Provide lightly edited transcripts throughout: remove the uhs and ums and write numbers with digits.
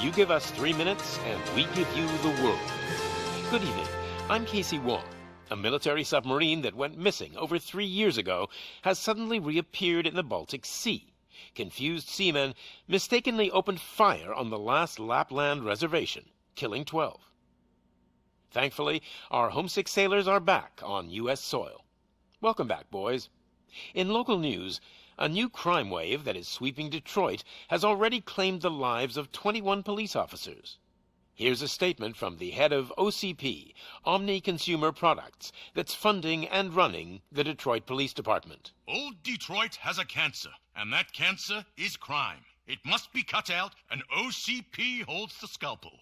You give us 3 minutes, and we give you the world. Good evening. I'm Casey Wong. A military submarine that went missing over 3 years ago has suddenly reappeared in the Baltic Sea. Confused seamen mistakenly opened fire on the last Lapland reservation, killing 12. Thankfully, our homesick sailors are back on U.S. soil. Welcome back, boys. In local news, a new crime wave that is sweeping Detroit has already claimed the lives of 21 police officers. Here's a statement from the head of OCP, Omni Consumer Products, that's funding and running the Detroit Police Department. Old Detroit has a cancer, and that cancer is crime. It must be cut out, and OCP holds the scalpel.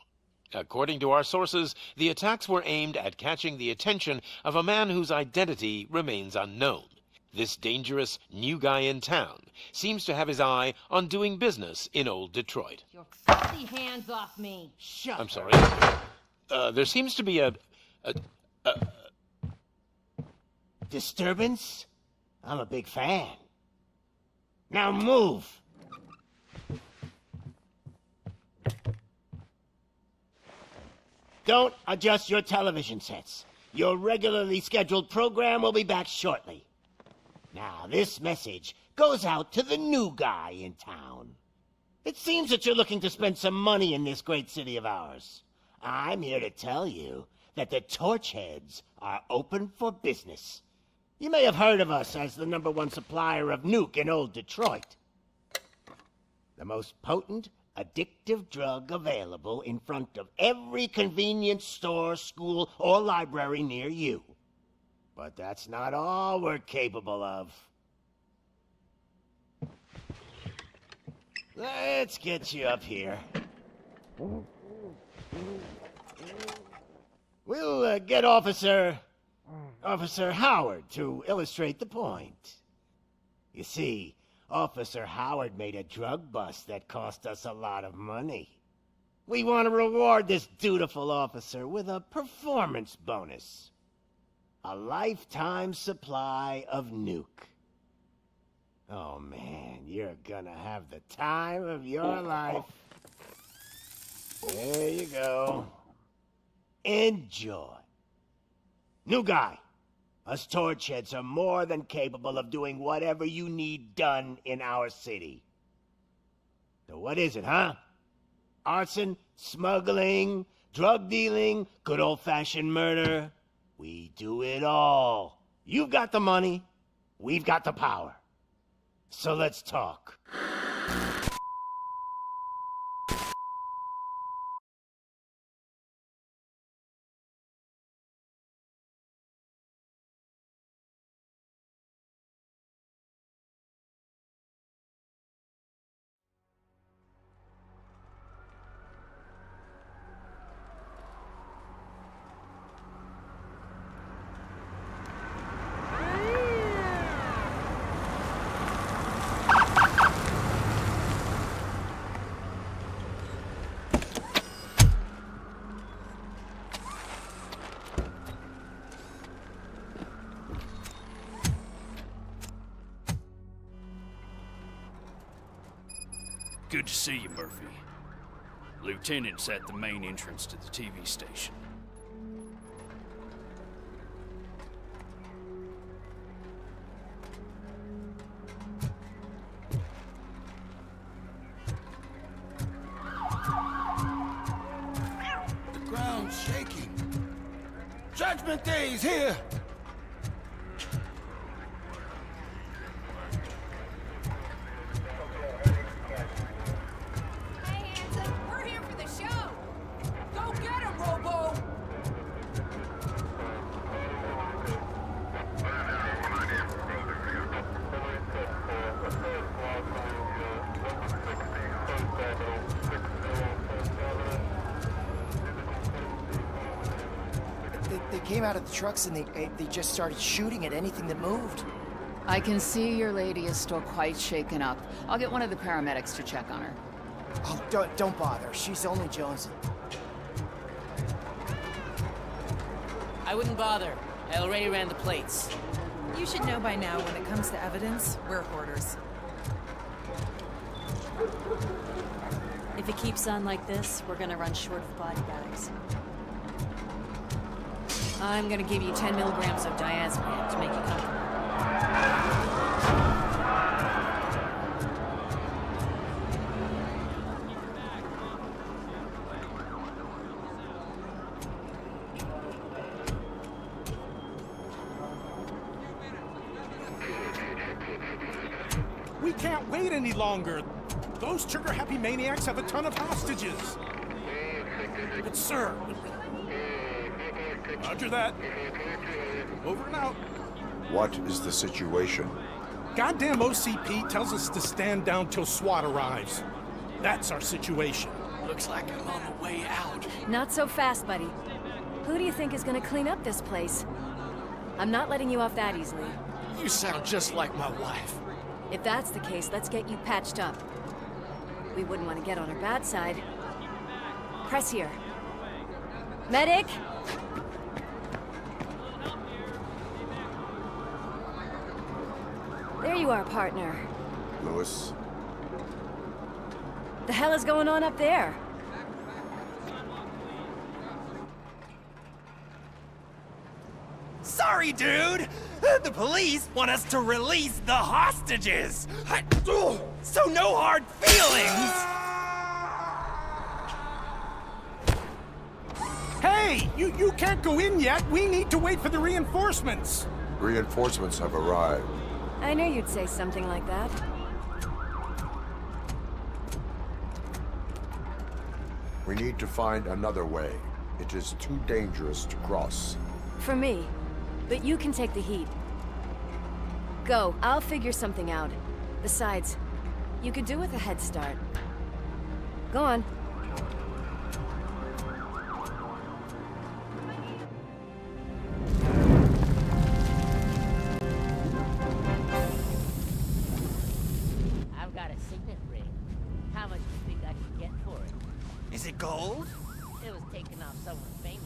According to our sources, the attacks were aimed at catching the attention of a man whose identity remains unknown. This dangerous new guy in town seems to have his eye on doing business in old Detroit. Your filthy hands off me. Shut I'm sorry. There seems to be a disturbance? I'm a big fan. Now move! Don't adjust your television sets. Your regularly scheduled program will be back shortly. Now, this message goes out to the new guy in town. It seems that you're looking to spend some money in this great city of ours. I'm here to tell you that the Torchheads are open for business. You may have heard of us as the #1 supplier of nuke in old Detroit. The most potent, addictive drug available in front of every convenience store, school, or library near you. But that's not all we're capable of. Let's get you up here. We'll get Officer Howard to illustrate the point. You see, Officer Howard made a drug bust that cost us a lot of money. We want to reward this dutiful officer with a performance bonus. A lifetime supply of nuke. Oh man, you're gonna have the time of your life. There you go. Enjoy. New guy, us Torchheads are more than capable of doing whatever you need done in our city. So what is it, huh? Arson, smuggling, drug dealing, good old-fashioned murder? We do it all. You've got the money, we've got the power. So let's talk. Good to see you, Murphy. Lieutenant's at the main entrance to the TV station. The ground's shaking. Judgment Day is here! They came out of the trucks and they just started shooting at anything that moved. I can see your lady is still quite shaken up. I'll get one of the paramedics to check on her. Oh, don't bother. She's only jonesing. I wouldn't bother. I already ran the plates. You should know by now when it comes to evidence, we're hoarders. If it keeps on like this, we're gonna run short of body bags. I'm gonna give you 10 milligrams of diazepam to make you comfortable. We can't wait any longer. Those trigger-happy maniacs have a ton of hostages. But sir... Roger that. Over and out. What is the situation? Goddamn OCP tells us to stand down till SWAT arrives. That's our situation. Looks like I'm on the way out. Not so fast, buddy. Who do you think is gonna clean up this place? I'm not letting you off that easily. You sound just like my wife. If that's the case, let's get you patched up. We wouldn't want to get on her bad side. Press here. Medic! There you are, partner. Lewis? The hell is going on up there? Sorry, dude! The police want us to release the hostages! So no hard feelings! Hey! You can't go in yet! We need to wait for the reinforcements! Reinforcements have arrived. I knew you'd say something like that. We need to find another way. It is too dangerous to cross. For me. But you can take the heat. Go. I'll figure something out. Besides, you could do with a head start. Go on. I've got a signet ring. How much do you think I can get for it? Is it gold? It was taken off someone famous.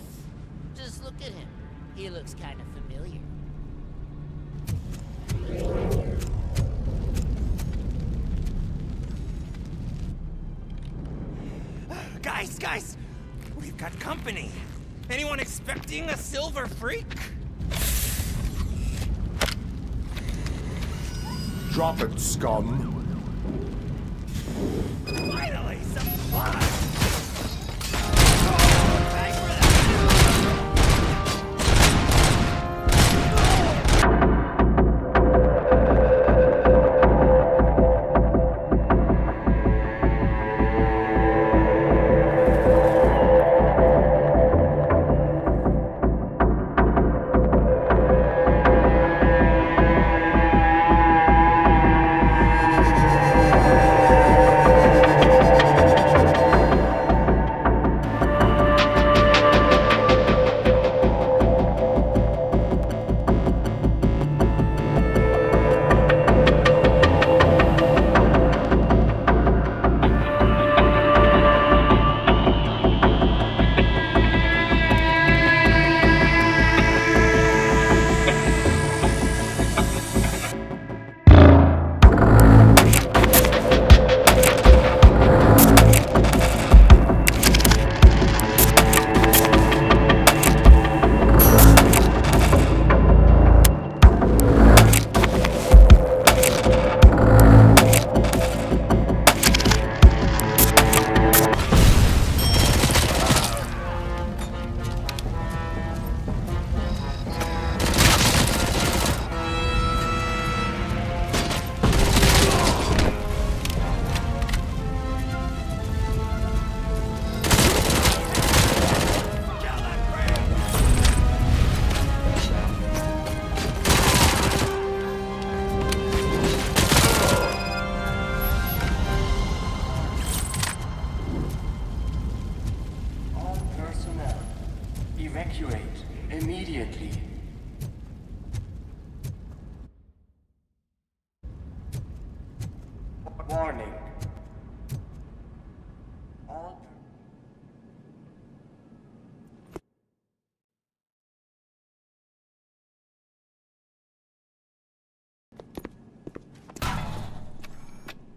Just look at him. He looks kind of familiar. Guys! We've got company. Anyone expecting a silver freak? Drop it, scum! Finally, some fun!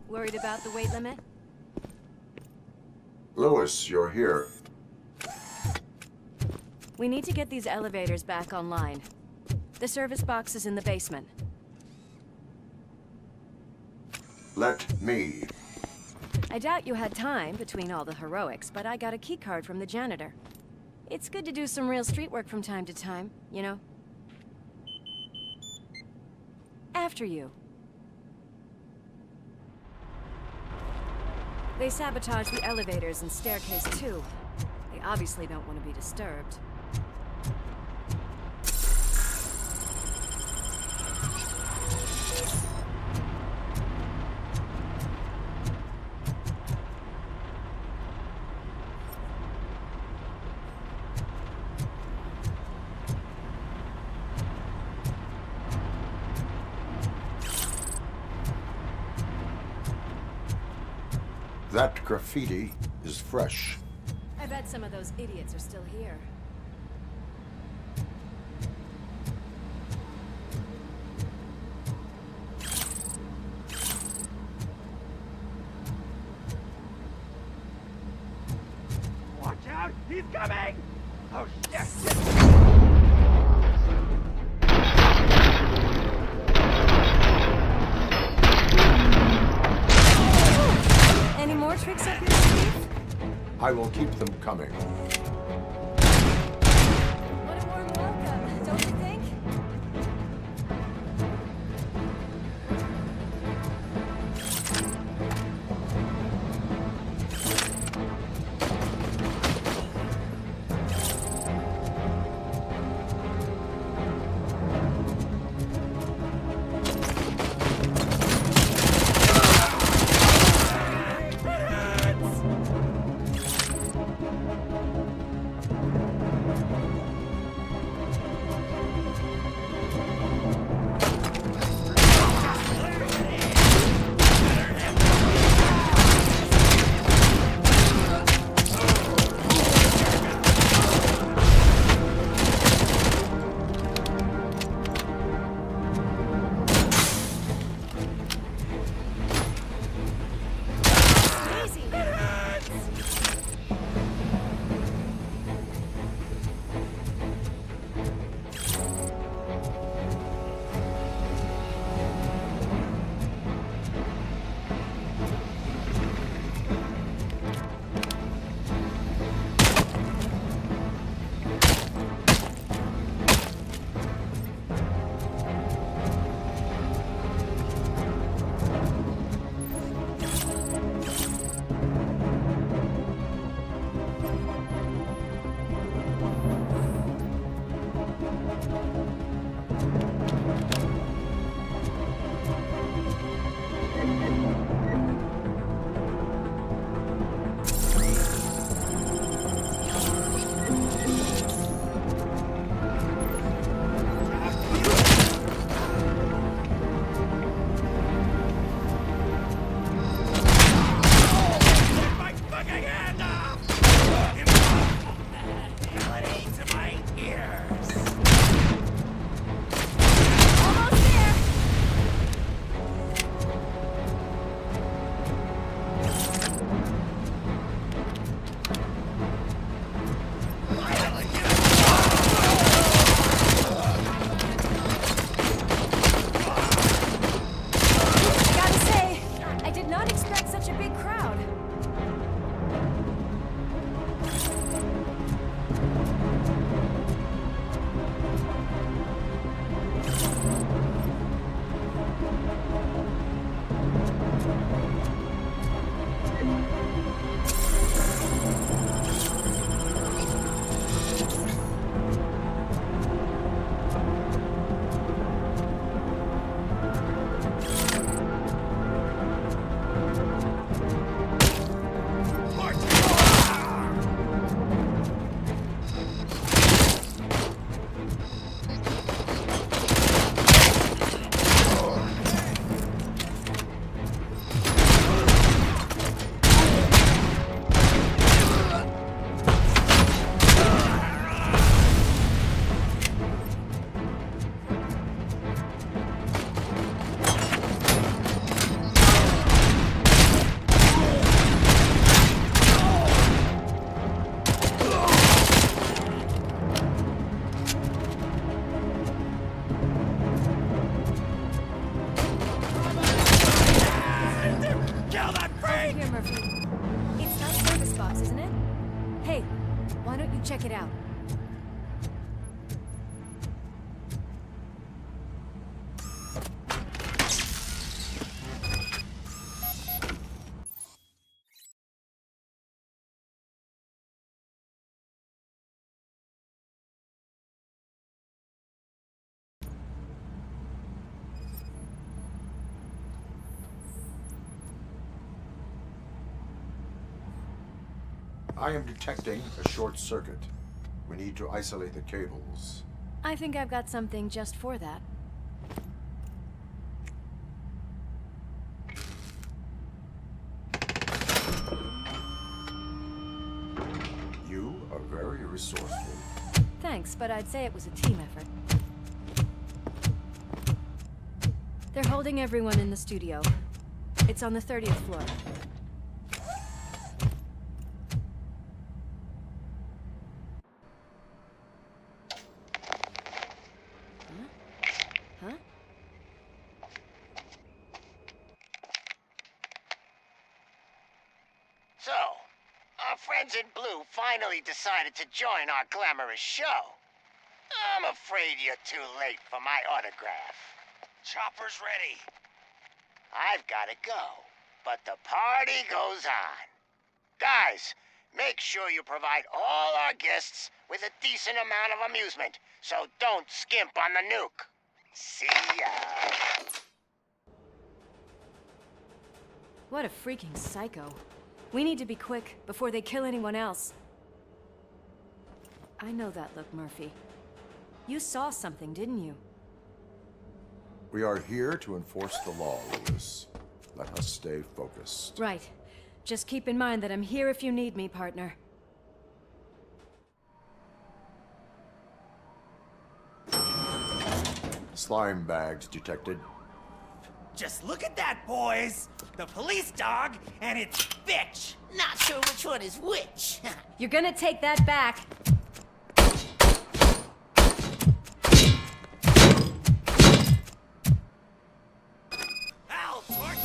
Worried about the weight limit? Lewis, you're here. We need to get these elevators back online. The service box is in the basement. Let me. I doubt you had time between all the heroics, but I got a keycard from the janitor. It's good to do some real street work from time to time, you know? After you. They sabotage the elevators and staircase too. They obviously don't want to be disturbed. That graffiti is fresh. I bet some of those idiots are still here. Watch out! He's coming! Oh, shit! Any more tricks up your sleeve? I will keep them coming. What a warm welcome, don't you think? Check it out. I am detecting a short circuit. We need to isolate the cables. I think I've got something just for that. You are very resourceful. Thanks, but I'd say it was a team effort. They're holding everyone in the studio. It's on the 30th floor. Huh? So, our friends in blue finally decided to join our glamorous show. I'm afraid you're too late for my autograph. Chopper's ready. I've got to go, but the party goes on. Guys, make sure you provide all our guests with a decent amount of amusement, so don't skimp on the nuke. See ya. What a freaking psycho. We need to be quick before they kill anyone else. I know that look, Murphy. You saw something, didn't you? We are here to enforce the law, Lewis. Let us stay focused. Right. Just keep in mind that I'm here if you need me, partner. Slime bags detected. Just look at that, boys! The police dog and its bitch! Not sure which one is which. You're gonna take that back. Ow, torch!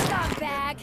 Dog bag!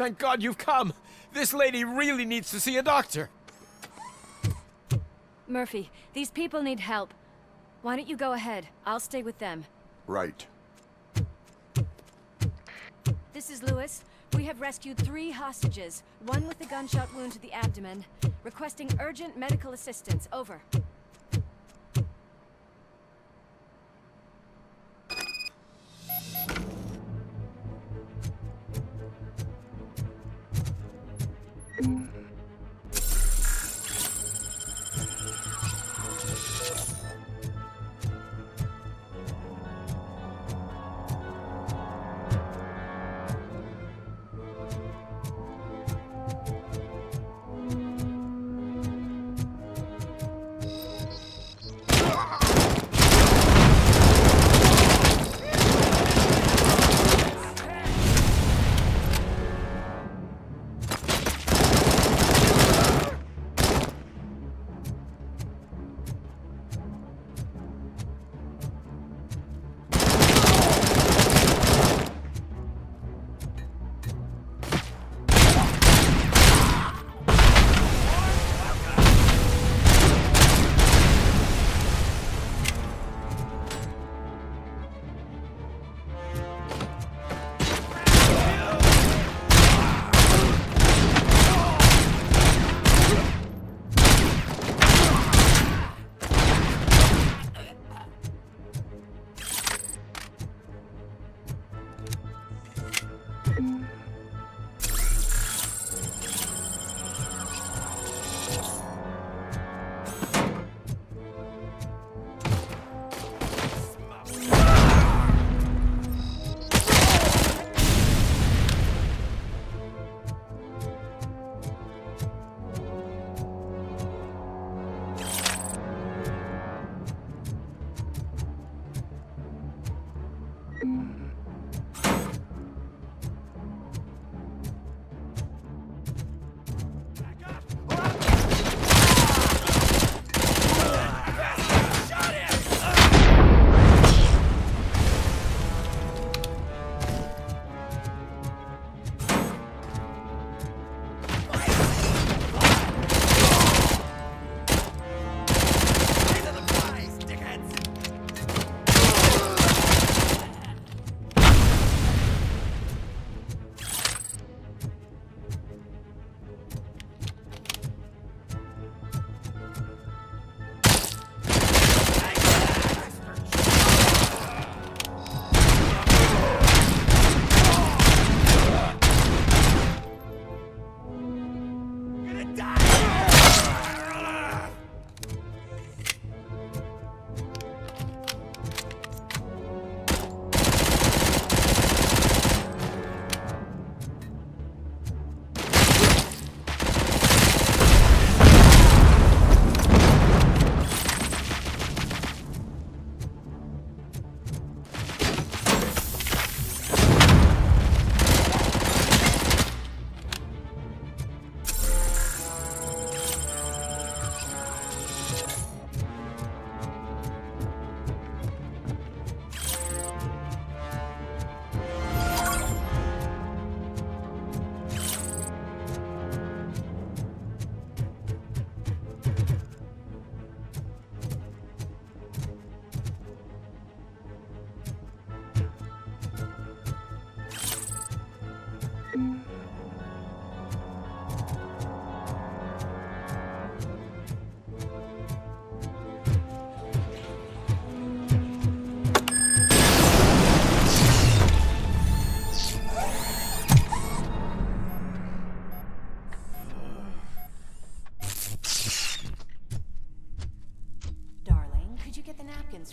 Thank God you've come. This lady really needs to see a doctor. Murphy, these people need help. Why don't you go ahead? I'll stay with them. Right. This is Lewis. We have rescued 3 hostages, one with a gunshot wound to the abdomen. Requesting urgent medical assistance. Over.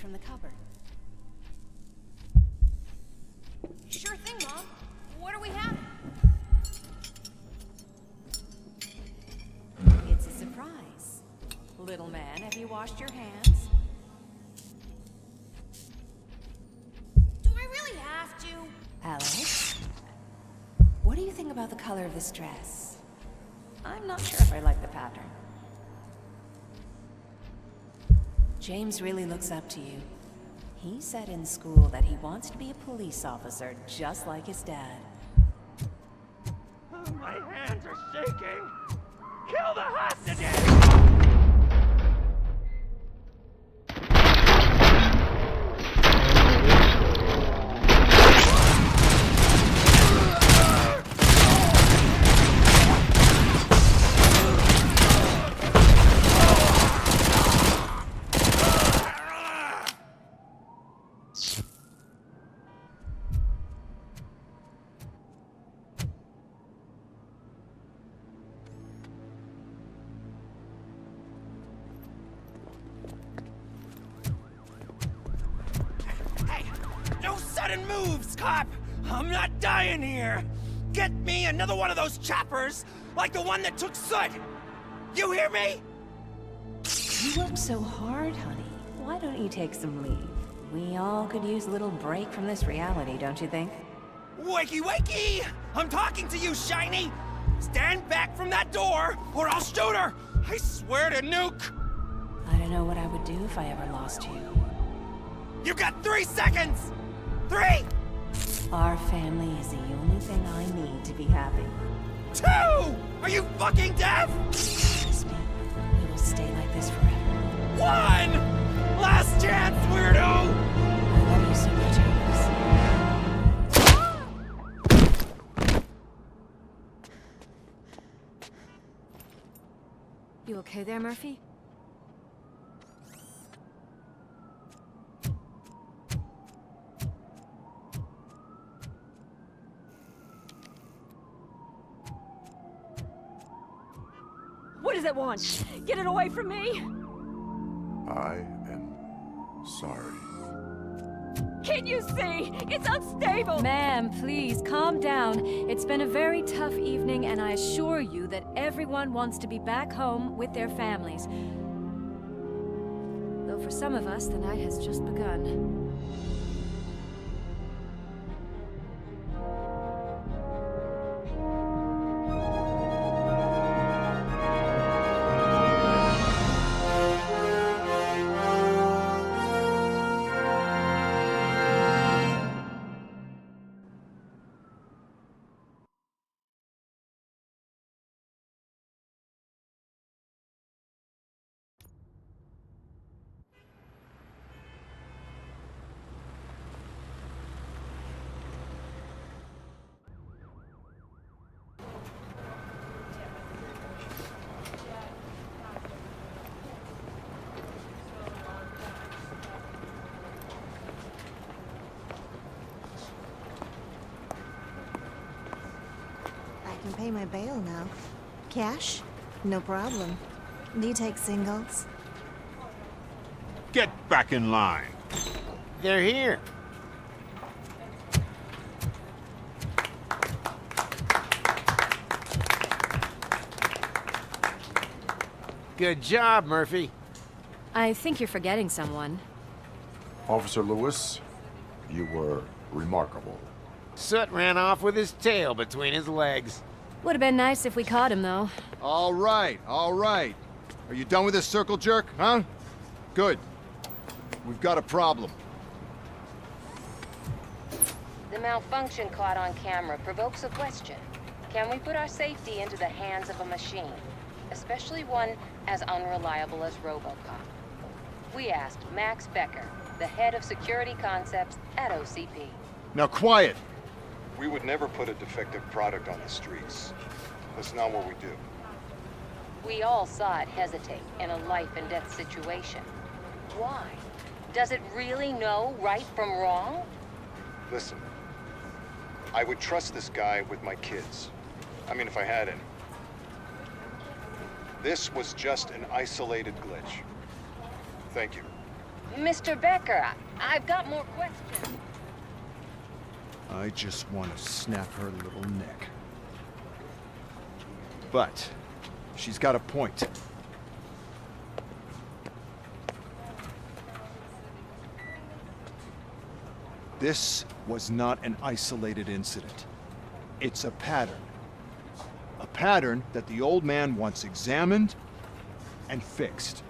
from the cupboard. Sure thing, Mom. What are we having? It's a surprise. Little man, have you washed your hands? Do I really have to? Alex? What do you think about the color of this dress? I'm not sure if I like the pattern. James really looks up to you. He said in school that he wants to be a police officer just like his dad. hands are shaking! Kill the hostages! No sudden moves, cop! I'm not dying here! Get me another one of those choppers, like the one that took Soot! You hear me? You work so hard, honey. Why don't you take some leave? We all could use a little break from this reality, don't you think? Wakey, wakey! I'm talking to you, Shiny! Stand back from that door, or I'll shoot her! I swear to nuke! I don't know what I would do if I ever lost you. You got 3 seconds! 3! Our family is the only thing I need to be happy. 2! Are you fucking deaf? Trust me, we will stay like this forever. 1! Last chance, weirdo! I love you so much, Amos. You okay there, Murphy? What does it want? Get it away from me! I am sorry. Can't you see? It's unstable! Ma'am, please, calm down. It's been a very tough evening, and I assure you that everyone wants to be back home with their families. Though for some of us, the night has just begun. I can pay my bail now. Cash? No problem. Do you take singles? Get back in line. They're here. Good job, Murphy. I think you're forgetting someone. Officer Lewis, you were remarkable. Soot ran off with his tail between his legs. Would have been nice if we caught him, though. All right, all right. Are you done with this circle jerk, huh? Good. We've got a problem. The malfunction caught on camera provokes a question. Can we put our safety into the hands of a machine? Especially one as unreliable as RoboCop. We asked Max Becker, the head of security concepts at OCP. Now quiet! We would never put a defective product on the streets. That's not what we do. We all saw it hesitate in a life-and-death situation. Why? Does it really know right from wrong? Listen, I would trust this guy with my kids. I mean, if I had any. This was just an isolated glitch. Thank you. Mr. Becker, I've got more questions. I just want to snap her little neck. But she's got a point. This was not an isolated incident. It's a pattern. A pattern that the old man wants examined and fixed.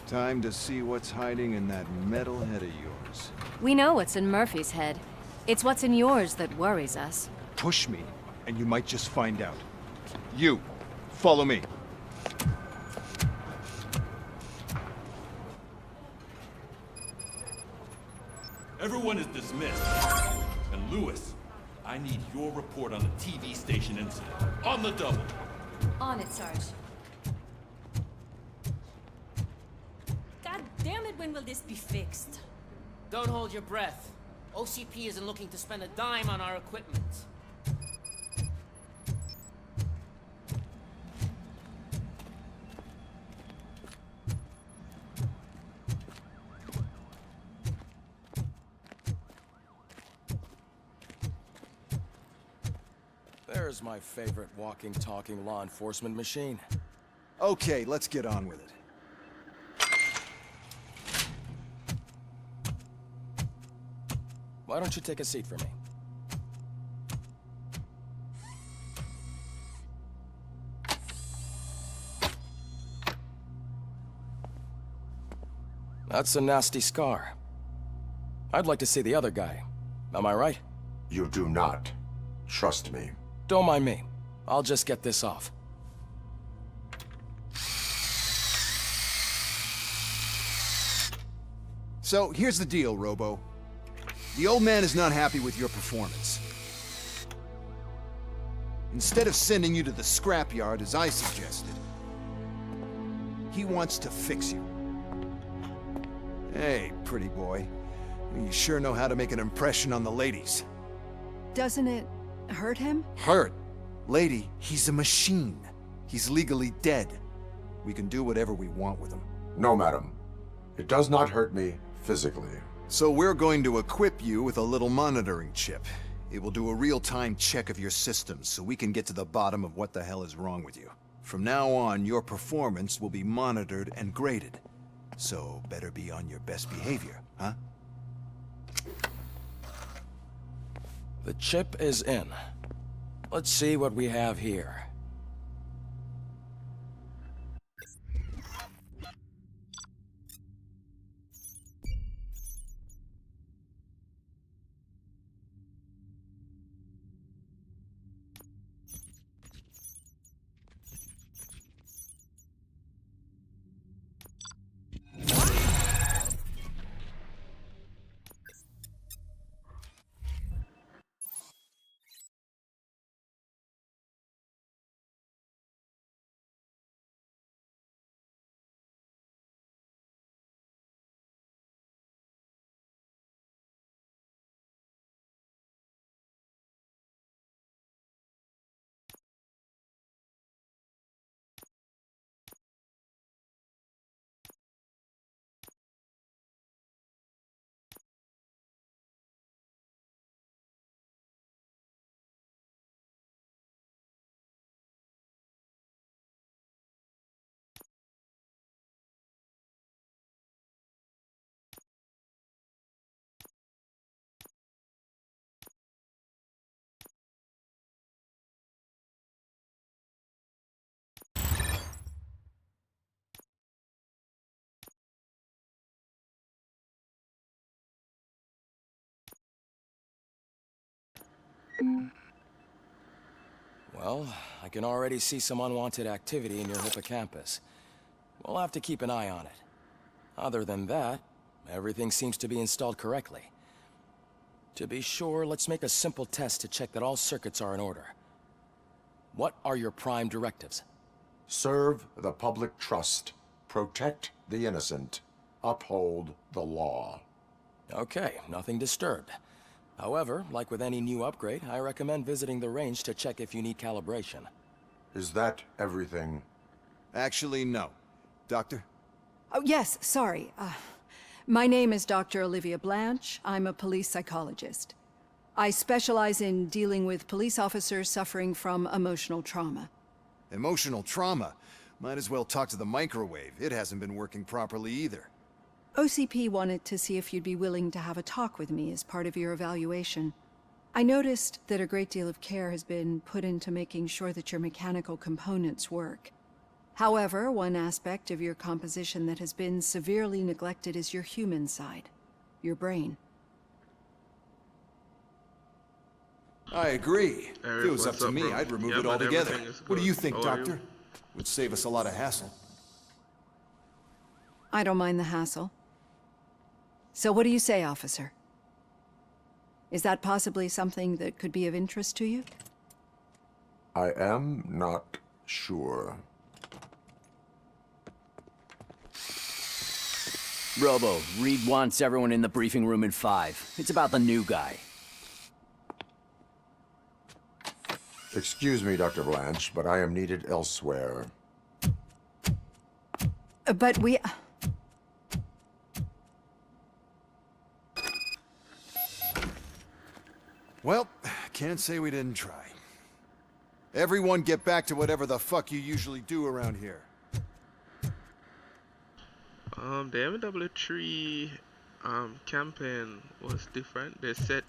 Time to see what's hiding in that metal head of yours. We know what's in Murphy's head. It's what's in yours that worries us. Push me, and you might just find out. You, follow me. Everyone is dismissed. And Lewis, I need your report on the TV station incident. On the double. On it, Sarge. God damn it, when will this be fixed? Don't hold your breath. OCP isn't looking to spend a dime on our equipment. There's my favorite walking, talking law enforcement machine. Okay, let's get on with it. Why don't you take a seat for me? That's a nasty scar. I'd like to see the other guy. Am I right? You do not. Trust me. Don't mind me. I'll just get this off. So, here's the deal, Robo. The old man is not happy with your performance. Instead of sending you to the scrapyard as I suggested, he wants to fix you. Hey, pretty boy. You sure know how to make an impression on the ladies. Doesn't it hurt him? Hurt? Lady, he's a machine. He's legally dead. We can do whatever we want with him. No, madam. It does not hurt me physically. So we're going to equip you with a little monitoring chip. It will do a real-time check of your systems so we can get to the bottom of what the hell is wrong with you. From now on, your performance will be monitored and graded. So better be on your best behavior, huh? The chip is in. Let's see what we have here. Well, I can already see some unwanted activity in your hippocampus. We'll have to keep an eye on it. Other than that, everything seems to be installed correctly. To be sure, let's make a simple test to check that all circuits are in order. What are your prime directives? Serve the public trust. Protect the innocent. Uphold the law. Okay, nothing disturbed. However, like with any new upgrade, I recommend visiting the range to check if you need calibration. Is that everything? Actually, no. Doctor? Oh, yes, sorry. My name is Dr. Olivia Blanche. I'm a police psychologist. I specialize in dealing with police officers suffering from emotional trauma. Emotional trauma? Might as well talk to the microwave. It hasn't been working properly either. OCP wanted to see if you'd be willing to have a talk with me as part of your evaluation. I noticed that a great deal of care has been put into making sure that your mechanical components work. However, one aspect of your composition that has been severely neglected is your human side, your brain. I agree. If Eric, it was up what's to up, me, bro? I'd remove Yeah, it man, altogether. everything is What do good. you think, How are you? Doctor? Would save us a lot of hassle. I don't mind the hassle. So what do you say, officer? Is that possibly something that could be of interest to you? I am not sure. Robo, Reed wants everyone in the briefing room in 5. It's about the new guy. Excuse me, Dr. Blanche, but I am needed elsewhere. But we... Well, can't say we didn't try. Everyone get back to whatever the fuck you usually do around here. The MW3 campaign was different. They said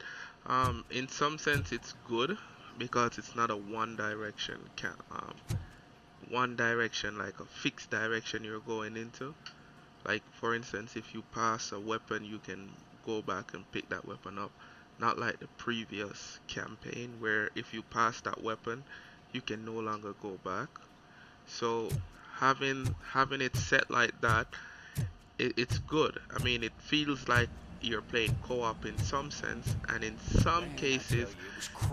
in some sense it's good because it's not a one direction like a fixed direction you're going into. Like for instance, if you pass a weapon, you can go back and pick that weapon up. Not like the previous campaign where if you pass that weapon, you can no longer go back. So having it set like that, it's good. I mean, it feels like you're playing co-op in some sense, and in some cases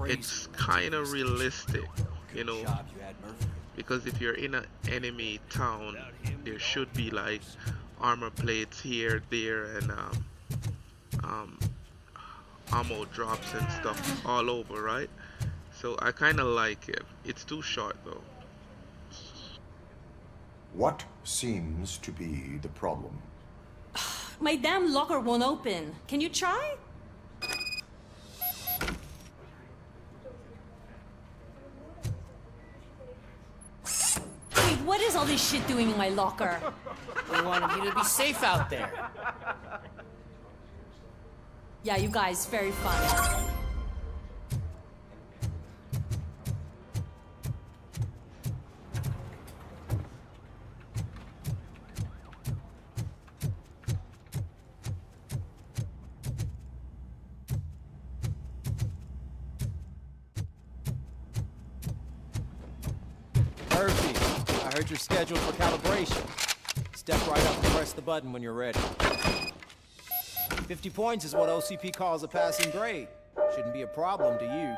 it's kind of realistic, you know, because if you're in an enemy town, there should be like armor plates here, there, and ammo drops and stuff all over, right? So I kind of like it. It's too short though. What seems to be the problem? My damn locker won't open. Can you try? Wait, what is all this shit doing in my locker? We wanted you to be safe out there. Yeah, you guys, very fun. Murphy, I heard you're scheduled for calibration. Step right up and press the button when you're ready. 50 points is what OCP calls a passing grade. Shouldn't be a problem to you.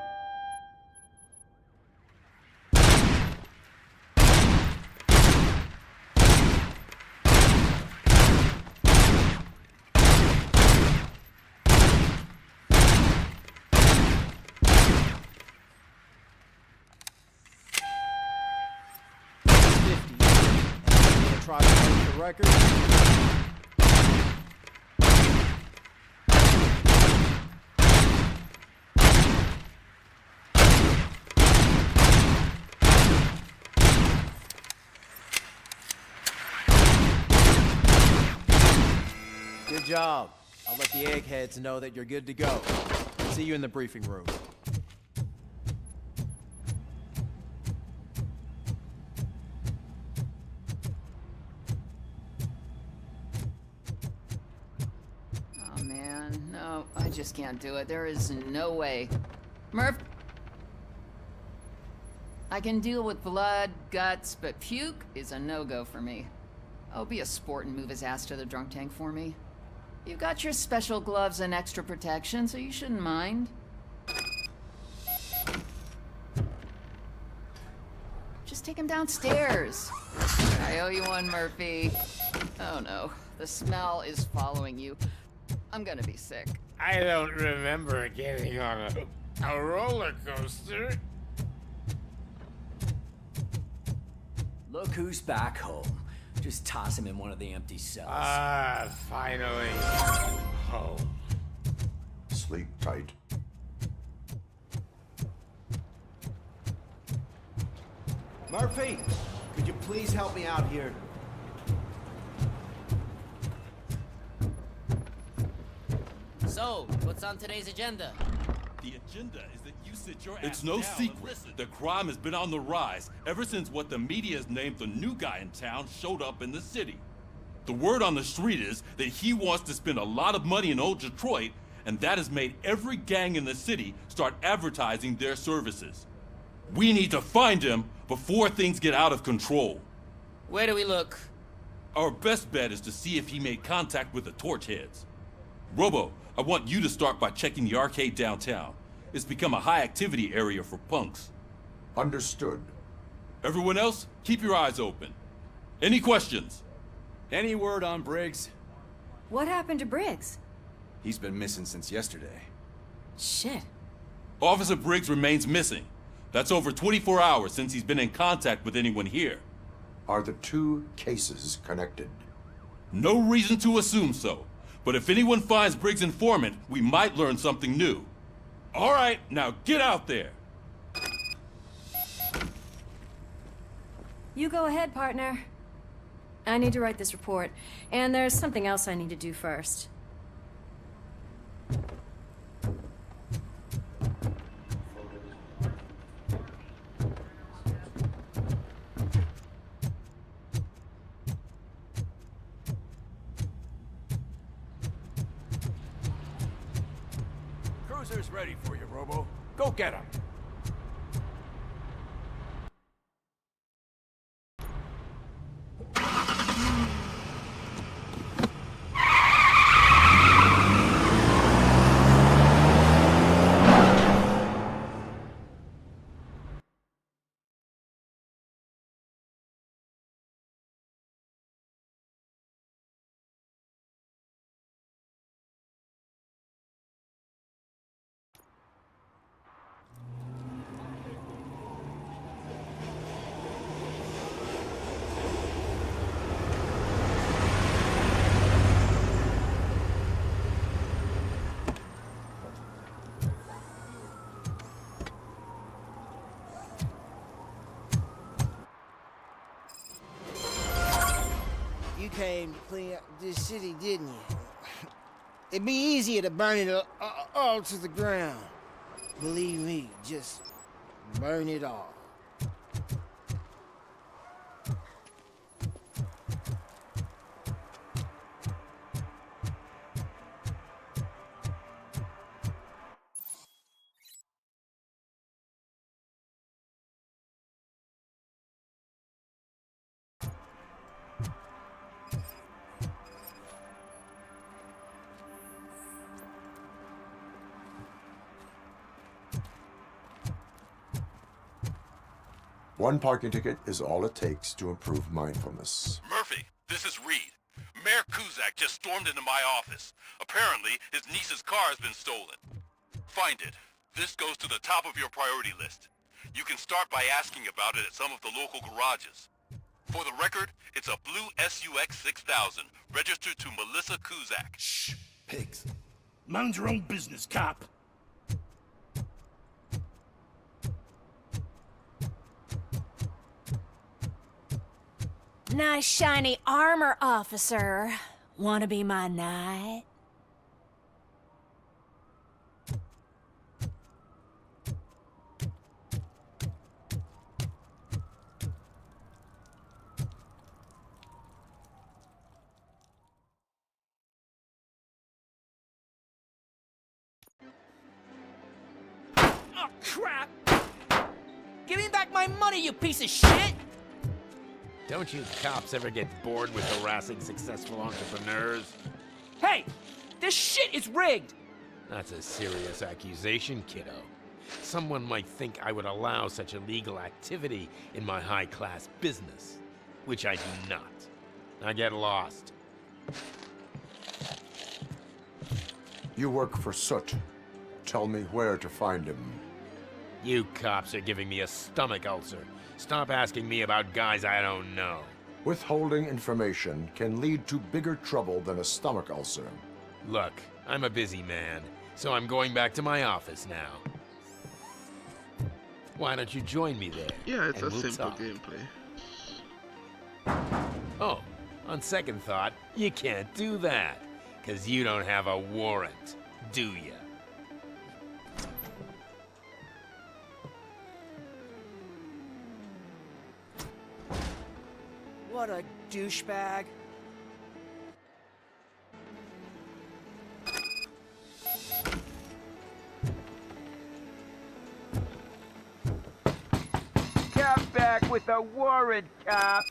Try to break the record. Good job. I'll let the eggheads know that you're good to go. See you in the briefing room. Oh man, no, I just can't do it. There is no way. Murph! I can deal with blood, guts, but puke is a no-go for me. Oh, be a sport and move his ass to the drunk tank for me. You've got your special gloves and extra protection, so you shouldn't mind. Just take him downstairs. I owe you one, Murphy. Oh no, the smell is following you. I'm gonna be sick. I don't remember getting on a roller coaster. Look who's back home. Just toss him in one of the empty cells. Ah, finally. Home. Sleep tight. Murphy, could you please help me out here? So, what's on today's agenda? The agenda is that you sit your ass It's no secret. The crime has been on the rise ever since what the media has named the new guy in town showed up in the city. The word on the street is that he wants to spend a lot of money in old Detroit and that has made every gang in the city start advertising their services. We need to find him before things get out of control. Where do we look? Our best bet is to see if he made contact with the Torchheads. Robo, I want you to start by checking the arcade downtown. It's become a high-activity area for punks. Understood. Everyone else, keep your eyes open. Any questions? Any word on Briggs? What happened to Briggs? He's been missing since yesterday. Shit. Officer Briggs remains missing. That's over 24 hours since he's been in contact with anyone here. Are the two cases connected? No reason to assume so. But if anyone finds Briggs' informant, we might learn something new. All right, now get out there. You go ahead, partner. I need to write this report, and there's something else I need to do first. Cruiser's ready for you, Robo. Go get him. You came to clean up this city, didn't you? It'd be easier to burn it all to the ground. Believe me, just burn it all. One parking ticket is all it takes to improve mindfulness. Murphy, this is Reed. Mayor Kuzak just stormed into my office. Apparently, his niece's car has been stolen. Find it. This goes to the top of your priority list. You can start by asking about it at some of the local garages. For the record, it's a blue SUX 6000, registered to Melissa Kuzak. Shh, pigs. Mind your own business, cop. Nice shiny armor, officer. Wanna be my knight? Oh, crap! Give me back my money, you piece of shit! Don't you cops ever get bored with harassing successful entrepreneurs? Hey! This shit is rigged! That's a serious accusation, kiddo. Someone might think I would allow such illegal activity in my high-class business, which I do not. Now get lost. You work for Soot. Tell me where to find him. You cops are giving me a stomach ulcer. Stop asking me about guys I don't know. Withholding information can lead to bigger trouble than a stomach ulcer. Look, I'm a busy man, so I'm going back to my office now. Why don't you join me there? Yeah, it's and a we'll simple talk. gameplay. Oh, on second thought, you can't do that, 'cause you don't have a warrant, do ya? What a douchebag. back with a warrant, cop.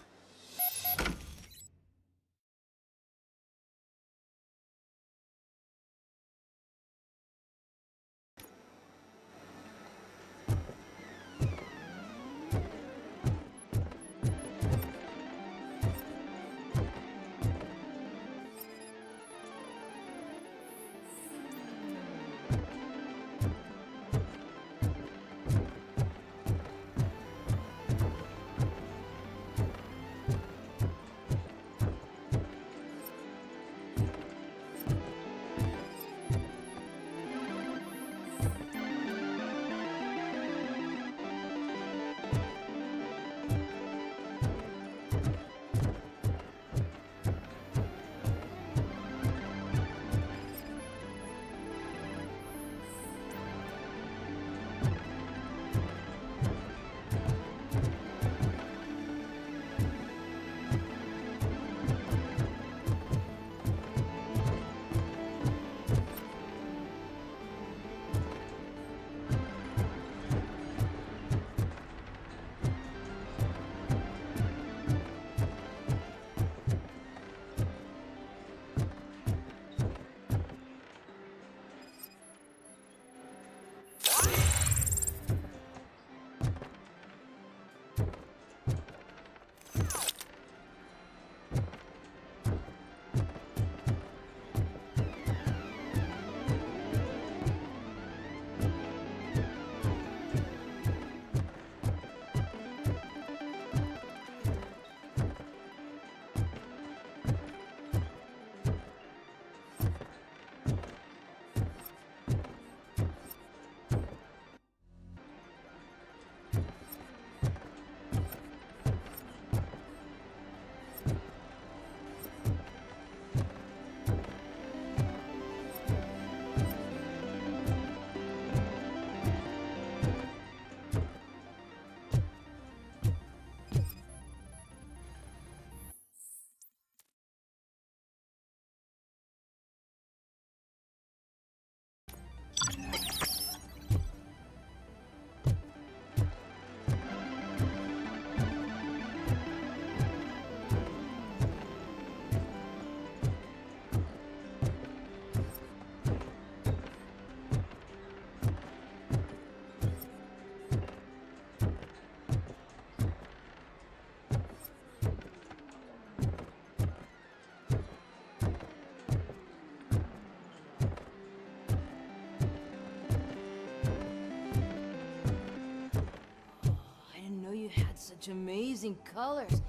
Such amazing colors.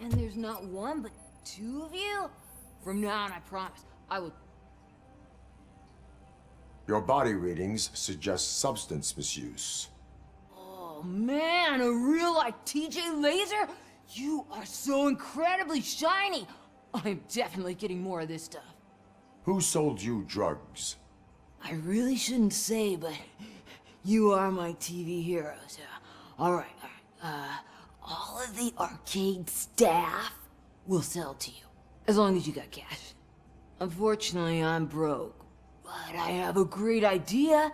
And there's not one, but two of you? From now on, I promise, I will... Your body readings suggest substance misuse. Oh man, a real like TJ Laser? You are so incredibly shiny. I'm definitely getting more of this stuff. Who sold you drugs? I really shouldn't say, but you are my TV heroes. All right. All of the arcade staff will sell to you, as long as you got cash. Unfortunately, I'm broke, but I have a great idea.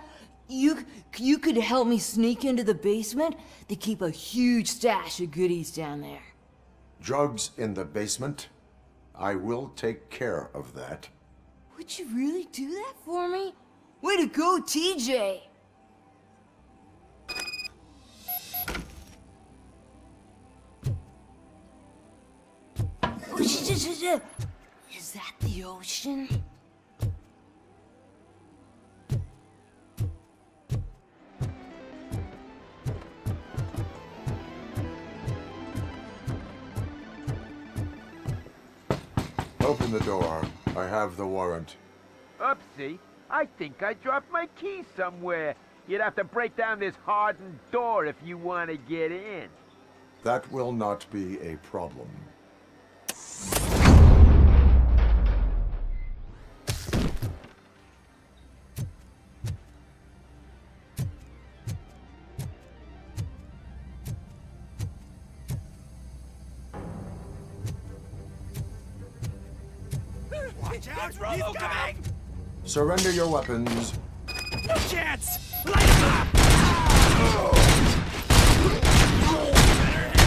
You could help me sneak into the basement. They keep a huge stash of goodies down there. Drugs in the basement? I will take care of that. Would you really do that for me? Way to go, TJ! Is that the ocean? Open the door. I have the warrant. Oopsie. I think I dropped my key somewhere. You'd have to break down this hardened door if you want to get in. That will not be a problem. Watch out! He's coming! Surrender your weapons. No chance! Light him up! Better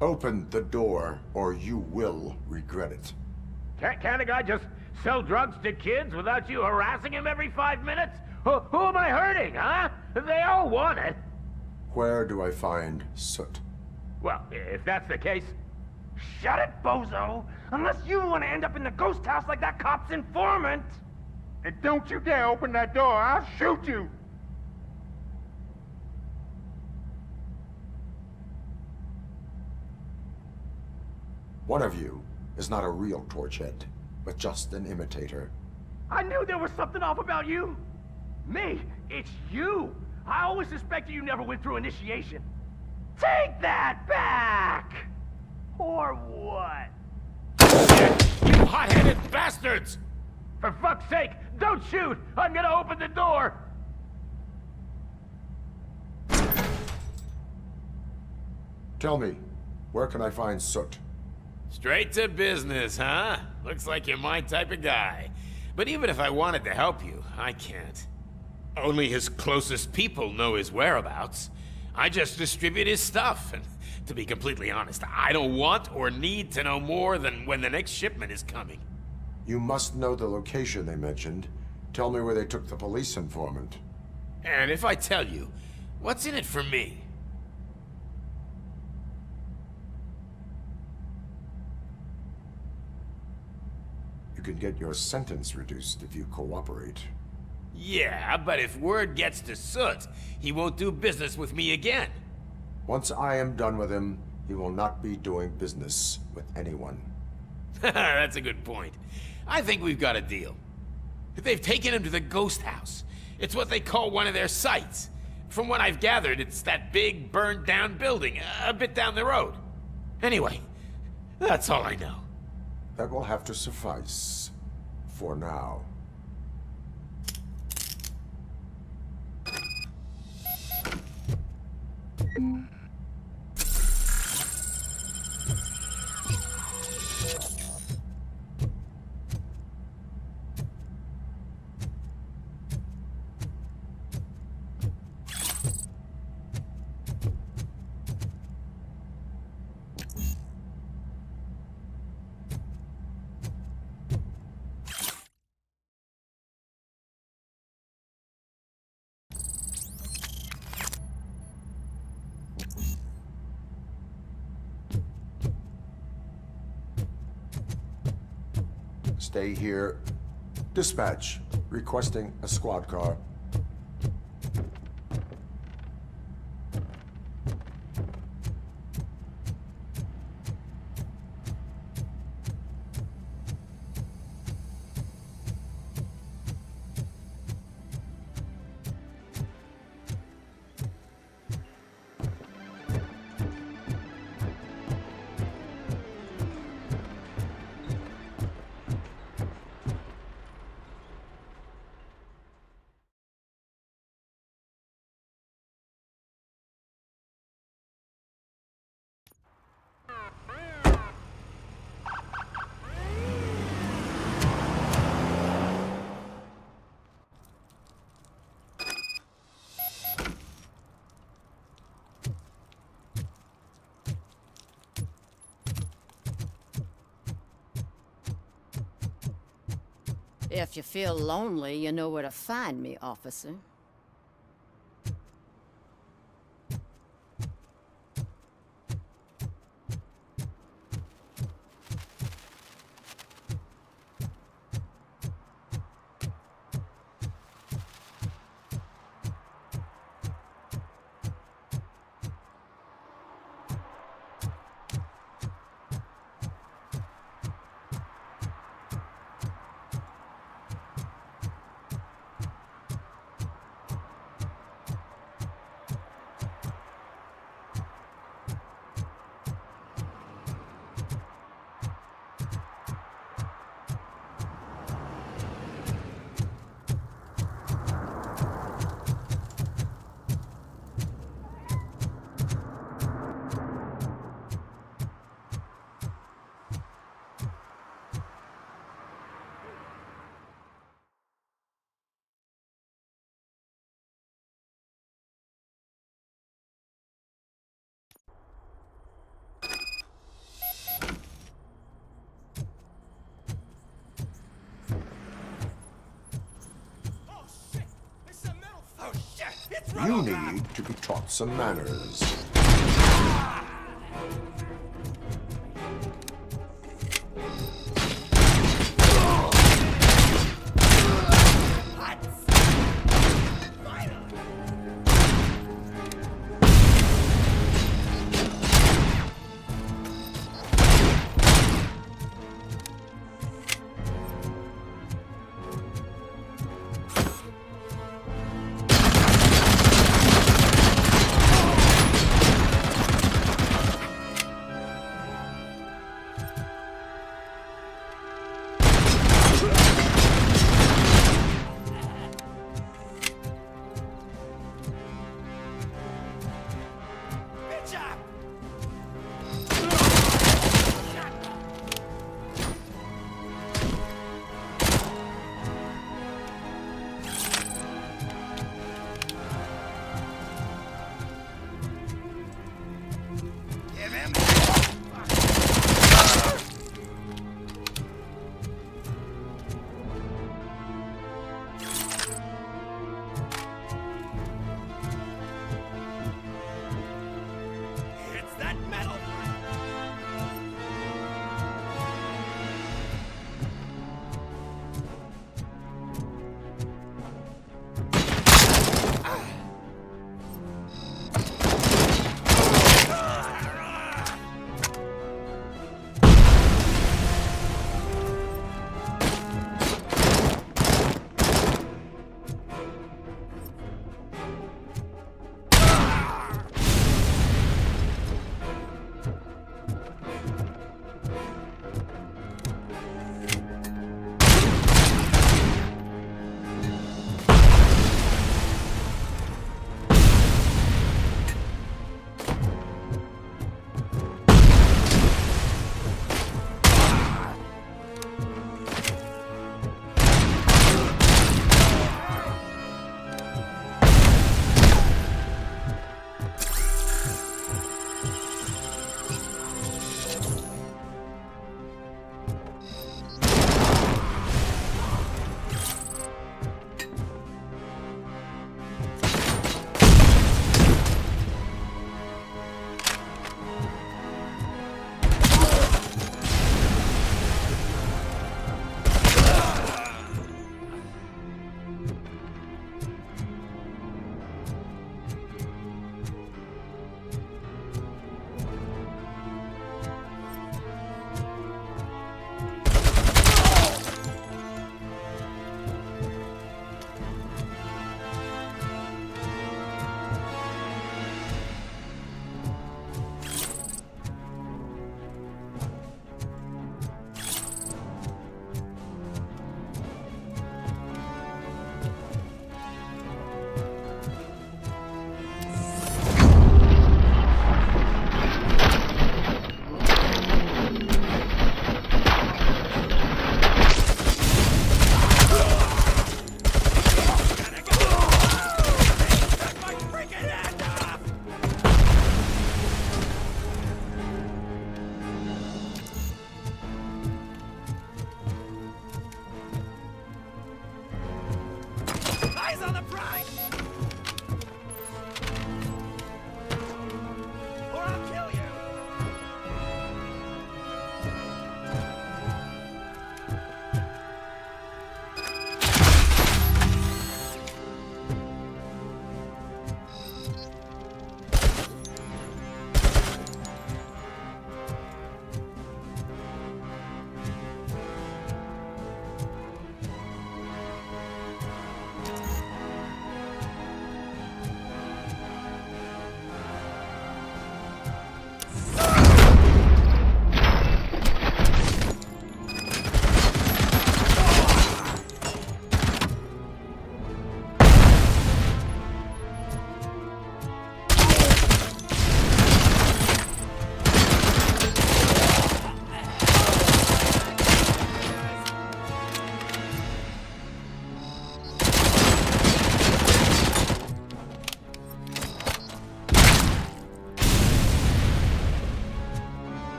Open the door, or you will regret it. Can't a guy just sell drugs to kids without you harassing him every 5 minutes? Who am I hurting, huh? They all want it. Where do I find Soot? Well, if that's the case... Shut it, bozo! Unless you want to end up in the ghost house like that cop's informant! And don't you dare open that door, I'll shoot you! One of you is not a real Torchhead, but just an imitator. I knew there was something off about you! Me? It's you! I always suspected you never went through initiation. Take that back! Or what? You hot-headed bastards! For fuck's sake, don't shoot! I'm gonna open the door! Tell me, where can I find Soot? Straight to business, huh? Looks like you're my type of guy. But even if I wanted to help you, I can't. Only his closest people know his whereabouts. I just distribute his stuff, and to be completely honest, I don't want or need to know more than when the next shipment is coming. You must know the location they mentioned. Tell me where they took the police informant. And if I tell you, what's in it for me? You can get your sentence reduced if you cooperate. Yeah, but if word gets to Soot, he won't do business with me again. Once I am done with him, he will not be doing business with anyone. That's a good point. I think we've got a deal. They've taken him to the ghost house. It's what they call one of their sites. From what I've gathered, it's that big, burned-down building, a bit down the road. Anyway, that's all I know. That will have to suffice. For now. Stay here. Dispatch. Requesting a squad car. If you feel lonely, you know where to find me, officer. You need to be taught some manners.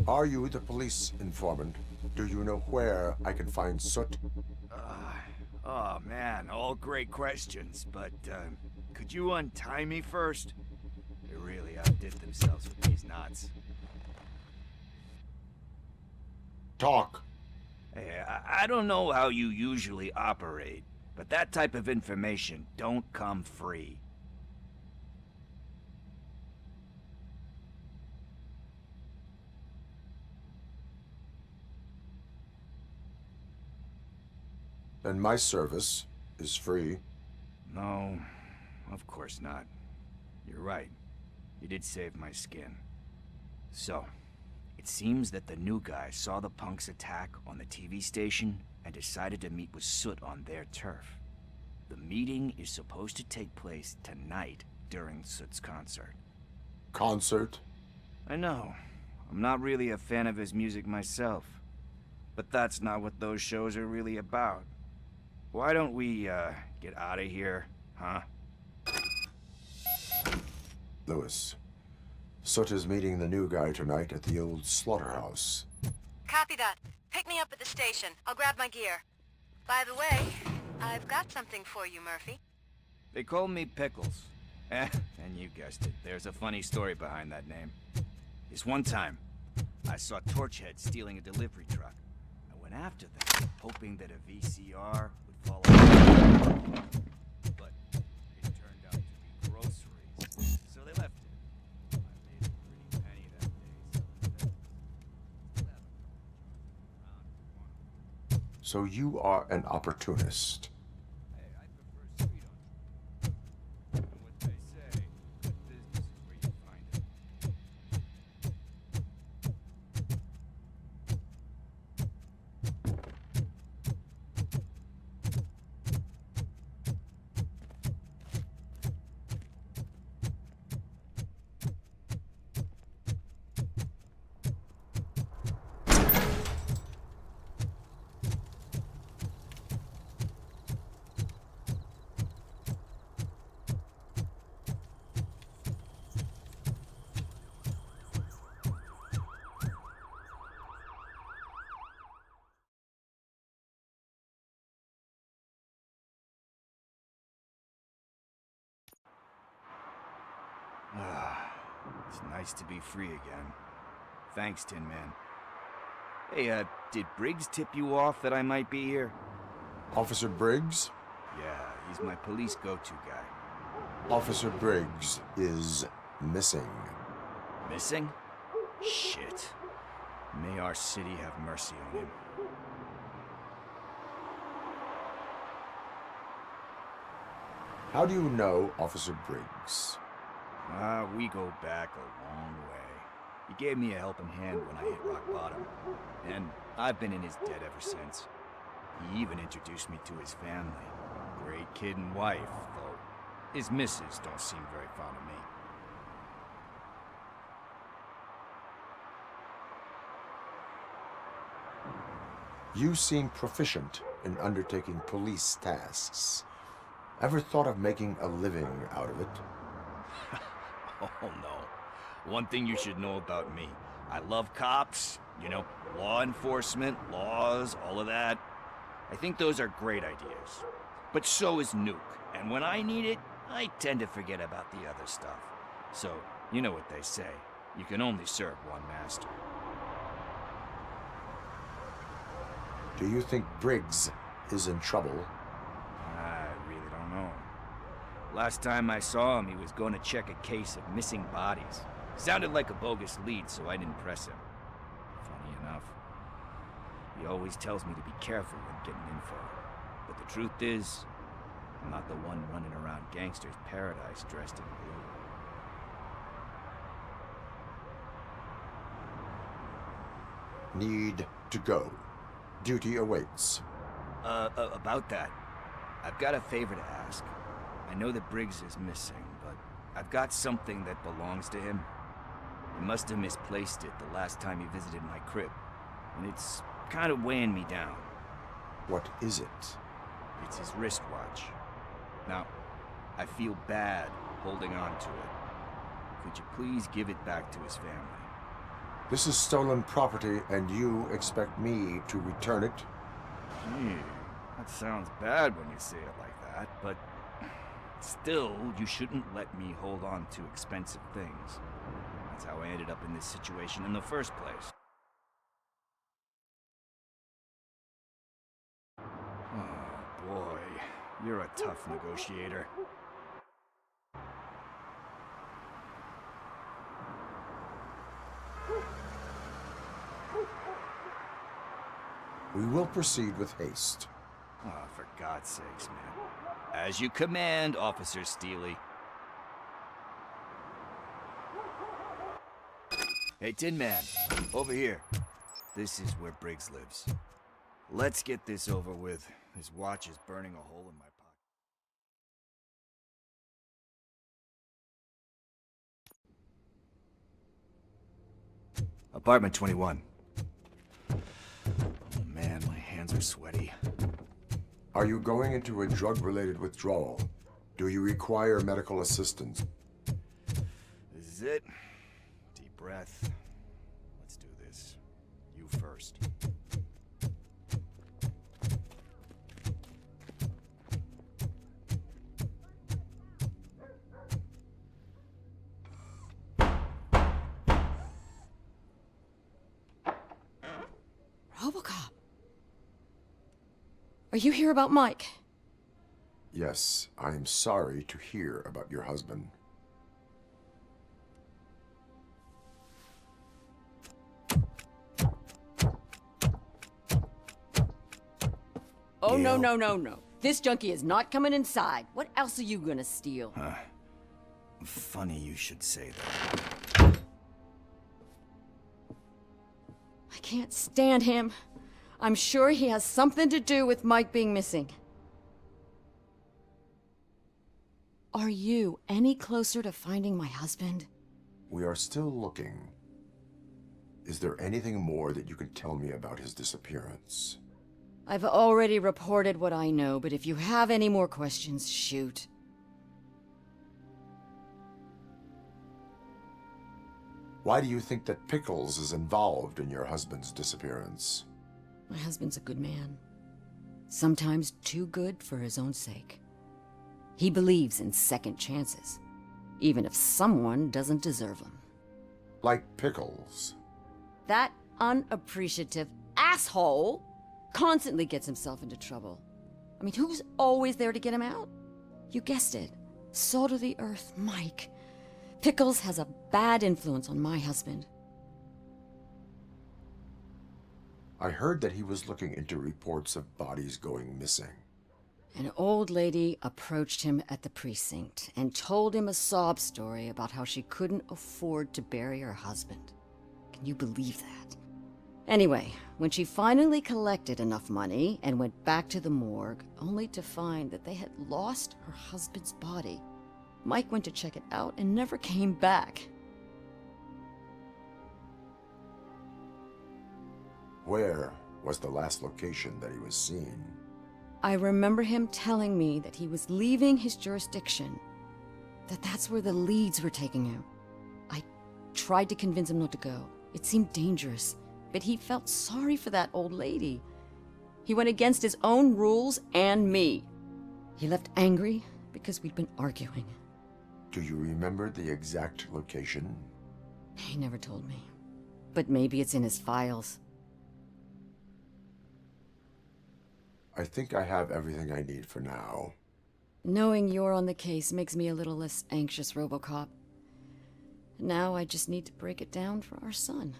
Are you the police informant? Do you know where I can find Soot? Oh man, all great questions, but could you untie me first? They really outdid themselves with these knots. Talk. Hey, I don't know how you usually operate, but that type of information don't come free. And my service is free. No, of course not. You're right. You did save my skin. So, it seems that the new guy saw the punk's attack on the TV station and decided to meet with Soot on their turf. The meeting is supposed to take place tonight during Soot's concert. Concert? I know. I'm not really a fan of his music myself. But that's not what those shows are really about. Why don't we, get out of here, huh? Lewis, Soot is meeting the new guy tonight at the old slaughterhouse. Copy that. Pick me up at the station. I'll grab my gear. By the way, I've got something for you, Murphy. They call me Pickles. And you guessed it, there's a funny story behind that name. This one time, I saw Torchhead stealing a delivery truck. I went after them, hoping that a VCR would follow. But it turned out to be groceries, so they left it. I made a pretty penny that day, So you are an opportunist. It's nice to be free again. Thanks, Tin Man. Hey, did Briggs tip you off that I might be here? Officer Briggs? Yeah, he's my police go-to guy. Officer Briggs is missing. Missing? Shit. May our city have mercy on him. How do you know Officer Briggs? We go back a long way. He gave me a helping hand when I hit rock bottom, and I've been in his debt ever since. He even introduced me to his family. Great kid and wife, though his missus don't seem very fond of me. You seem proficient in undertaking police tasks. Ever thought of making a living out of it? Oh no. One thing you should know about me. I love cops, you know, law enforcement, laws, all of that. I think those are great ideas. But so is Nuke, and when I need it, I tend to forget about the other stuff. So, you know what they say. You can only serve one master. Do you think Briggs is in trouble? I really don't know. Last time I saw him, he was going to check a case of missing bodies. Sounded like a bogus lead, so I didn't press him. Funny enough. He always tells me to be careful when getting info. But the truth is, I'm not the one running around gangster's paradise dressed in blue. Need to go. Duty awaits. About that, I've got a favor to ask. I know that Briggs is missing, but I've got something that belongs to him. He must have misplaced it the last time he visited my crib, and it's kind of weighing me down. What is it? It's his wristwatch. Now, I feel bad holding on to it. Could you please give it back to his family? This is stolen property, and you expect me to return it? Gee, that sounds bad when you say it like that, but still, you shouldn't let me hold on to expensive things. That's how I ended up in this situation in the first place. Oh boy, you're a tough negotiator. We will proceed with haste. Oh, for God's sakes, man. As you command, Officer Steely. Hey, Tin Man, over here. This is where Briggs lives. Let's get this over with. His watch is burning a hole in my pocket. Apartment 21. Oh man, my hands are sweaty. Are you going into a drug-related withdrawal? Do you require medical assistance? This is it. Deep breath. Let's do this. You first. RoboCop. Are you here about Mike? Yes, I am sorry to hear about your husband. Oh, no, no, no, no. This junkie is not coming inside. What else are you gonna steal? Funny you should say that. I can't stand him. I'm sure he has something to do with Mike being missing. Are you any closer to finding my husband? We are still looking. Is there anything more that you can tell me about his disappearance? I've already reported what I know, but if you have any more questions, shoot. Why do you think that Pickles is involved in your husband's disappearance? My husband's a good man. Sometimes too good for his own sake. He believes in second chances, even if someone doesn't deserve them. Like Pickles. That unappreciative asshole constantly gets himself into trouble. I mean, who's always there to get him out? You guessed it. Salt of the earth, Mike. Pickles has a bad influence on my husband. I heard that he was looking into reports of bodies going missing. An old lady approached him at the precinct and told him a sob story about how she couldn't afford to bury her husband. Can you believe that? Anyway, when she finally collected enough money and went back to the morgue, only to find that they had lost her husband's body, Mike went to check it out and never came back. Where was the last location that he was seen? I remember him telling me that he was leaving his jurisdiction, that that's where the leads were taking him. I tried to convince him not to go. It seemed dangerous, but he felt sorry for that old lady. He went against his own rules and me. He left angry because we'd been arguing. Do you remember the exact location? He never told me, but maybe it's in his files. I think I have everything I need for now. Knowing you're on the case makes me a little less anxious, RoboCop. Now I just need to break it down for our son.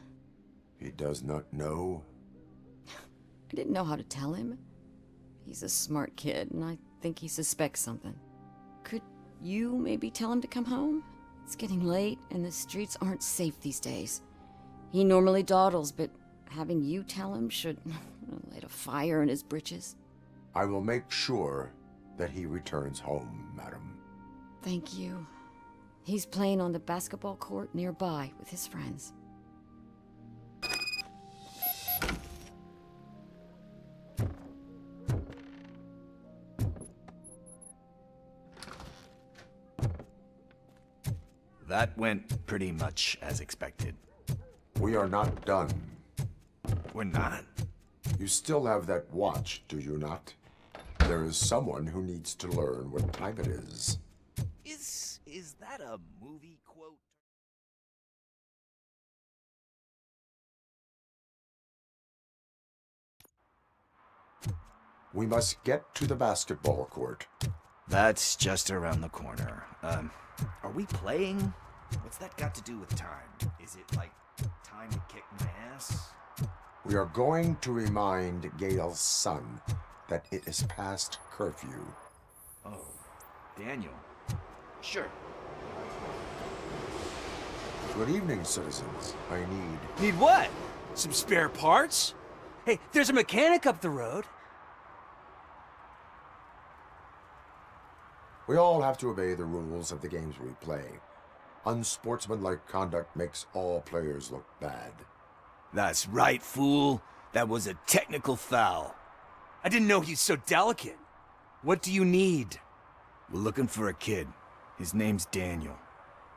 He does not know? I didn't know how to tell him. He's a smart kid, and I think he suspects something. Could you maybe tell him to come home? It's getting late, and the streets aren't safe these days. He normally dawdles, but having you tell him should light a fire in his britches. I will make sure that he returns home, madam. Thank you. He's playing on the basketball court nearby with his friends. That went pretty much as expected. We are not done. We're not? You still have that watch, do you not? There is someone who needs to learn what time it is. Is that a movie quote? We must get to the basketball court. That's just around the corner. Are we playing? What's that got to do with time? Is it like time to kick my ass? We are going to remind Gail's son that it is past curfew. Oh, Daniel. Sure. Good evening, citizens. I need... Need what? Some spare parts? Hey, there's a mechanic up the road. We all have to obey the rules of the games we play. Unsportsmanlike conduct makes all players look bad. That's right, fool. That was a technical foul. I didn't know he's so delicate. What do you need? We're looking for a kid. His name's Daniel.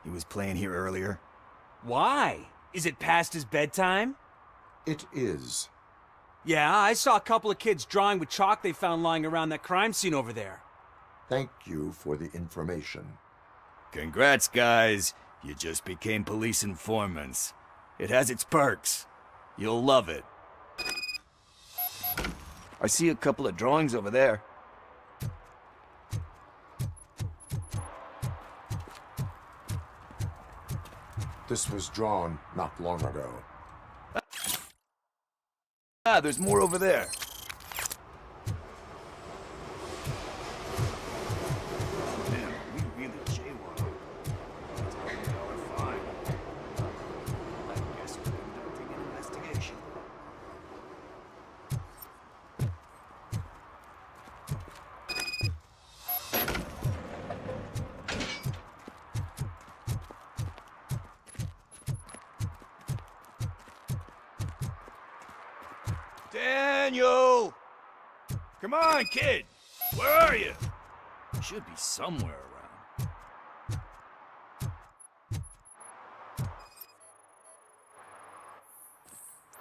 He was playing here earlier. Why? Is it past his bedtime? It is. Yeah, I saw a couple of kids drawing with chalk they found lying around that crime scene over there. Thank you for the information. Congrats, guys. You just became police informants. It has its perks. You'll love it. I see a couple of drawings over there. This was drawn not long ago. Ah, there's more over there. Man, we really jaywalked. It's a $100 fine. I guess we're conducting an investigation. Daniel! Come on, kid! Where are you? You should be somewhere around.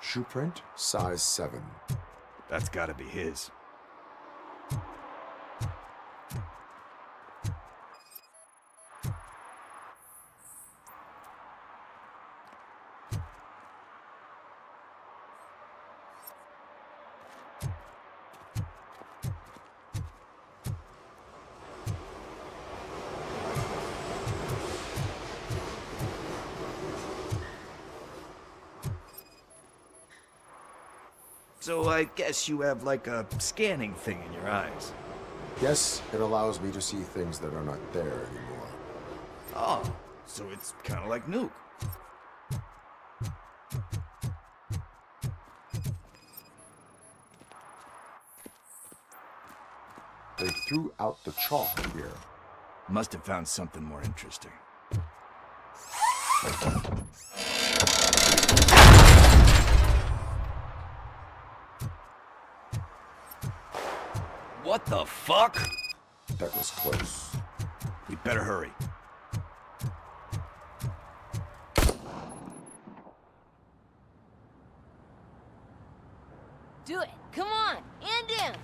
Shoe print, size 7. That's gotta be his. So I guess you have like a scanning thing in your eyes. Yes, it allows me to see things that are not there anymore. Oh, so it's kind of like Nuke. They threw out the chalk here. Must have found something more interesting. What the fuck? That was close. We better hurry. Do it. Come on. End him.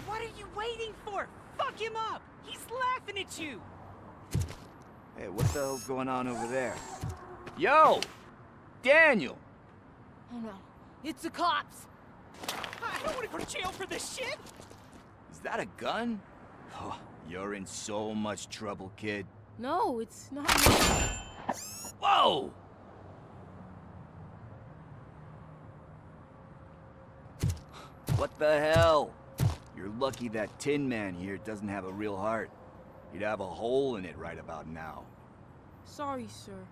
What are you waiting for? Fuck him up. He's laughing at you. Hey, what the hell's going on over there? Yo! Daniel! Oh no. It's the cops. I don't want to go to jail for this shit. Is that a gun? Oh, you're in so much trouble, kid. No, it's not. Whoa! What the hell? You're lucky that Tin Man here doesn't have a real heart. He'd have a hole in it right about now. Sorry, sir.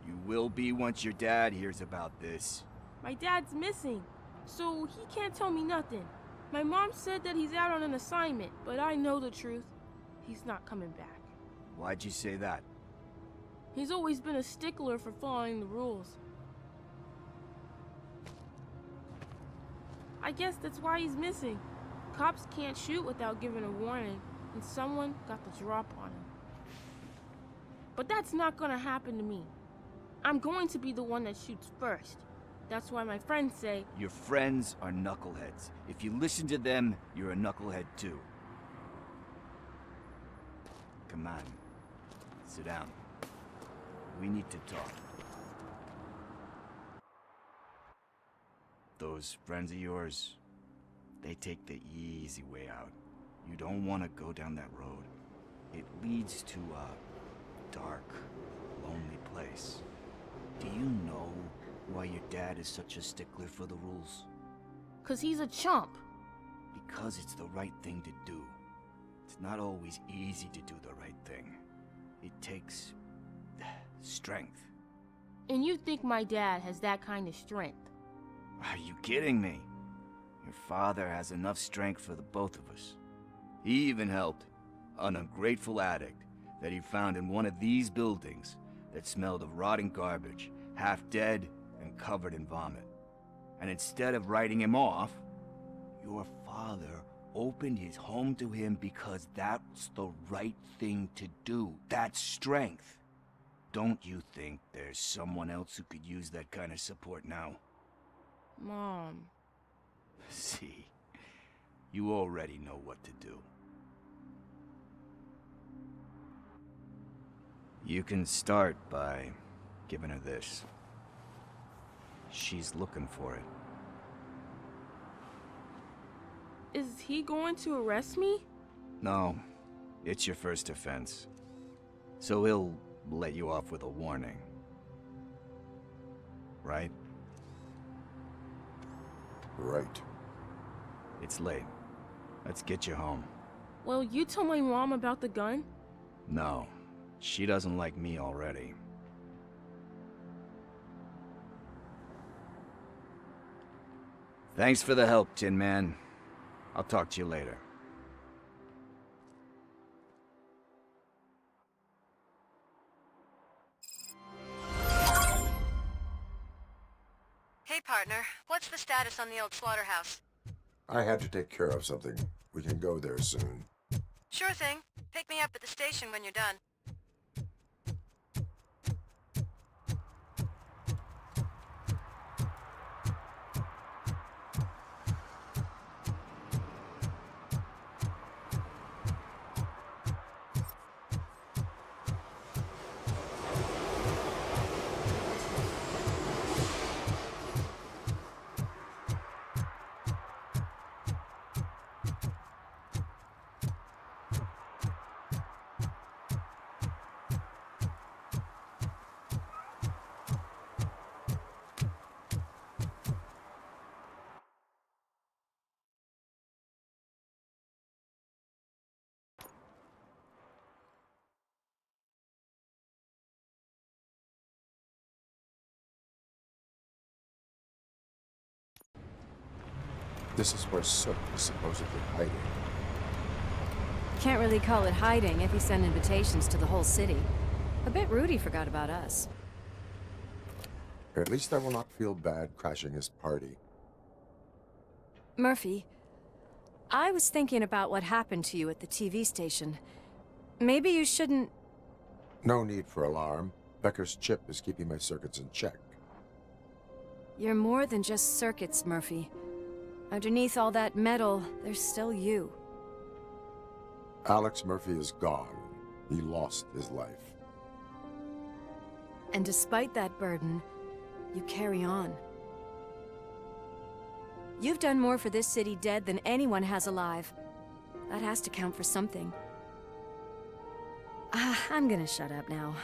You will be once your dad hears about this. My dad's missing, so he can't tell me nothing. My mom said that he's out on an assignment, but I know the truth. He's not coming back. Why'd you say that? He's always been a stickler for following the rules. I guess that's why he's missing. Cops can't shoot without giving a warning, and someone got the drop on him. But that's not gonna happen to me. I'm going to be the one that shoots first. That's why my friends say... Your friends are knuckleheads. If you listen to them, you're a knucklehead too. Come on. Sit down. We need to talk. Those friends of yours, they take the easy way out. You don't want to go down that road. It leads to a dark, lonely place. Do you know why your dad is such a stickler for the rules? 'Cause he's a chump. Because it's the right thing to do. It's not always easy to do the right thing. It takes strength. And you think my dad has that kind of strength? Are you kidding me? Your father has enough strength for the both of us. He even helped an ungrateful addict that he found in one of these buildings that smelled of rotting garbage, half dead and covered in vomit. And instead of writing him off, your father opened his home to him because that's the right thing to do. That's strength. Don't you think there's someone else who could use that kind of support now? Mom. See, you already know what to do. You can start by giving her this. She's looking for it. Is he going to arrest me? No, it's your first offense. So he'll let you off with a warning. Right? Right. It's late. Let's get you home. Well, you told my mom about the gun? No, she doesn't like me already. Thanks for the help, Tin Man. I'll talk to you later. Hey, partner. What's the status on the old slaughterhouse? I had to take care of something. We can go there soon. Sure thing. Pick me up at the station when you're done. This is where Sook is supposedly hiding. Can't really call it hiding if he sent invitations to the whole city. A bit rude he forgot about us. At least I will not feel bad crashing his party. Murphy, I was thinking about what happened to you at the TV station. Maybe you shouldn't... No need for alarm. Becker's chip is keeping my circuits in check. You're more than just circuits, Murphy. Underneath all that metal, there's still you. Alex Murphy is gone. He lost his life. And despite that burden, you carry on. You've done more for this city dead than anyone has alive. That has to count for something. I'm gonna shut up now.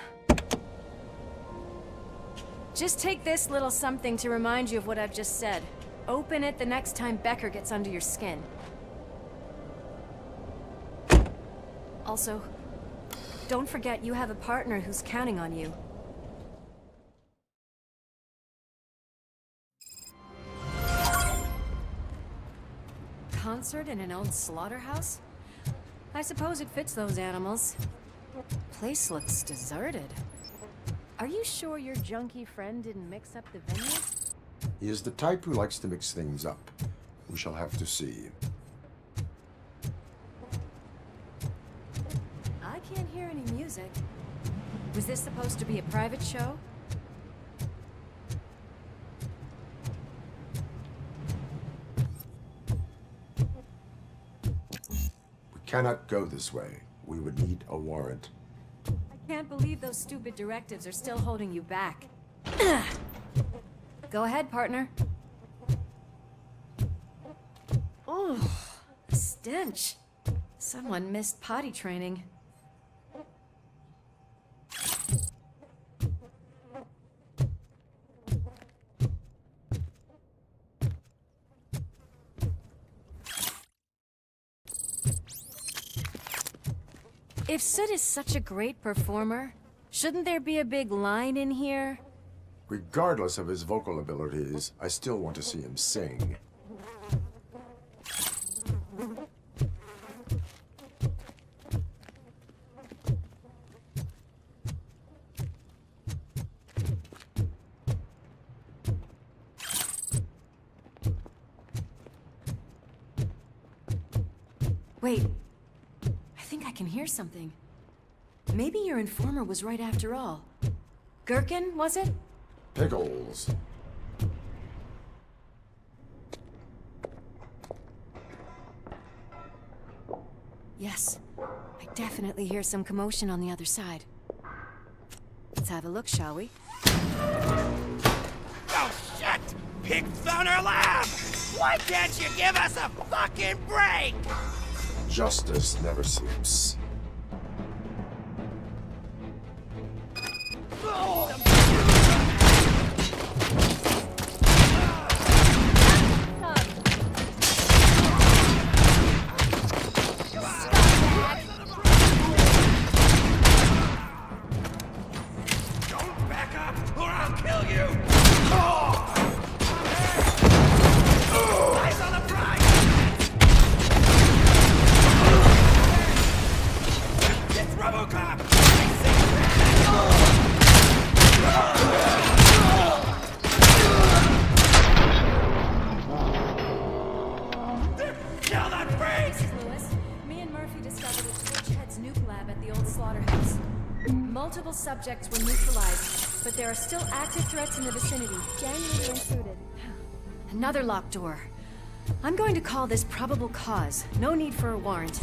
Just take this little something to remind you of what I've just said. Open it the next time Becker gets under your skin. Also, don't forget you have a partner who's counting on you. Concert in an old slaughterhouse? I suppose it fits those animals. Place looks deserted. Are you sure your junkie friend didn't mix up the venue? He is the type who likes to mix things up. We shall have to see. I can't hear any music. Was this supposed to be a private show? Cannot go this way. We would need a warrant. I can't believe those stupid directives are still holding you back. Go ahead, partner. Oh, the stench. Someone missed potty training. If Sid is such a great performer, shouldn't there be a big line in here? Regardless of his vocal abilities, I still want to see him sing. Wait, I think I can hear something. Maybe your informer was right after all. Gherkin, was it? Pickles. Yes, I definitely hear some commotion on the other side. Let's have a look, shall we? Oh, shit! Pig found our lab! Why can't you give us a fucking break? Justice never sleeps. Don't back up, or I'll kill you! Eyes on the prize! It's RoboCop! Kill that freak! This is Lewis. Me and Murphy discovered a Switchhead's nuke lab at the old slaughterhouse. Multiple subjects were neutralized, but there are still active threats in the vicinity. Gang leader intruded. Another locked door. I'm going to call this probable cause. No need for a warrant.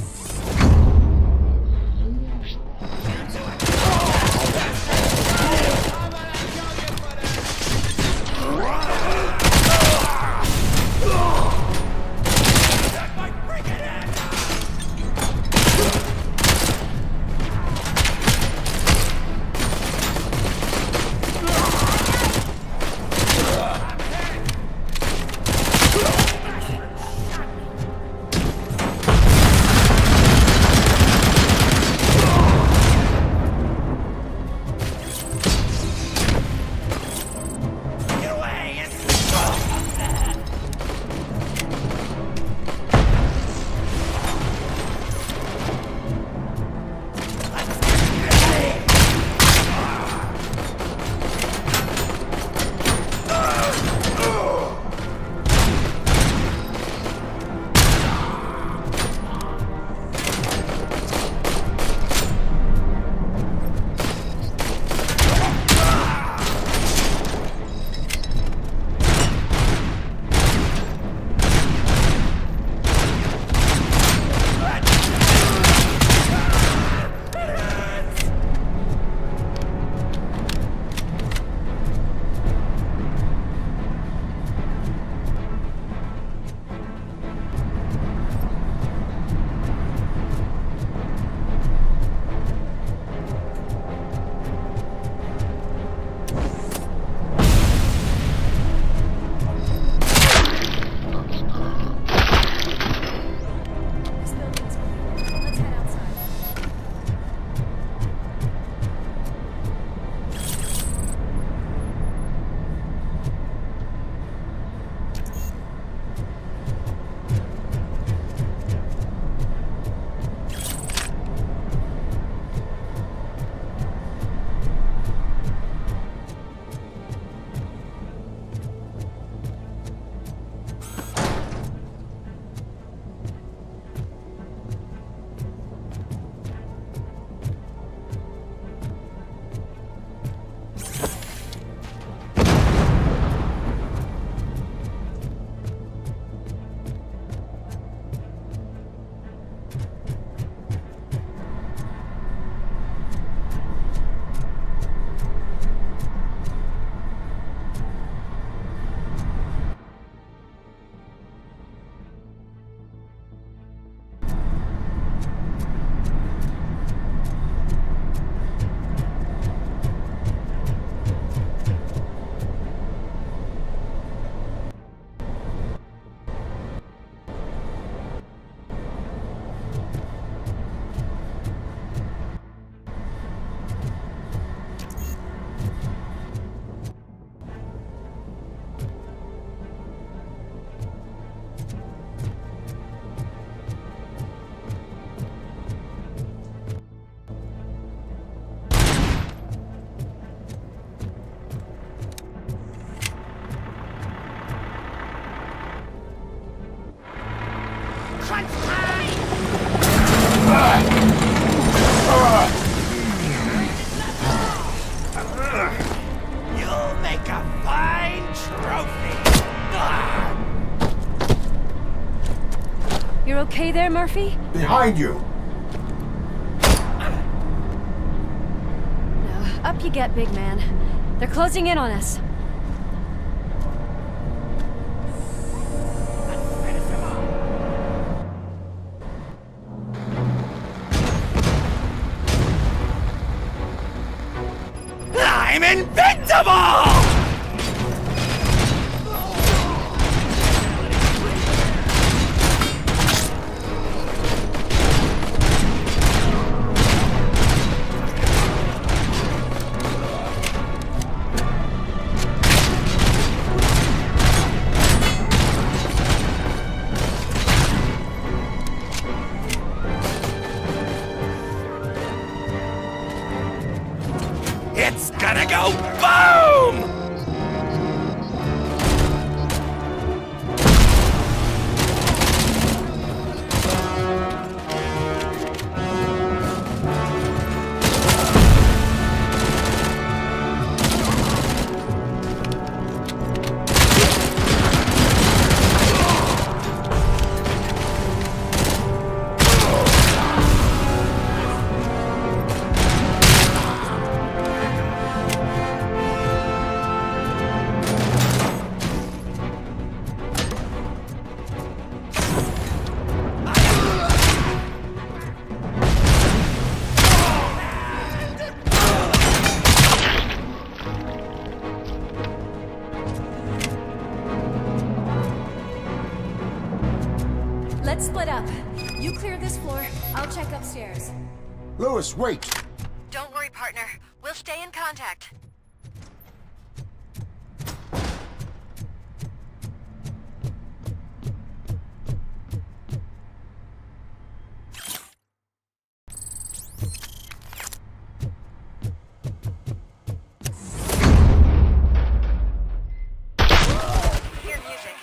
one's mine! You'll make a fine trophy. You're okay there, Murphy? Behind you! No, up you get, big man. They're closing in on us. I'm invincible! It's gonna go boom! Let's split up. You clear this floor, I'll check upstairs. Lewis, wait! Don't worry, partner. We'll stay in contact. Hear music.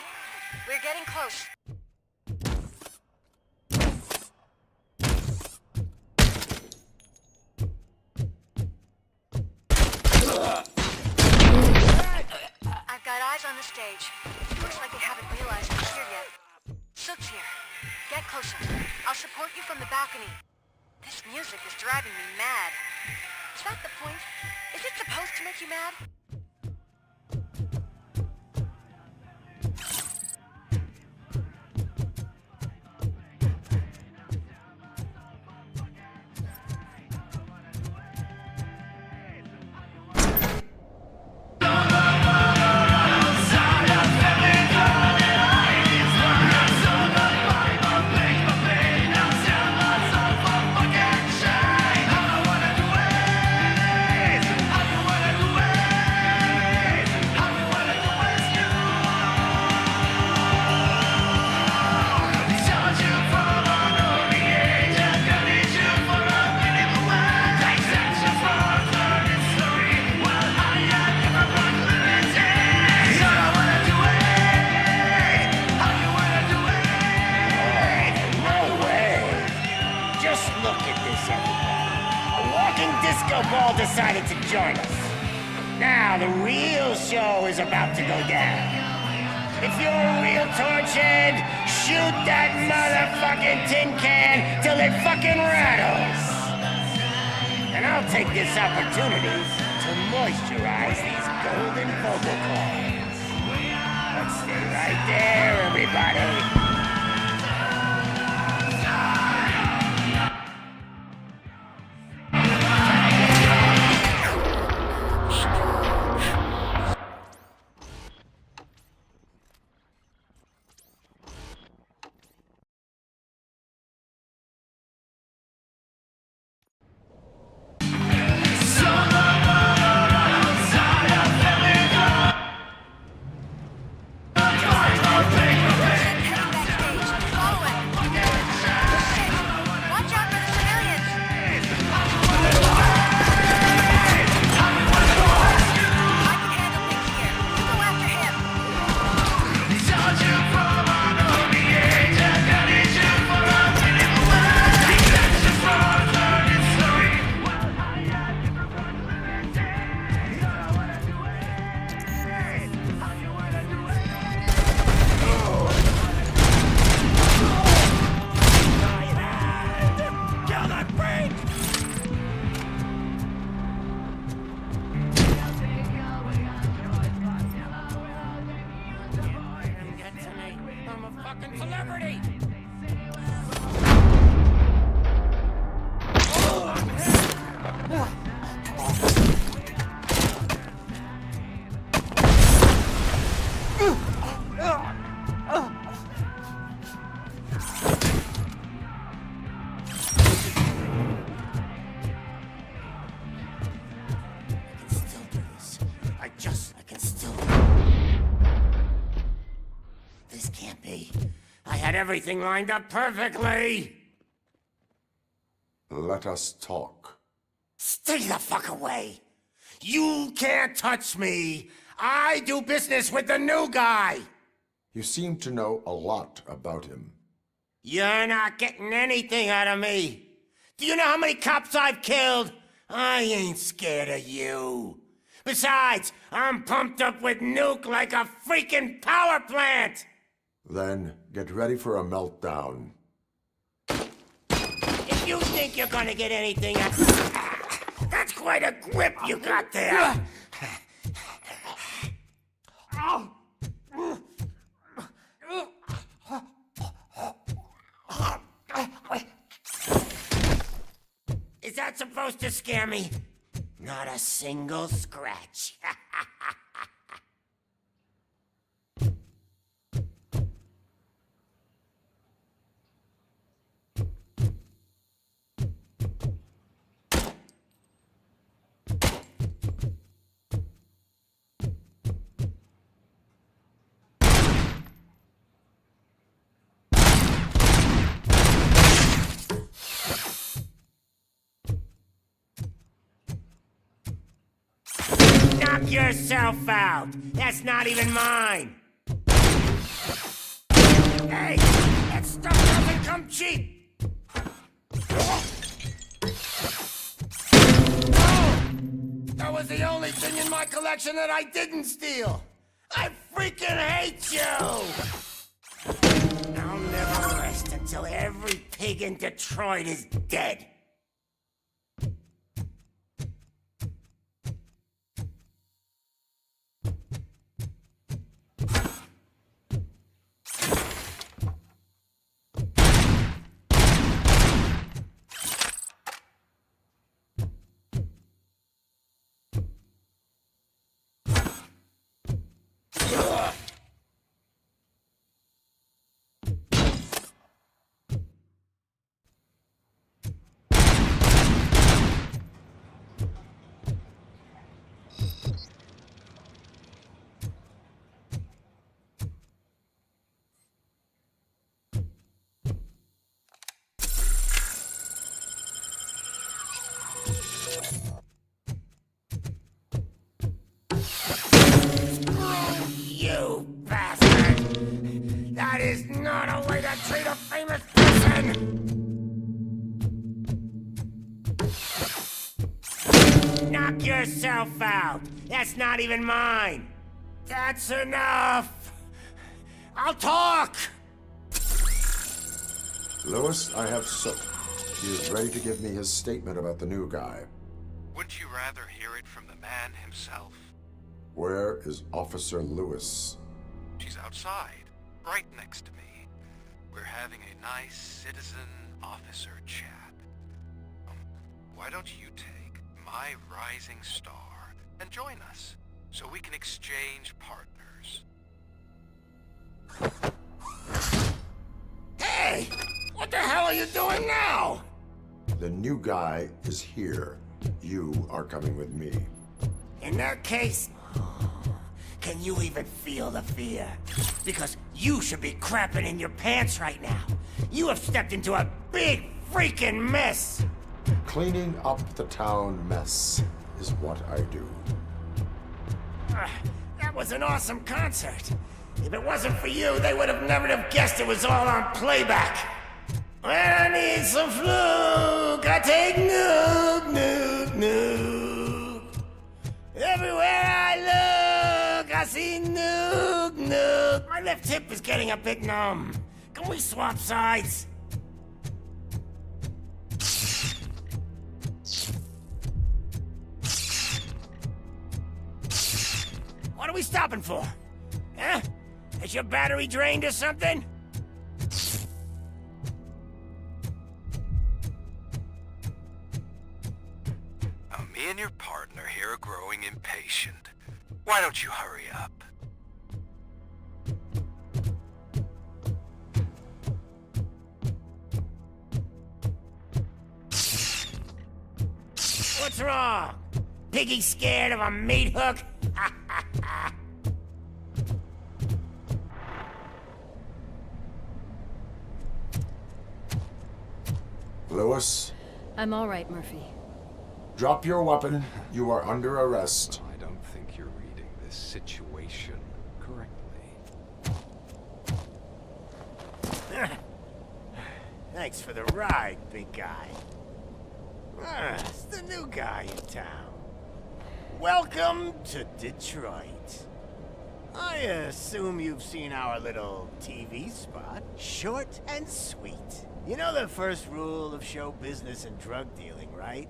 We're getting close. I've got eyes on the stage. Looks like they haven't realized we're here yet. Sook's here. Get closer. I'll support you from the balcony. This music is driving me mad. Is that the point? Is it supposed to make you mad? Disco Ball decided to join us. Now the real show is about to go down. If you're a real torchhead, shoot that motherfucking tin can till it fucking rattles. And I'll take this opportunity to moisturize these golden vocal cords. But stay right there, everybody. a fucking celebrity! I can still... This can't be. I had everything lined up perfectly! Let us talk. Stay the fuck away! You can't touch me! I do business with the new guy! You seem to know a lot about him. You're not getting anything out of me! Do you know how many cops I've killed? I ain't scared of you. Besides, I'm pumped up with nuke like a freaking power plant! Then get ready for a meltdown. If you think you're gonna get anything out... That's quite a grip you got there! Is that supposed to scare me? Not a single scratch. Knock yourself out! That's not even mine! Hey! That stuff doesn't come cheap! Oh! That was the only thing in my collection that I didn't steal! I freaking hate you! I'll never rest until every pig in Detroit is dead! You bastard! That is not a way to treat a famous person! Knock yourself out! That's not even mine! That's enough! I'll talk! Lewis, I have Soap. He is ready to give me his statement about the new guy. Wouldn't you rather hear it from the man himself? Where is Officer Lewis? She's outside, right next to me. We're having a nice citizen-officer chat. Why don't you take my rising star and join us, so we can exchange partners? Hey! What the hell are you doing now? The new guy is here. You are coming with me. In that case, can you even feel the fear? Because you should be crapping in your pants right now. You have stepped into a big freaking mess. Cleaning up the town mess is what I do. That was an awesome concert. If it wasn't for you, they would have never have guessed it was all on playback. When I need some fluke, I take nuke, nuke, nuke. Everywhere I look, I see nuke, nuke. My left hip is getting a bit numb. Can we swap sides? What are we stopping for? Huh? Is your battery drained or something? growing impatient. Why don't you hurry up? What's wrong? Piggy scared of a meat hook? Lewis, I'm all right, Murphy. drop your weapon. You are under arrest. I don't think you're reading this situation correctly. Thanks for the ride, big guy. It's the new guy in town. Welcome to Detroit. I assume you've seen our little TV spot. Short and sweet. You know the first rule of show business and drug dealing, right?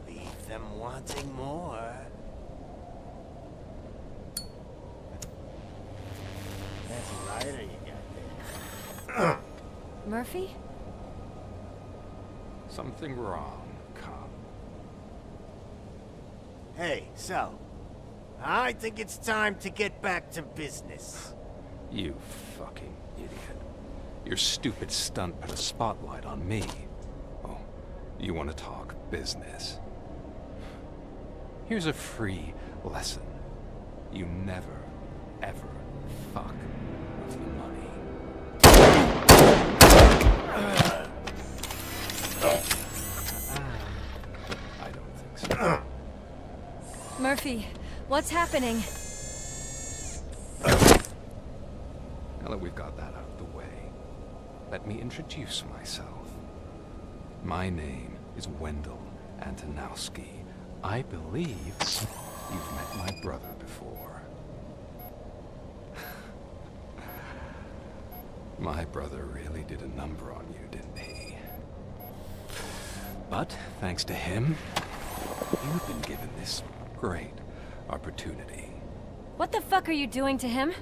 Leave them wanting more. That's a lighter you got there. Murphy? Something wrong, cop. Hey, so, I think it's time to get back to business. You fucking idiot. Your stupid stunt put a spotlight on me. Oh, you want to talk business? Here's a free lesson. You never, ever fuck with the money. I don't think so. Murphy, what's happening? Now that we've got that out of the way, let me introduce myself. My name is Wendell Antonowski. I believe you've met my brother before. My brother really did a number on you, didn't he? But, thanks to him, you've been given this great opportunity. What the fuck are you doing to him?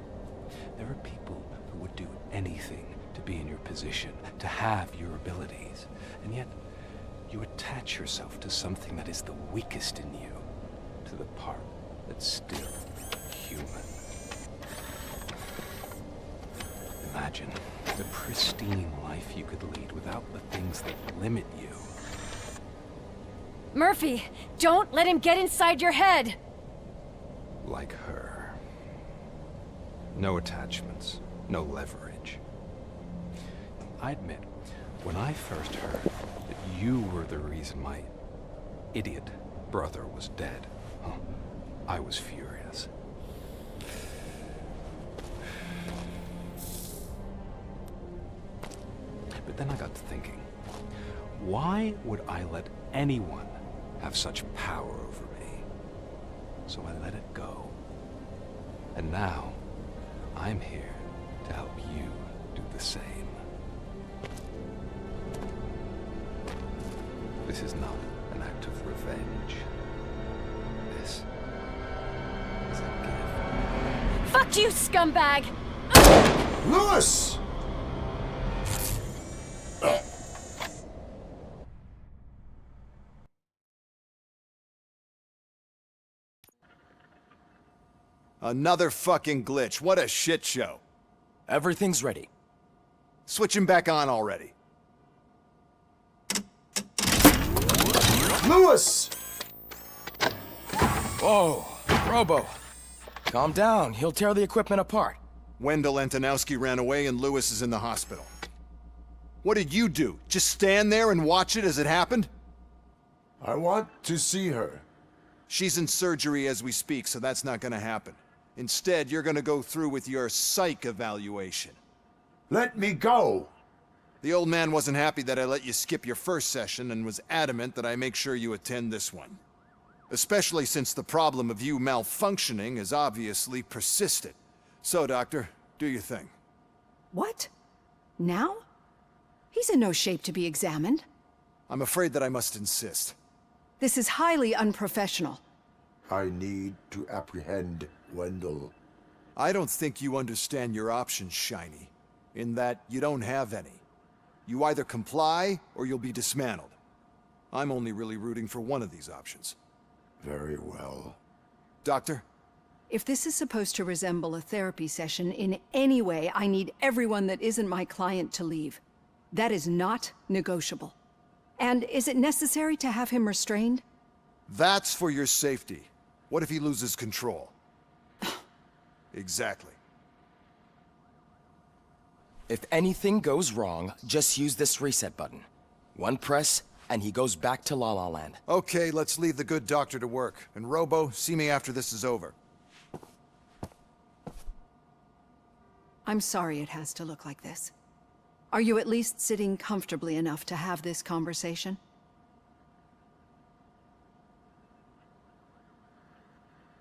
There are people who would do anything to be in your position, to have your abilities, and yet you attach yourself to something that is the weakest in you, to the part that's still human. Imagine the pristine life you could lead without the things that limit you. Murphy, don't let him get inside your head! Like her. No attachments, no leverage. I admit, when I first heard that you were the reason my idiot brother was dead, I was furious. But then I got to thinking, why would I let anyone have such power over me? So I let it go. And now, I'm here to help you do the same. This is not an act of revenge. This is a gift. Fuck you, scumbag! Lewis! Another fucking glitch. What a shit show. Everything's ready. Switch him back on already. Lewis! Whoa, Robo. Calm down. He'll tear the equipment apart. Wendell Antonowski ran away and Lewis is in the hospital. What did you do? Just stand there and watch it as it happened? I want to see her. She's in surgery as we speak, so that's not gonna happen. Instead, you're gonna go through with your psych evaluation. Let me go! The old man wasn't happy that I let you skip your first session and was adamant that I make sure you attend this one. Especially since the problem of you malfunctioning has obviously persisted. So, Doctor, do your thing. What? Now? He's in no shape to be examined. I'm afraid that I must insist. This is highly unprofessional. I need to apprehend Wendell. I don't think you understand your options, Shiny. In that you don't have any. You either comply or you'll be dismantled. I'm only really rooting for one of these options. Very well. Doctor? If this is supposed to resemble a therapy session in any way, I need everyone that isn't my client to leave. That is not negotiable. And is it necessary to have him restrained? That's for your safety. What if he loses control? Exactly. If anything goes wrong, just use this reset button. One press, and he goes back to La La Land. Okay, let's leave the good doctor to work. And Robo, see me after this is over. I'm sorry it has to look like this. Are you at least sitting comfortably enough to have this conversation?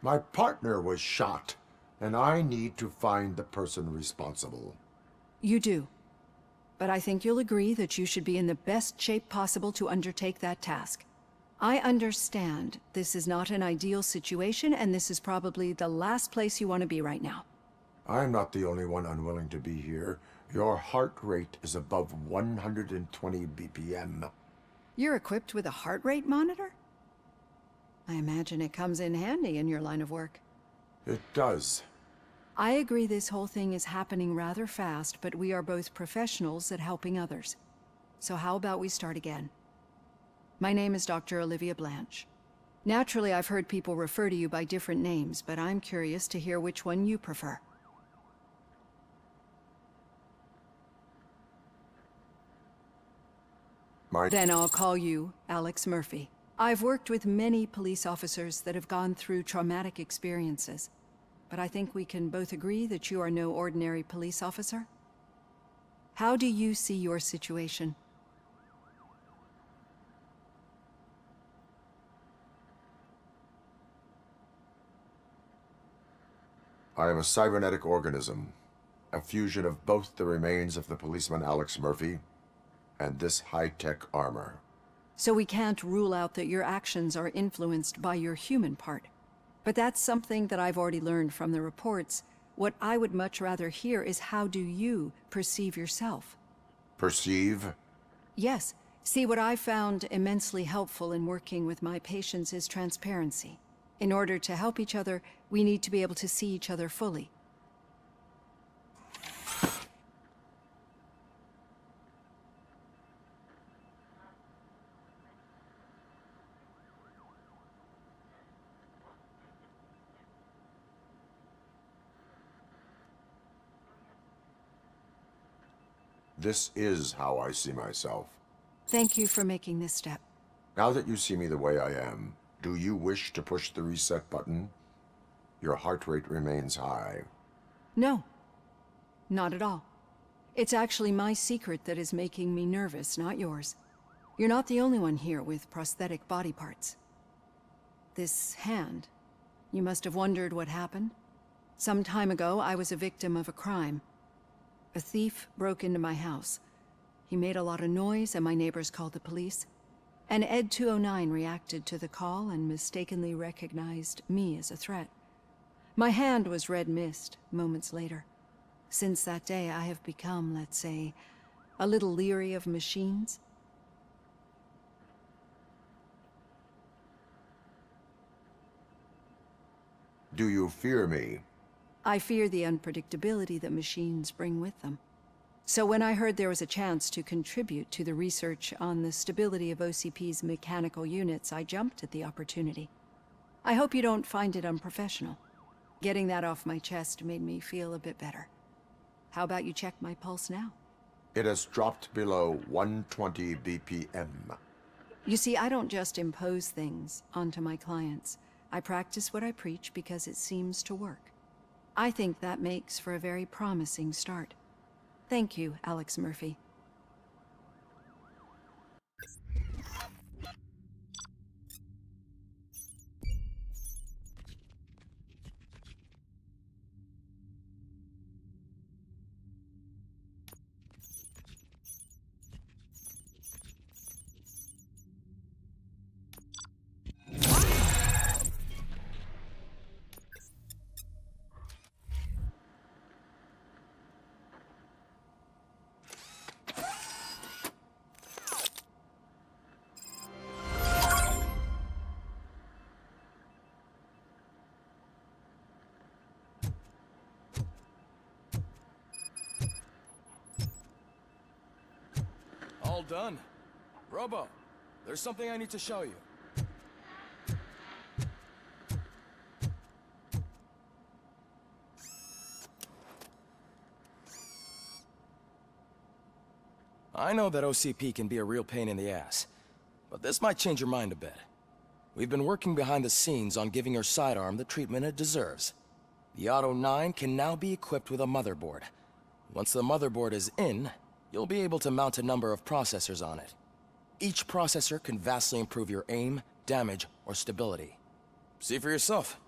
My partner was shot, and I need to find the person responsible. You do. But I think you'll agree that you should be in the best shape possible to undertake that task. I understand this is not an ideal situation, and this is probably the last place you want to be right now. I'm not the only one unwilling to be here. Your heart rate is above 120 BPM. You're equipped with a heart rate monitor? I imagine it comes in handy in your line of work. It does. I agree this whole thing is happening rather fast, but we are both professionals at helping others. So how about we start again? My name is Dr. Olivia Blanche. Naturally, I've heard people refer to you by different names, but I'm curious to hear which one you prefer. Then I'll call you Alex Murphy. I've worked with many police officers that have gone through traumatic experiences, but I think we can both agree that you are no ordinary police officer. How do you see your situation? I am a cybernetic organism, a fusion of both the remains of the policeman Alex Murphy and this high-tech armor. So we can't rule out that your actions are influenced by your human part. But that's something that I've already learned from the reports. What I would much rather hear is how do you perceive yourself? Perceive? Yes. See, what I've found immensely helpful in working with my patients is transparency. In order to help each other, we need to be able to see each other fully. This is how I see myself. Thank you for making this step. Now that you see me the way I am, do you wish to push the reset button? Your heart rate remains high. No, not at all. It's actually my secret that is making me nervous, not yours. You're not the only one here with prosthetic body parts. This hand, you must have wondered what happened. Some time ago, I was a victim of a crime. A thief broke into my house. He made a lot of noise and my neighbors called the police. And Ed 209 reacted to the call and mistakenly recognized me as a threat. My hand was red mist moments later. Since that day, I have become, let's say, a little leery of machines. Do you fear me? I fear the unpredictability that machines bring with them. So when I heard there was a chance to contribute to the research on the stability of OCP's mechanical units, I jumped at the opportunity. I hope you don't find it unprofessional. Getting that off my chest made me feel a bit better. How about you check my pulse now? It has dropped below 120 BPM. You see, I don't just impose things onto my clients. I practice what I preach because it seems to work. I think that makes for a very promising start. Thank you, Alex Murphy. Well done. Robo, there's something I need to show you. I know that OCP can be a real pain in the ass, but this might change your mind a bit. We've been working behind the scenes on giving your sidearm the treatment it deserves. The Auto 9 can now be equipped with a motherboard. Once the motherboard is in, you'll be able to mount a number of processors on it. Each processor can vastly improve your aim, damage, or stability. See for yourself.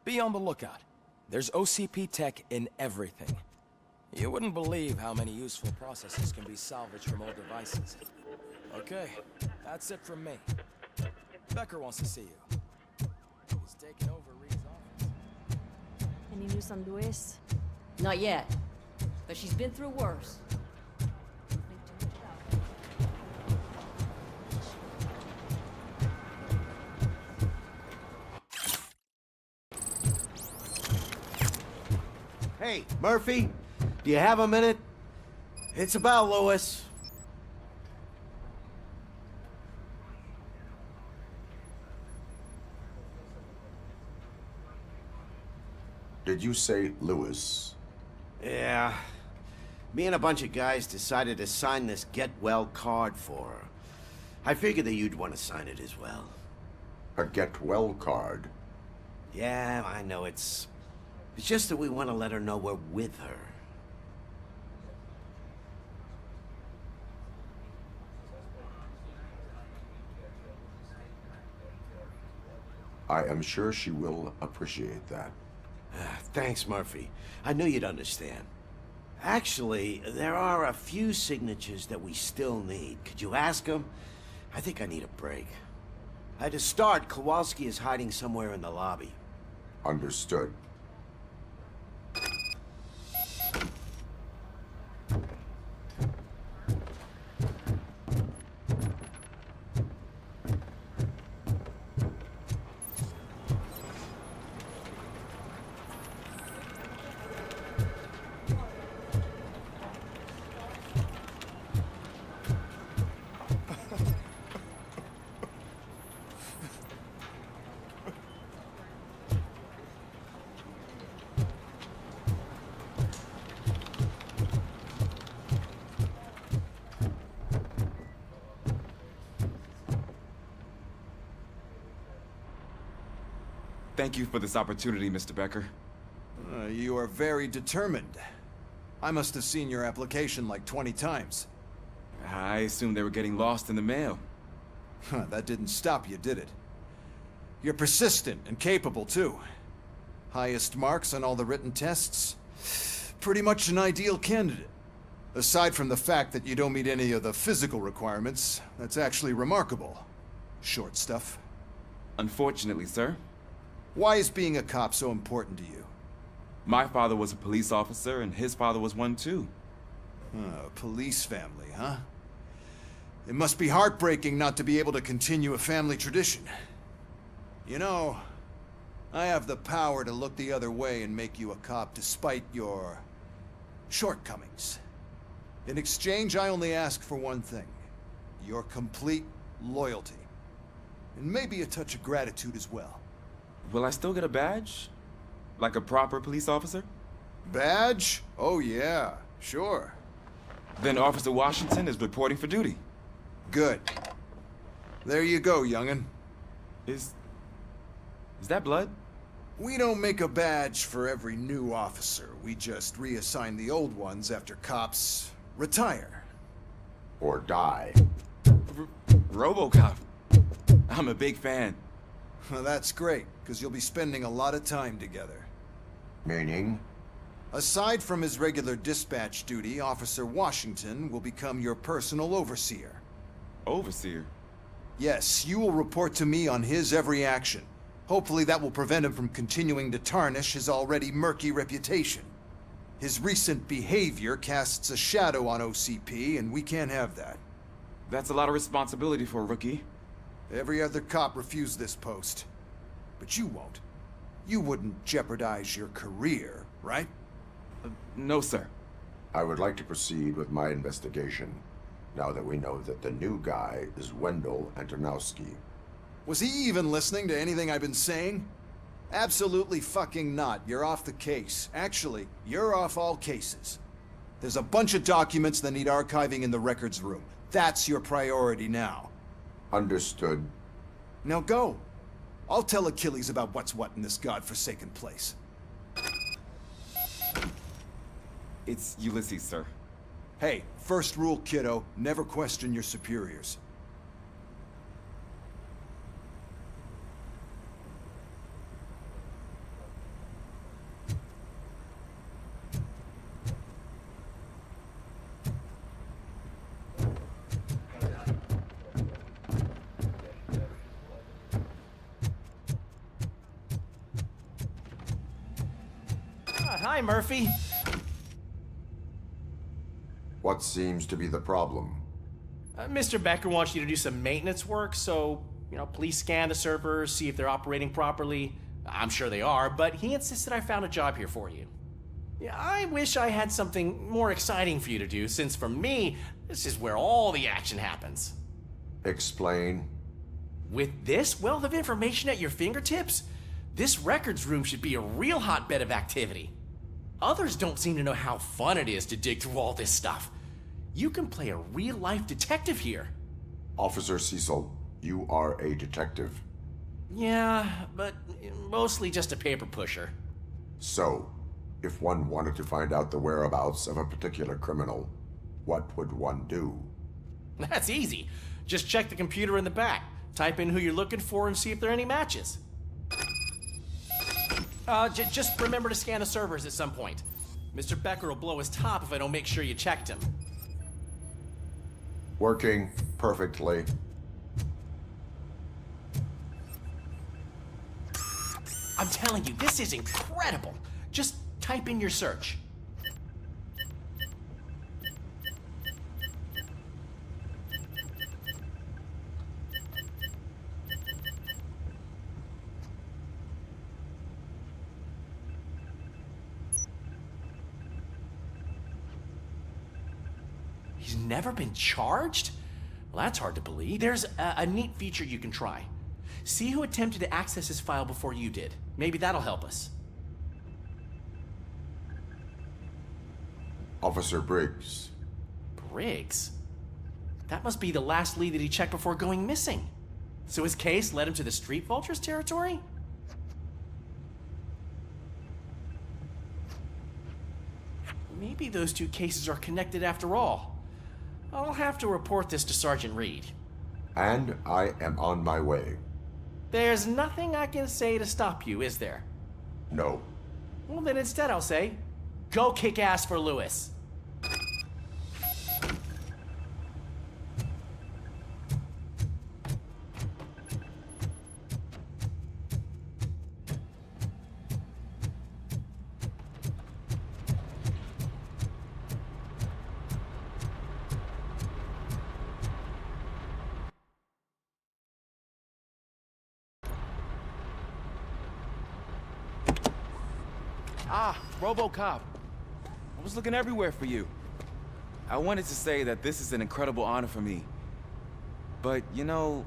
Be on the lookout. There's OCP tech in everything. You wouldn't believe how many useful processes can be salvaged from old devices. Okay, that's it from me. Becker wants to see you. He's taking over Reed's office. Any news on Luis? Not yet, but she's been through worse. Hey, Murphy, do you have a minute? It's about Louis. Did you say Louis? Yeah. Me and a bunch of guys decided to sign this get well card for her. I figured that you'd want to sign it as well. A get well card? Yeah, I know it's just that we want to let her know we're with her. I am sure she will appreciate that. Thanks, Murphy. I knew you'd understand. Actually, there are a few signatures that we still need. Could you ask him? I think I need a break. To start, Kowalski is hiding somewhere in the lobby. Understood. Thank you for this opportunity, Mr. Becker. You are very determined. I must have seen your application like 20 times. I assumed they were getting lost in the mail. That didn't stop you, did it? You're persistent and capable, too. Highest marks on all the written tests. Pretty much an ideal candidate. Aside from the fact that you don't meet any of the physical requirements, that's actually remarkable. Short stuff. Unfortunately, sir. Why is being a cop so important to you? My father was a police officer, and his father was one too. A police family, huh? It must be heartbreaking not to be able to continue a family tradition. You know, I have the power to look the other way and make you a cop despite your shortcomings. In exchange, I only ask for one thing. Your complete loyalty. And maybe a touch of gratitude as well. Will I still get a badge? Like a proper police officer? Badge? Oh yeah, sure. Then Officer Washington is reporting for duty. Good. There you go, young'un. Is that blood? We don't make a badge for every new officer. We just reassign the old ones after cops retire. Or die. RoboCop. I'm a big fan. Well, that's great, because you'll be spending a lot of time together. Meaning? Aside from his regular dispatch duty, Officer Washington will become your personal overseer. Overseer? Yes, you will report to me on his every action. Hopefully that will prevent him from continuing to tarnish his already murky reputation. His recent behavior casts a shadow on OCP, and we can't have that. That's a lot of responsibility for a rookie. Every other cop refused this post. But you won't. You wouldn't jeopardize your career, right? No, sir. I would like to proceed with my investigation, now that we know that the new guy is Wendell Antonowski. Was he even listening to anything I've been saying? Absolutely fucking not. You're off the case. Actually, you're off all cases. There's a bunch of documents that need archiving in the records room. That's your priority now. Understood. Now go. I'll tell Achilles about what's what in this godforsaken place. It's Ulysses, sir. Hey, first rule, kiddo, never question your superiors. Hi, Murphy. What seems to be the problem? Mr. Becker wants you to do some maintenance work, so, please scan the servers, see if they're operating properly. I'm sure they are, but he insisted I found a job here for you. Yeah, I wish I had something more exciting for you to do, since for me, this is where all the action happens. Explain. With this wealth of information at your fingertips, this records room should be a real hotbed of activity. Others don't seem to know how fun it is to dig through all this stuff. You can play a real-life detective here. Officer Cecil, you are a detective. Yeah, but mostly just a paper pusher. So, if one wanted to find out the whereabouts of a particular criminal, what would one do? That's easy. Just check the computer in the back, type in who you're looking for, and see if there are any matches. Just remember to scan the servers at some point. Mr. Becker will blow his top if I don't make sure you checked him. Working perfectly. I'm telling you, this is incredible. Just type in your search. He's never been charged? Well, that's hard to believe. There's a neat feature you can try. See who attempted to access his file before you did. Maybe that'll help us. Officer Briggs. Briggs? That must be the last lead that he checked before going missing. So his case led him to the Street Vultures territory? Maybe those two cases are connected after all. I'll have to report this to Sergeant Reed. And I am on my way. There's nothing I can say to stop you, is there? No. Well, then instead I'll say, go kick ass for Lewis. Ah, RoboCop. I was looking everywhere for you. I wanted to say that this is an incredible honor for me. But, you know,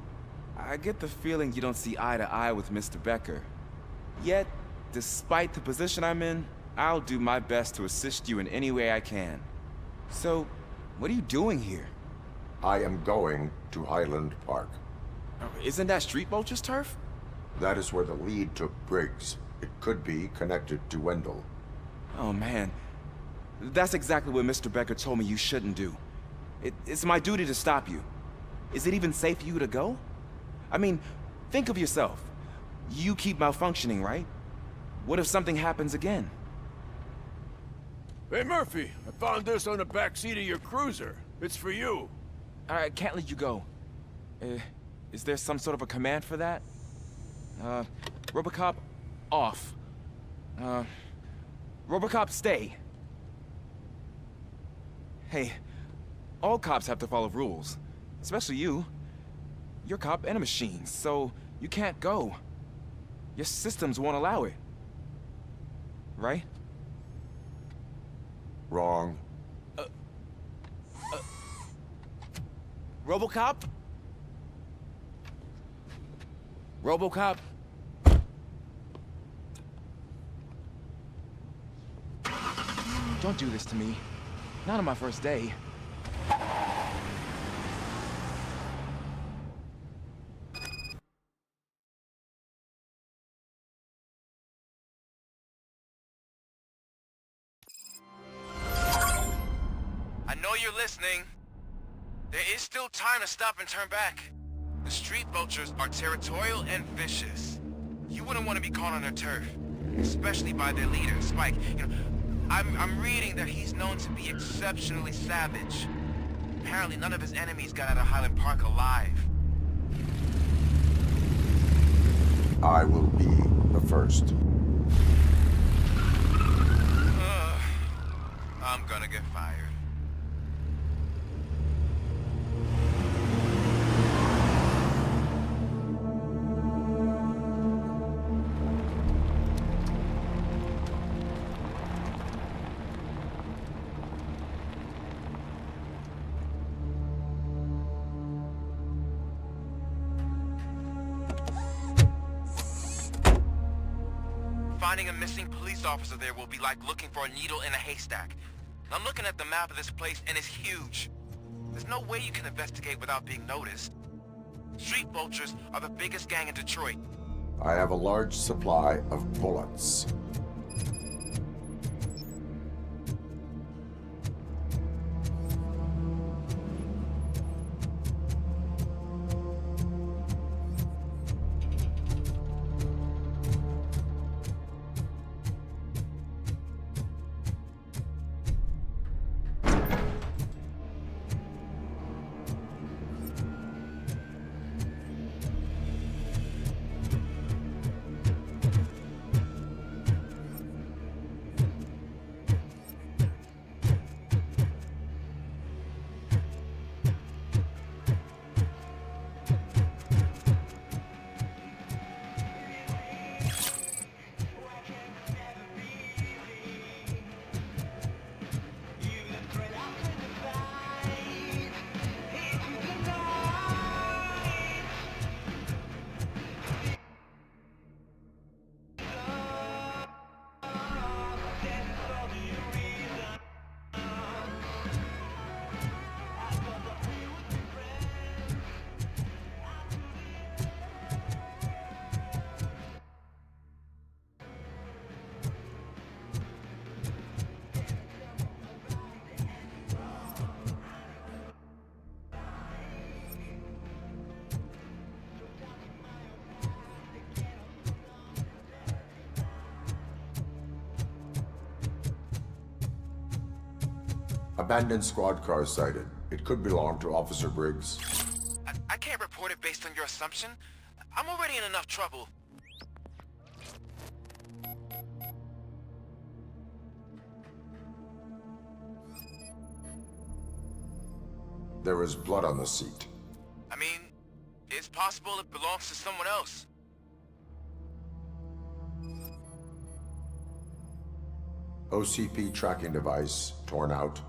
I get the feeling you don't see eye to eye with Mr. Becker. Yet, despite the position I'm in, I'll do my best to assist you in any way I can. So, what are you doing here? I am going to Highland Park. Isn't that Street Vulture's turf? That is where the lead took Briggs. It could be connected to Wendell. Oh, man. That's exactly what Mr. Becker told me you shouldn't do. It's my duty to stop you. Is it even safe for you to go? I mean, think of yourself. You keep malfunctioning, right? What if something happens again? Hey, Murphy, I found this on the back seat of your cruiser. It's for you. I can't let you go. Is there some sort of a command for that? RoboCop, off. RoboCop, stay. Hey, all cops have to follow rules. Especially you. You're a cop and a machine, so you can't go. Your systems won't allow it. Right? Wrong. RoboCop? RoboCop? Don't do this to me. Not on my first day. I know you're listening. There is still time to stop and turn back. The Street Vultures are territorial and vicious. You wouldn't want to be caught on their turf, especially by their leader, Spike. You know, I'm reading that he's known to be exceptionally savage. Apparently none of his enemies got out of Highland Park alive. I will be the first. I'm gonna get fired. Finding a missing police officer there will be like looking for a needle in a haystack. I'm looking at the map of this place and it's huge. There's no way you can investigate without being noticed. Street Vultures are the biggest gang in Detroit. I have a large supply of bullets. Abandoned squad car sighted. It could belong to Officer Briggs. I can't report it based on your assumption. I'm already in enough trouble. There is blood on the seat. I mean, it's possible it belongs to someone else. OCP tracking device torn out.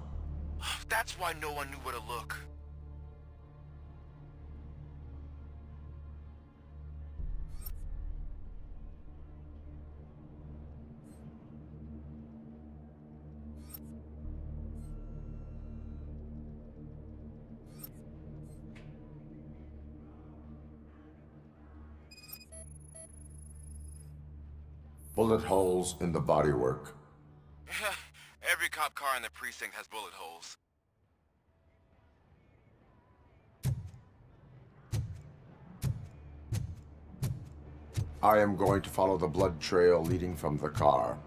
That's why no one knew where to look. Bullet holes in the bodywork. Every cop car in the precinct has bullet holes. I am going to follow the blood trail leading from the car.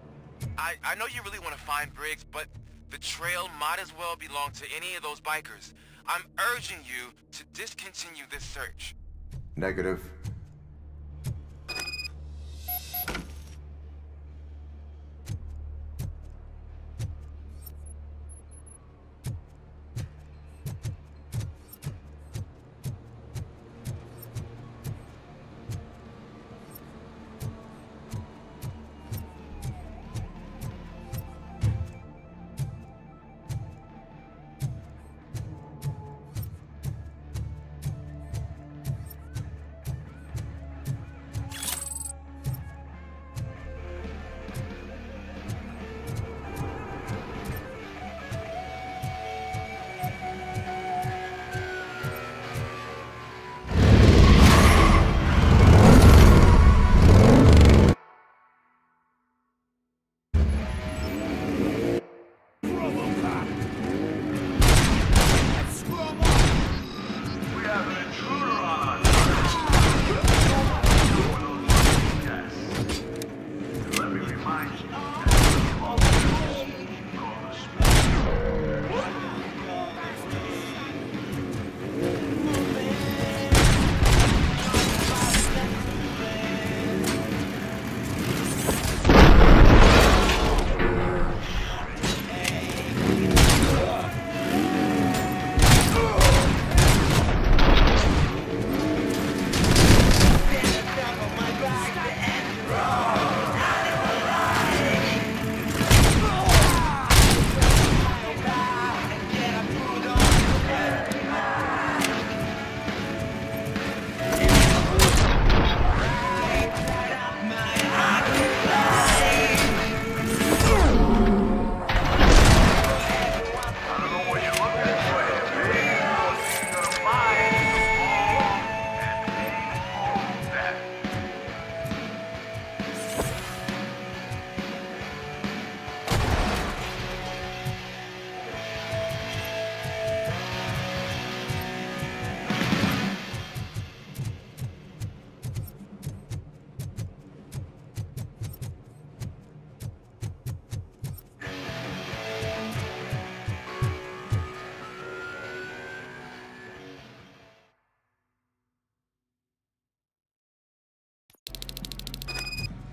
I know you really want to find Briggs, but the trail might as well belong to any of those bikers. I'm urging you to discontinue this search. Negative.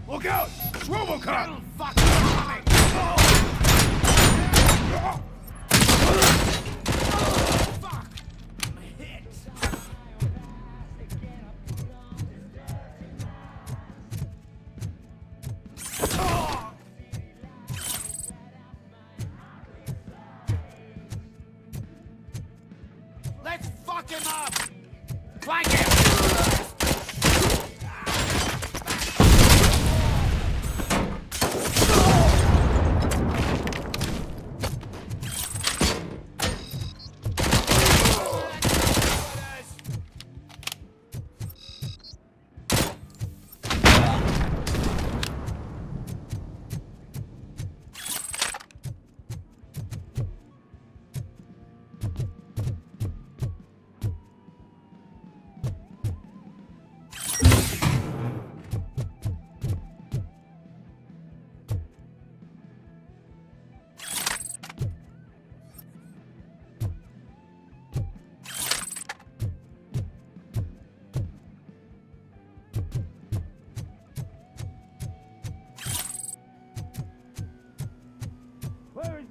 Look out! It's RoboCop! Let's fuck him up! Flank him!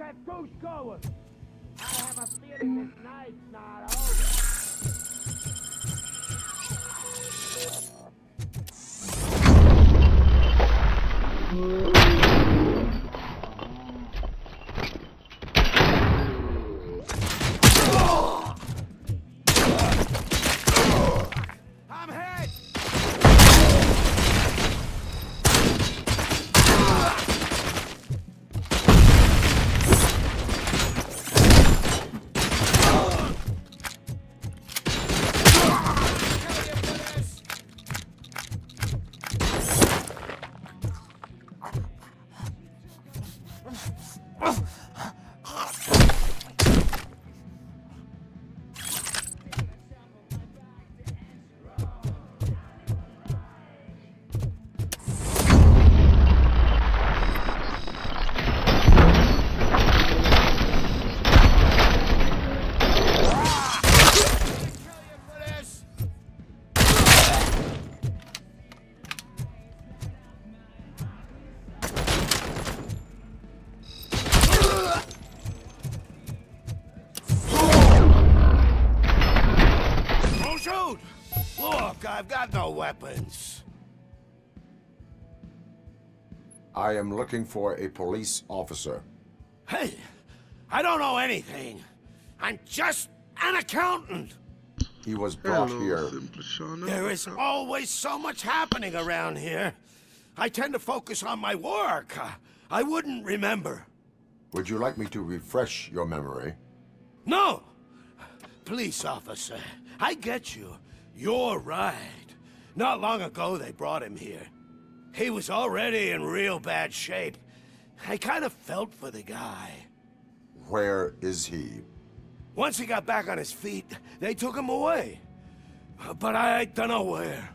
Get goose going. I have a feeling this night's not over. I'm hit! Don't shoot! Look, I've got no weapons. I am looking for a police officer. Hey, I don't know anything. I'm just an accountant. He was brought here. There is always so much happening around here. I tend to focus on my work. I wouldn't remember. Would you like me to refresh your memory? No! Police officer, I get you. You're right. Not long ago they brought him here. He was already in real bad shape. I kind of felt for the guy. Where is he? Once he got back on his feet, they took him away. But I don't know where.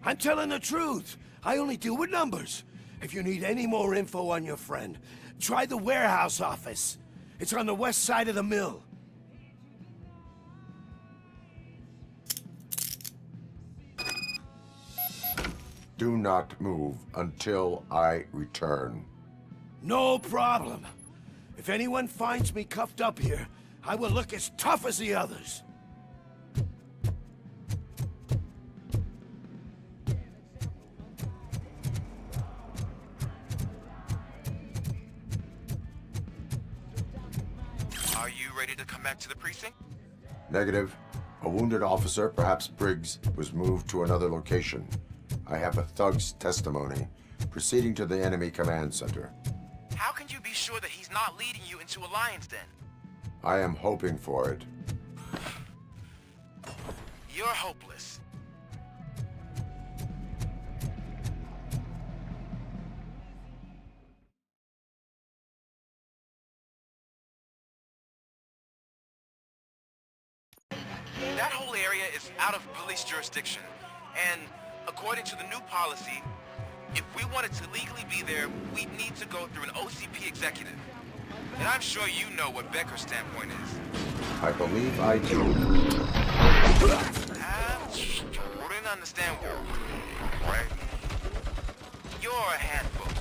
I'm telling the truth. I only deal with numbers. If you need any more info on your friend, try the warehouse office. It's on the west side of the mill. Do not move until I return. No problem. If anyone finds me cuffed up here, I will look as tough as the others. Are you ready to come back to the precinct? Negative. A wounded officer, perhaps Briggs, was moved to another location. I have a thug's testimony, proceeding to the enemy command center. How can you be sure that he's not leading you into a lion's den? I am hoping for it. You're hopeless. That whole area is out of police jurisdiction, and according to the new policy, if we wanted to legally be there, we'd need to go through an OCP executive. And I'm sure you know what Becker's standpoint is. I believe I do. I wouldn't understand why, right? You're a handful.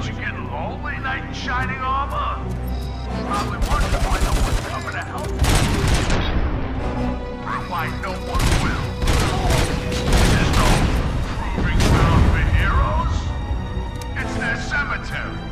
Was you getting lonely, knight in shining armor? Probably wondering why no one's coming to help you. Why no one will. There's no proving ground for heroes. It's their cemetery.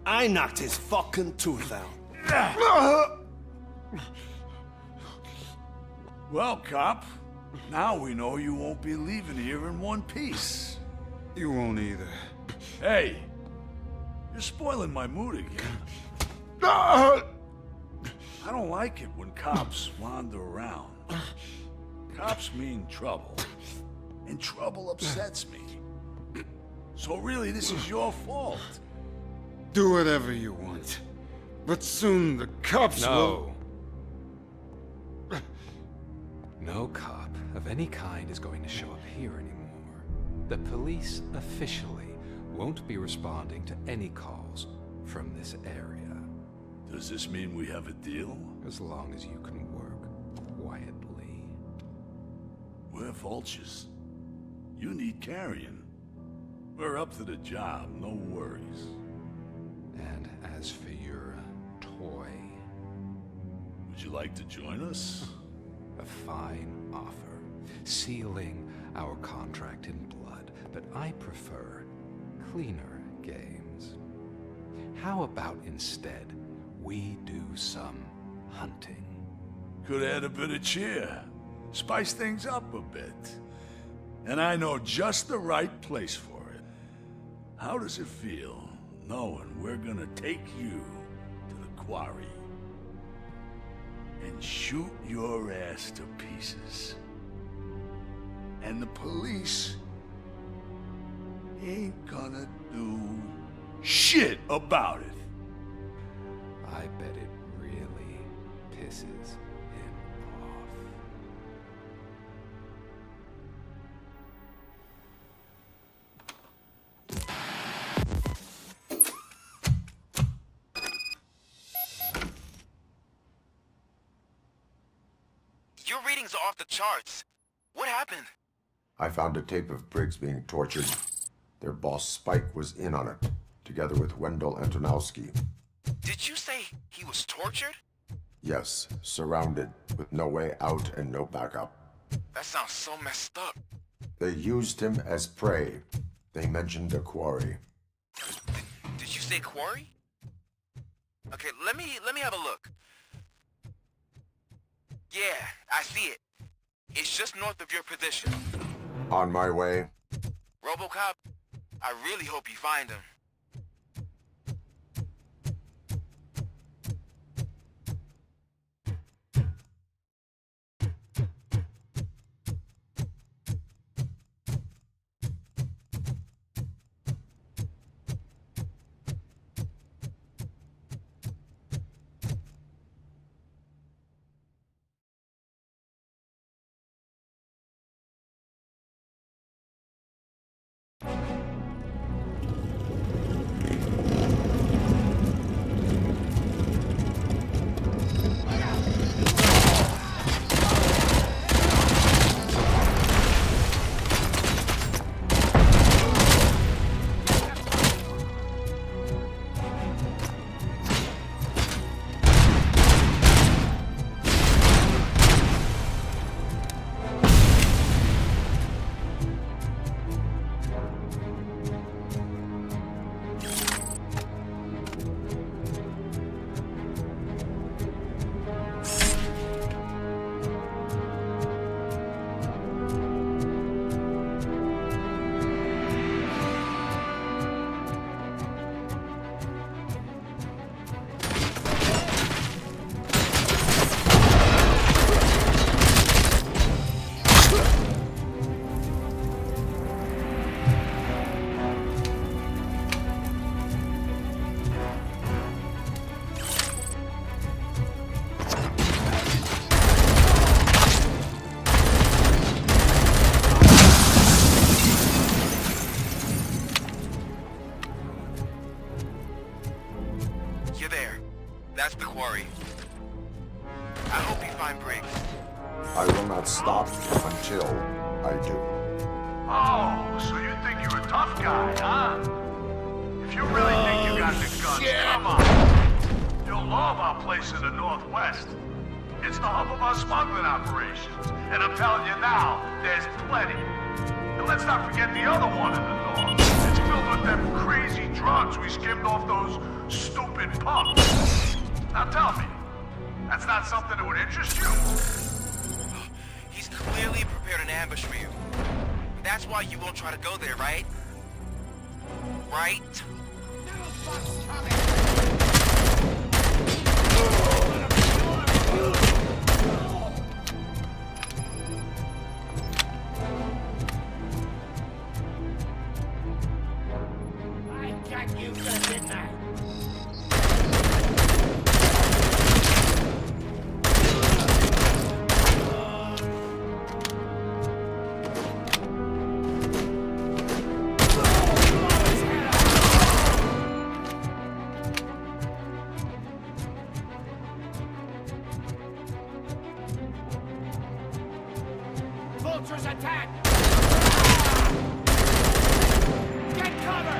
I knocked his fucking tooth out. Well, cop, now we know you won't be leaving here in one piece. You won't either. Hey, you're spoiling my mood again. I don't like it when cops wander around. Cops mean trouble, and trouble upsets me. So really, this is your fault. Do whatever you want. But soon the cops will... No cop of any kind is going to show up here anymore. The police officially won't be responding to any calls from this area. Does this mean we have a deal? As long as you can work quietly. We're vultures. You need carrion. We're up to the job, no worries. And as for your toy... Would you like to join us? A fine offer, sealing our contract in blood, but I prefer cleaner games. How about instead we do some hunting? Could add a bit of cheer, spice things up a bit. And I know just the right place for it. How does it feel knowing we're gonna take you to the quarry and shoot your ass to pieces? And the police ain't gonna do shit about it. I bet it really pisses him off. Your readings are off the charts. What happened? I found a tape of Briggs being tortured. Their boss Spike was in on it, together with Wendell Antonowski. Did you say he was tortured? Yes, surrounded, with no way out and no backup. That sounds so messed up. They used him as prey. They mentioned a quarry. Did you say quarry? Okay, let me have a look. Yeah, I see it. It's just north of your position. On my way. RoboCop, I really hope you find him. That's the quarry. I hope you find Briggs. I will not stop until I do. Oh, so you think you're a tough guy, huh? If you really think you got the guns, come on. You'll love our place in the Northwest. It's the hub of our smuggling operations. And I'm telling you now, there's plenty. And let's not forget the other one in the north. It's filled with them crazy drugs we skimmed off those stupid punks. Now tell me, that's not something that would interest you? He's clearly prepared an ambush for you. That's why you won't try to go there, right? Right? I got you good, didn't I? Vultures attack! Get cover!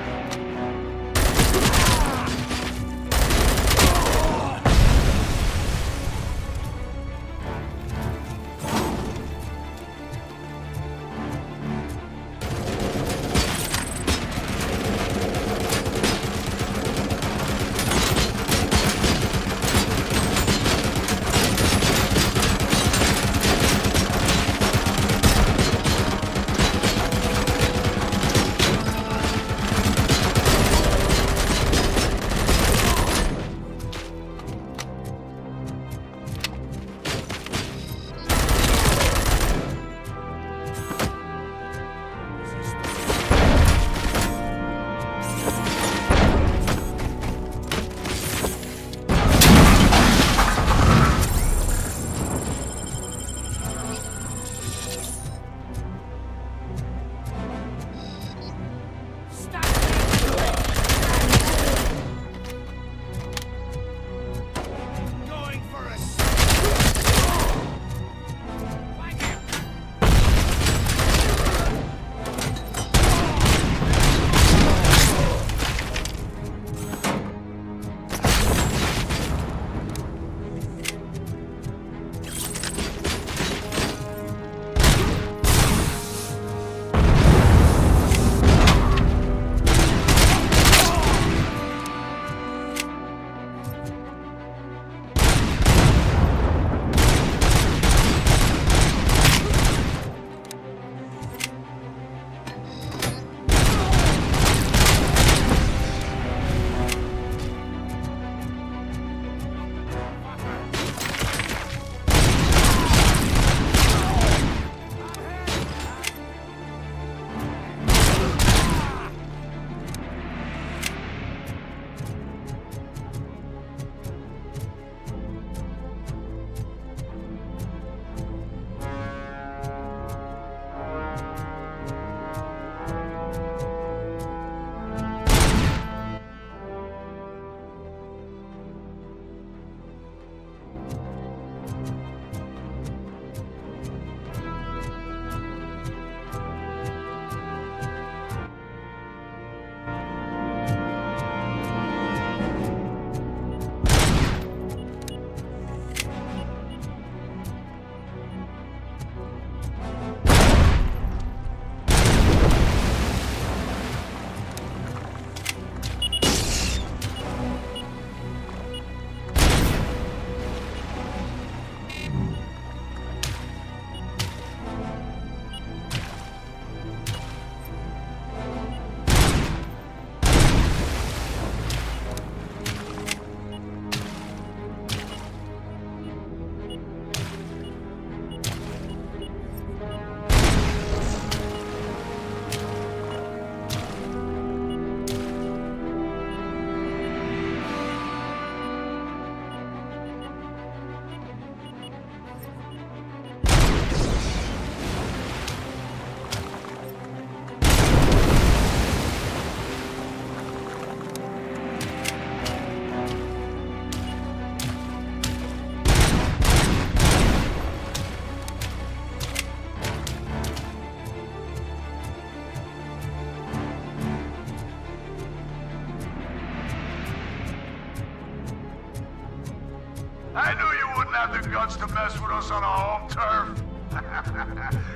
I knew you wouldn't have the guts to mess with us on our home turf.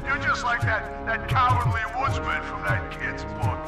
You're just like that cowardly woodsman from that kid's book.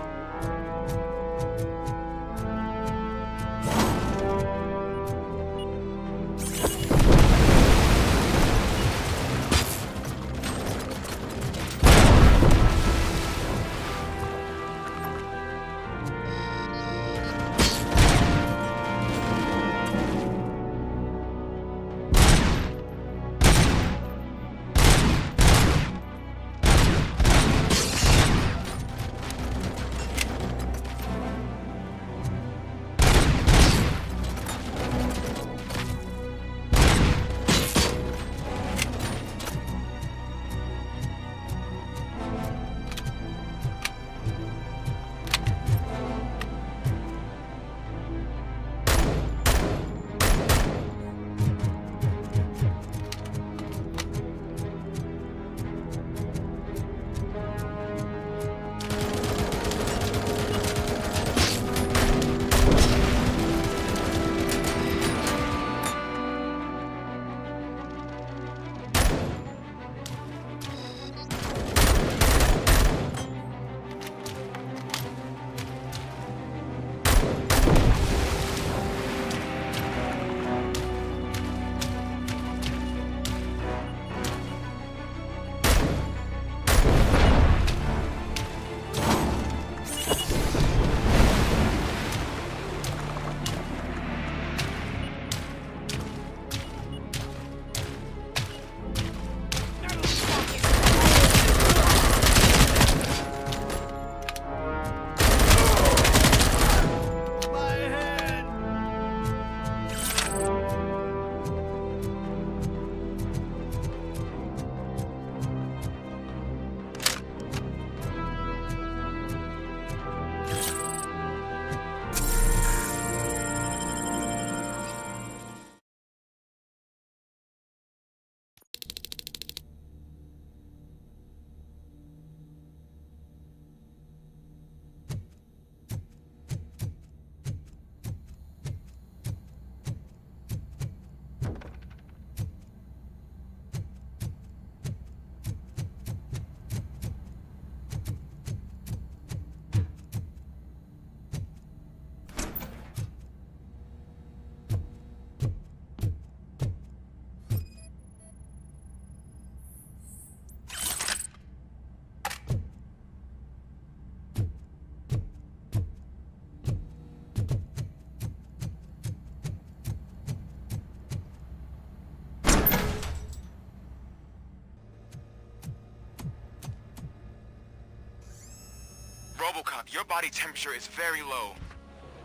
RoboCop, your body temperature is very low.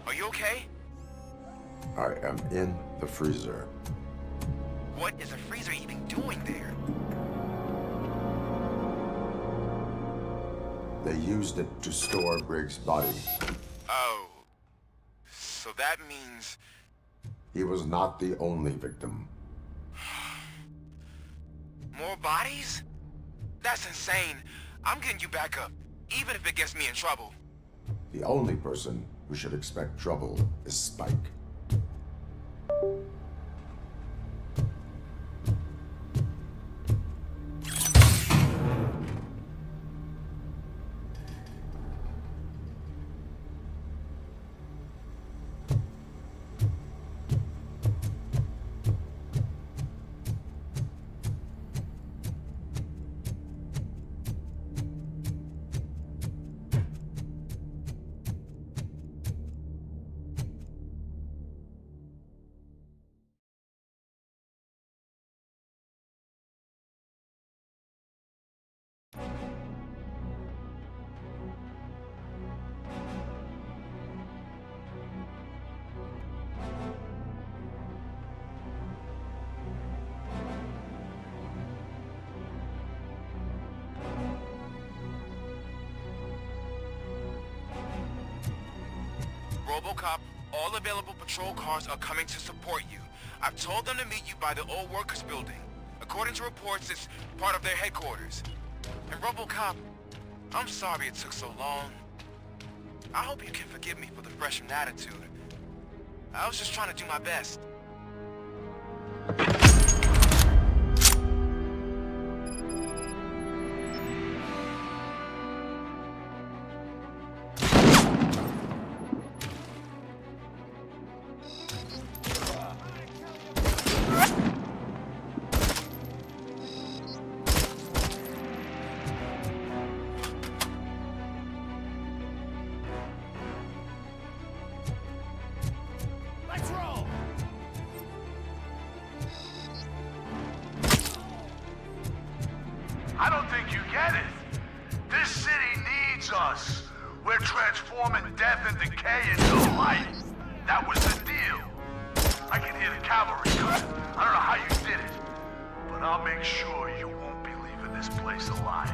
Are you okay? I am in the freezer. What is a freezer even doing there? They used it to store Briggs' body. Oh. So that means... He was not the only victim. More bodies? That's insane. I'm getting you back up, even if it gets me in trouble. The only person who should expect trouble is Spike. RoboCop, all available patrol cars are coming to support you. I've told them to meet you by the old workers building. According to reports, it's part of their headquarters. And RoboCop, I'm sorry it took so long. I hope you can forgive me for the freshman attitude. I was just trying to do my best. I don't think you get it. This city needs us. We're transforming death and decay into life. That was the deal. I can hear the cavalry coming. I don't know how you did it, but I'll make sure you won't be leaving this place alive.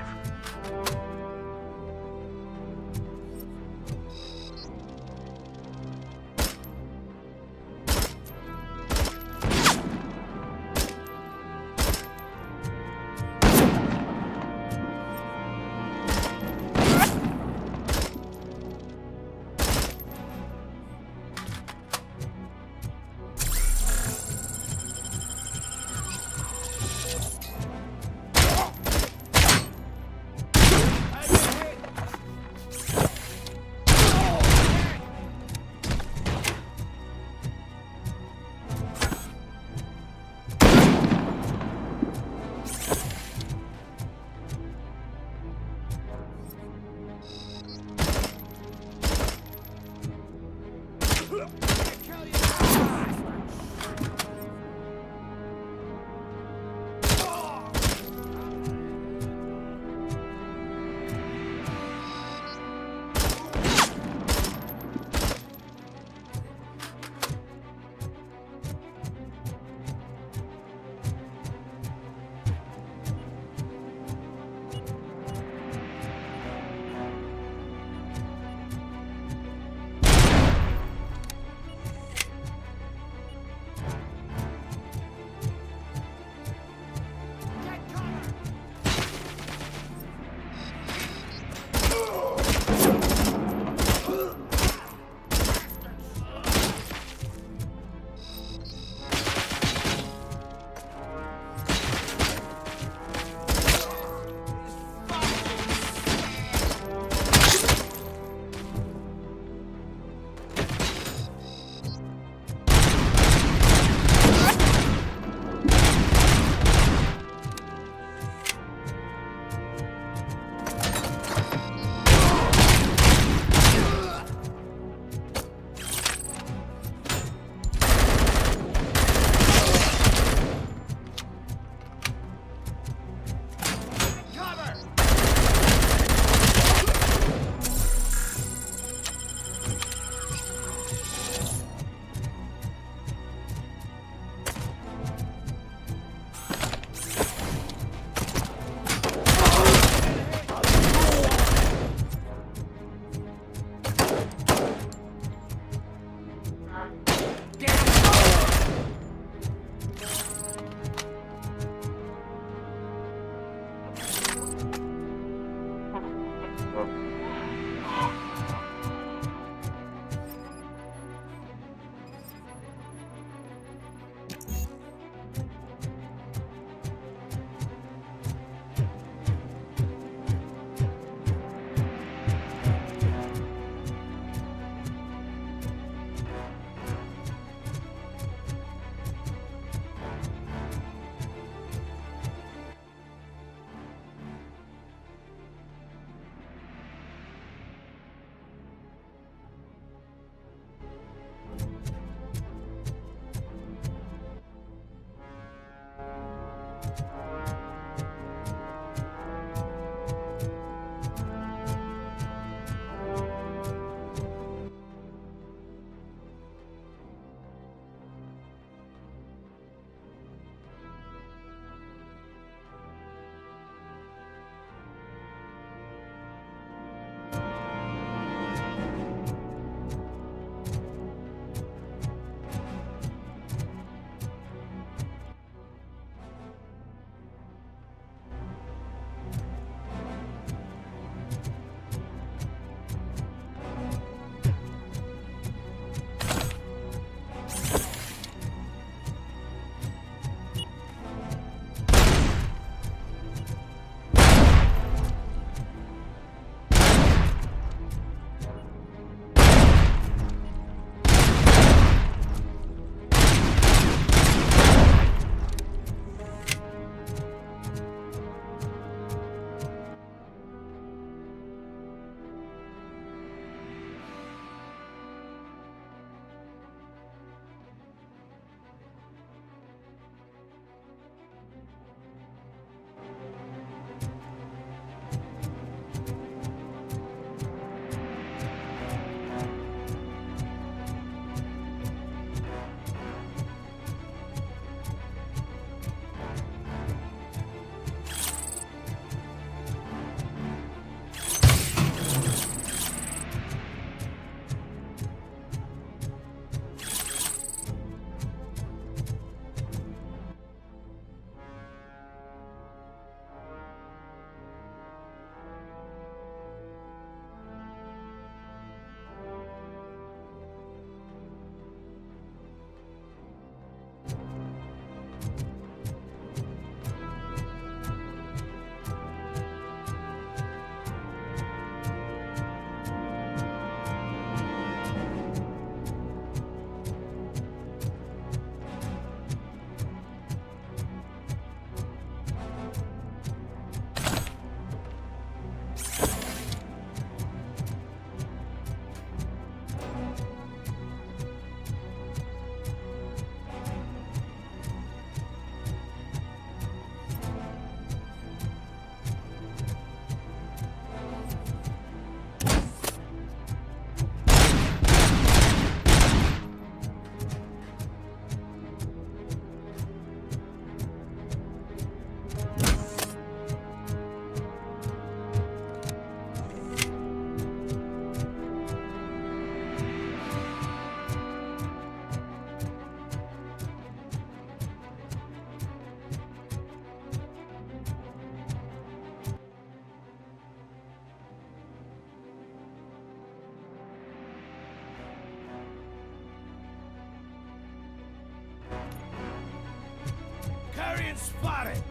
Spotted!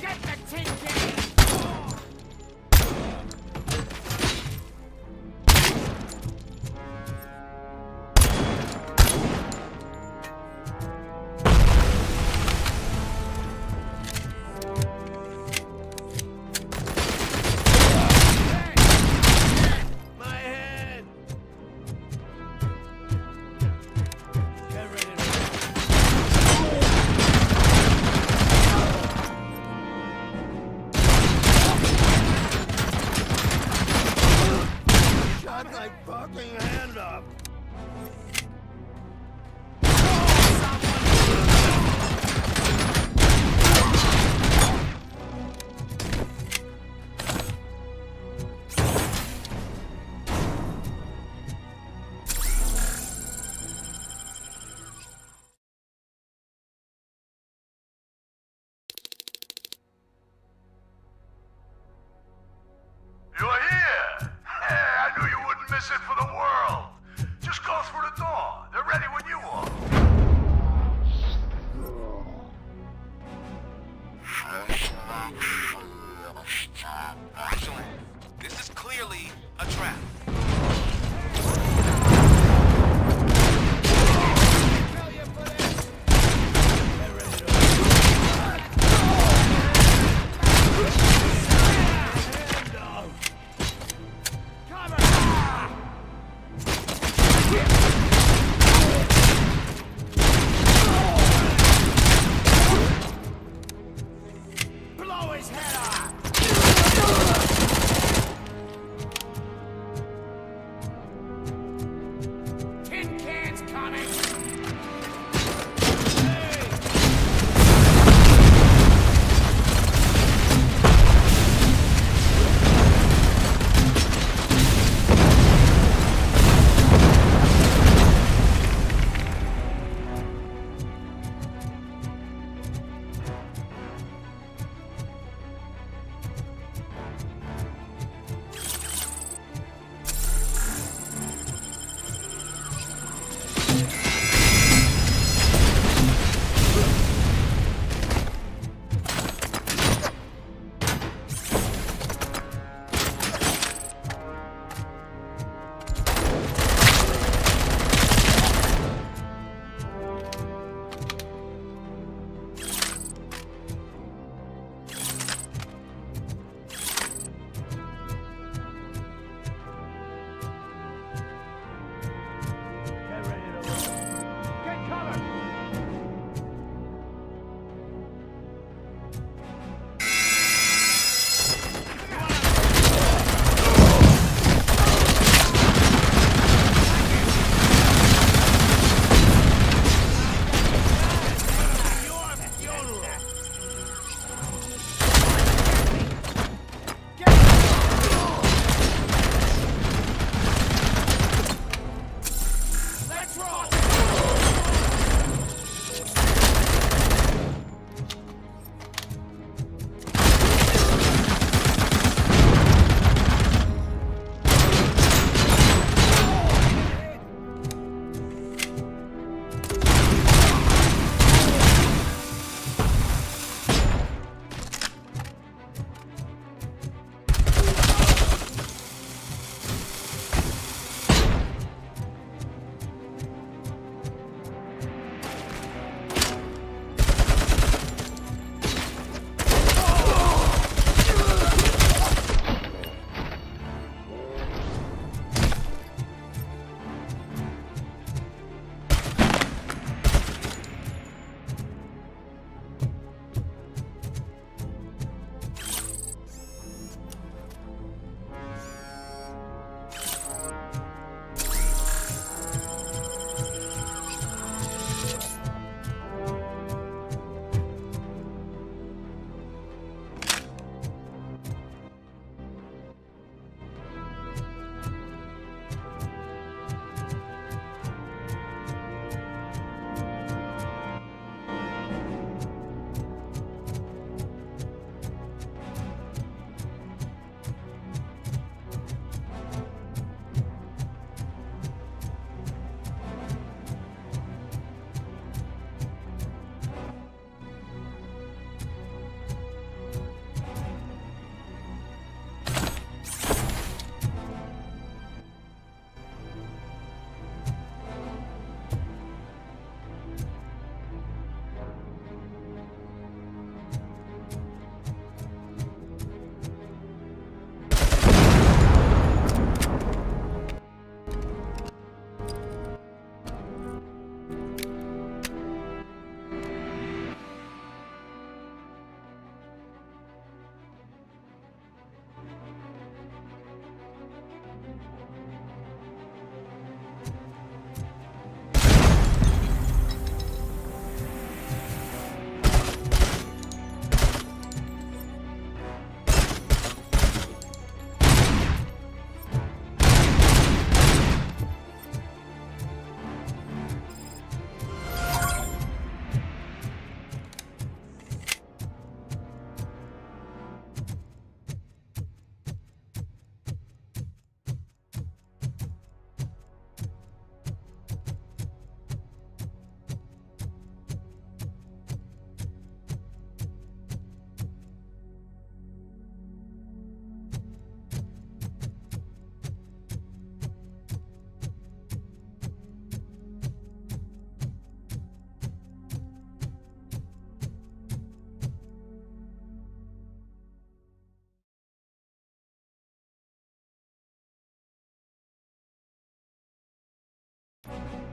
Get the tin can! My head!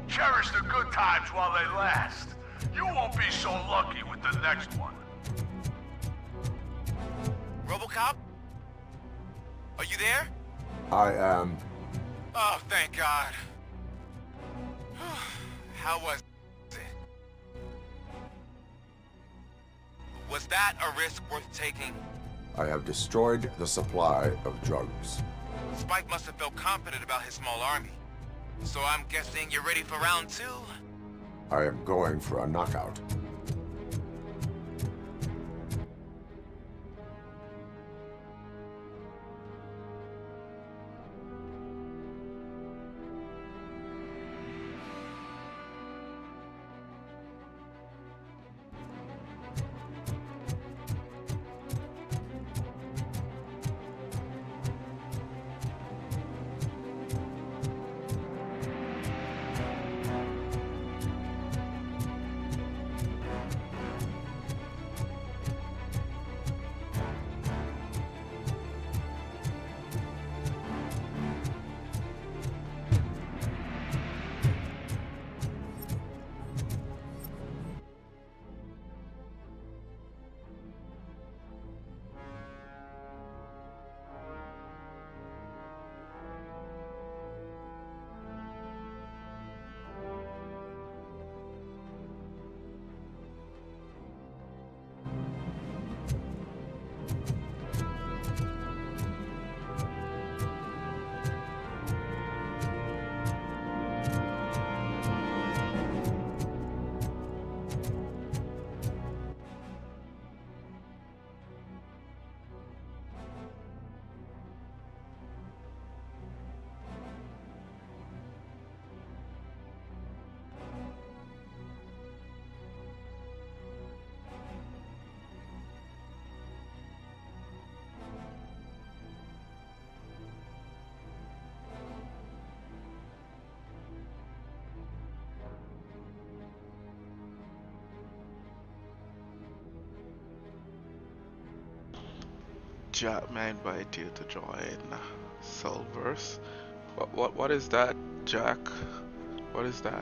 Cherish the good times while they last. You won't be so lucky with the next one. RoboCop? Are you there? I am. Oh, thank God. How was it? Was that a risk worth taking? I have destroyed the supply of drugs. Spike must have felt confident about his small army. So I'm guessing you're ready for round 2? I am going for a knockout. Jack may invite you to join Silver's. What is that, Jack? What is that?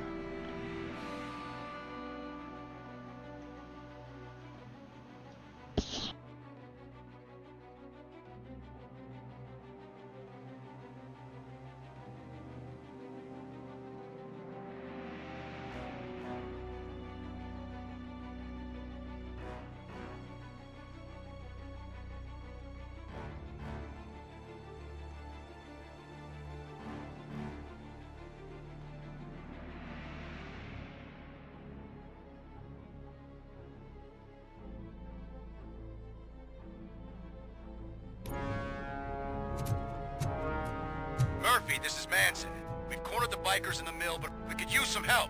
Murphy, this is Manson. We've cornered the bikers in the mill, but we could use some help.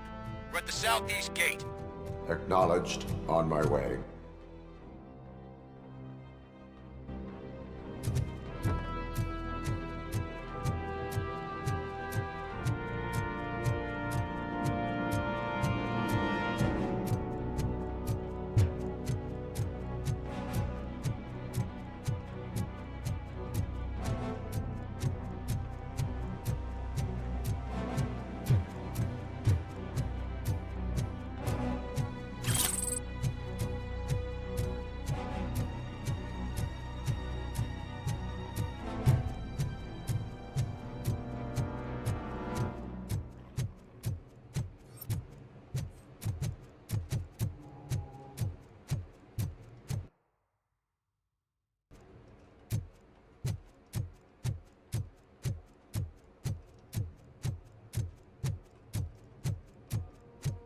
We're at the southeast gate. Acknowledged. On my way.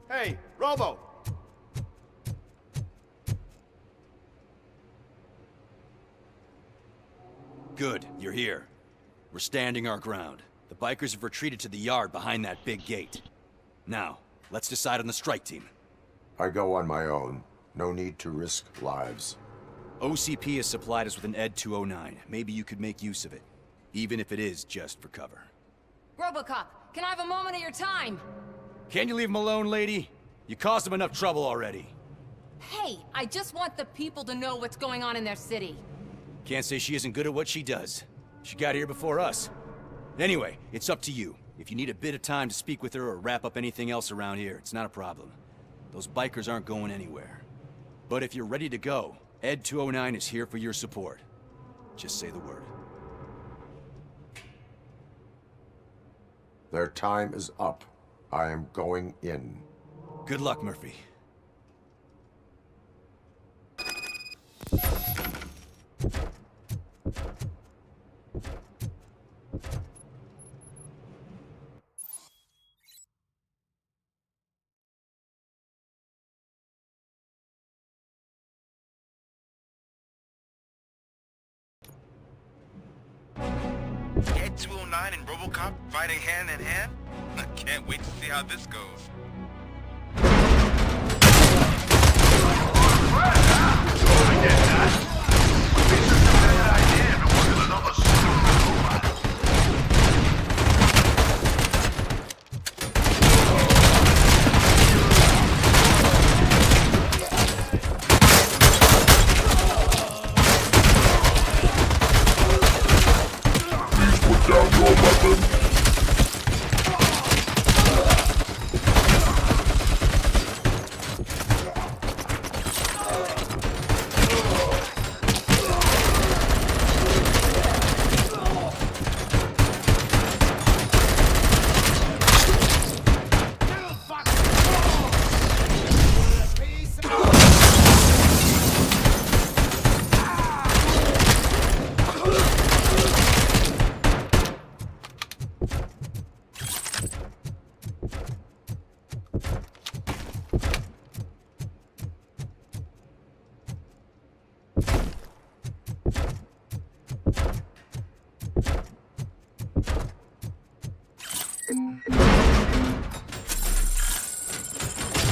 Hey, Robo! Good, you're here. We're standing our ground. The bikers have retreated to the yard behind that big gate. Now, let's decide on the strike team. I go on my own. No need to risk lives. OCP has supplied us with an ED 209. Maybe you could make use of it. Even if it is just for cover. RoboCop, can I have a moment of your time? Can you leave him alone, lady? You caused him enough trouble already. Hey, I just want the people to know what's going on in their city. Can't say she isn't good at what she does. She got here before us. Anyway, it's up to you. If you need a bit of time to speak with her or wrap up anything else around here, it's not a problem. Those bikers aren't going anywhere. But if you're ready to go, Ed 209 is here for your support. Just say the word. Their time is up. I am going in. Good luck, Murphy. Ed 209 and RoboCop fighting hand in hand? I can't wait to see how this goes.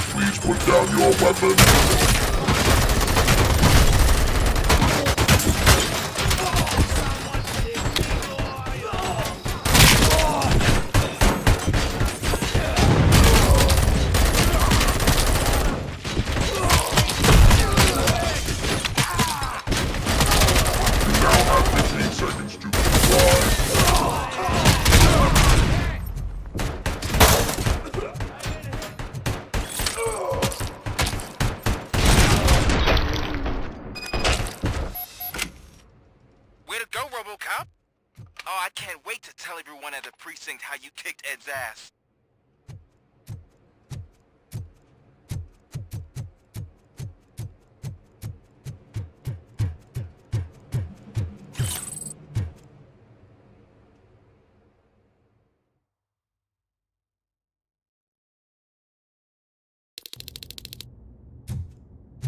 Please put down your weapon. Way to go, RoboCop! Oh, I can't wait to tell everyone at the precinct how you kicked Ed's ass.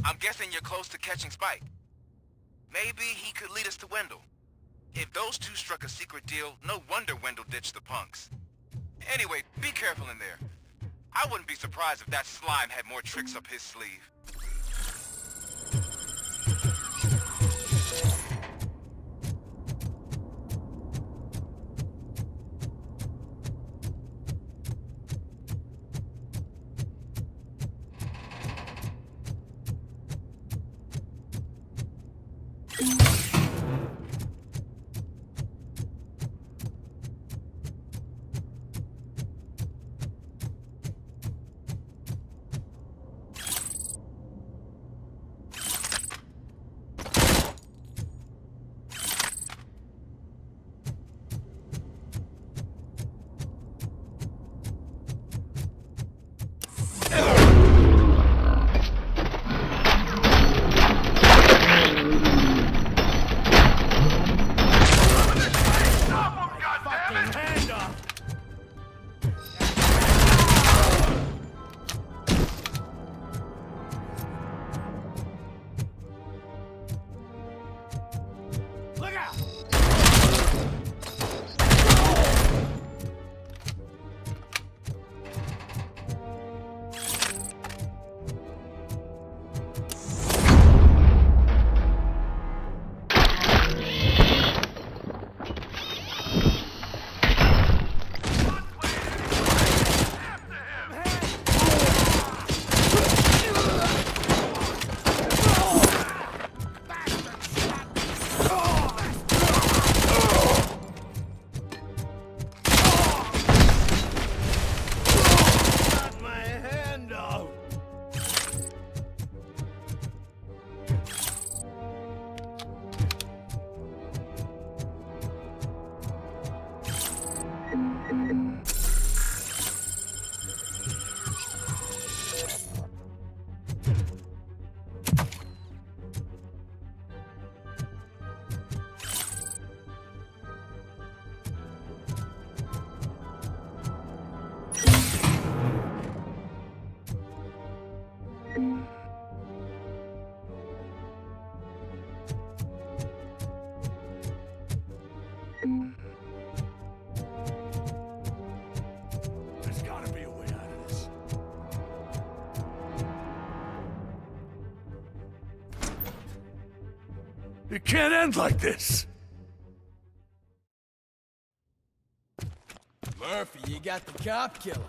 I'm guessing you're close to catching Spike. Maybe he could lead us to Wendell. If those two struck a secret deal, no wonder Wendell ditched the punks. Anyway, be careful in there. I wouldn't be surprised if that slime had more tricks up his sleeve. There's gotta be a way out of this. It can't end like this! Murphy, you got the cop killer.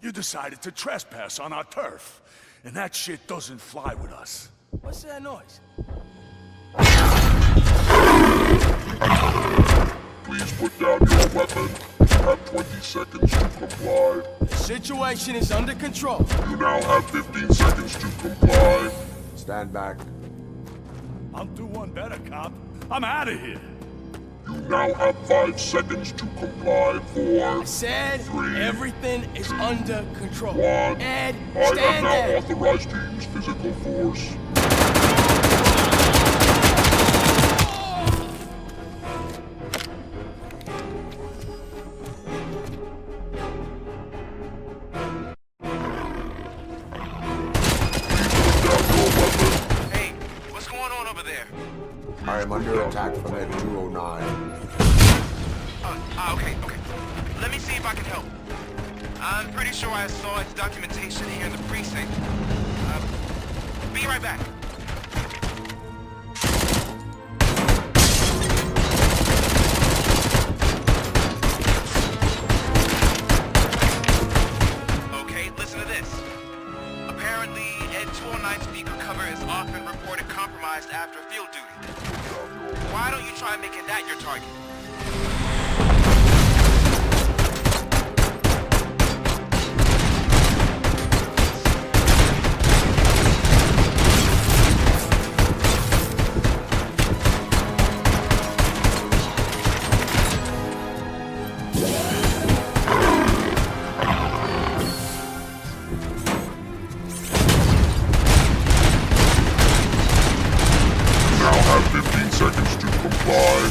You decided to trespass on our turf, and that shit doesn't fly with us. What's that noise? Please put down your weapon. You have 20 seconds to comply. The situation is under control. You now have 15 seconds to comply. Stand back. I'll do one better, cop. I'm out of here. You now have 5 seconds to comply. 4, I said 3, everything is under control. 1. Ed, I am stand now there. authorized to use physical force. Hey, what's going on over there? I am under attack from Ed 209. Okay. Let me see if I can help. I'm pretty sure I saw its documentation here in the precinct. Be right back. Okay, listen to this. Apparently, Ed 209's speaker cover is often reported compromised after field duty. Why don't you try making that your target? You now have 15 seconds to comply.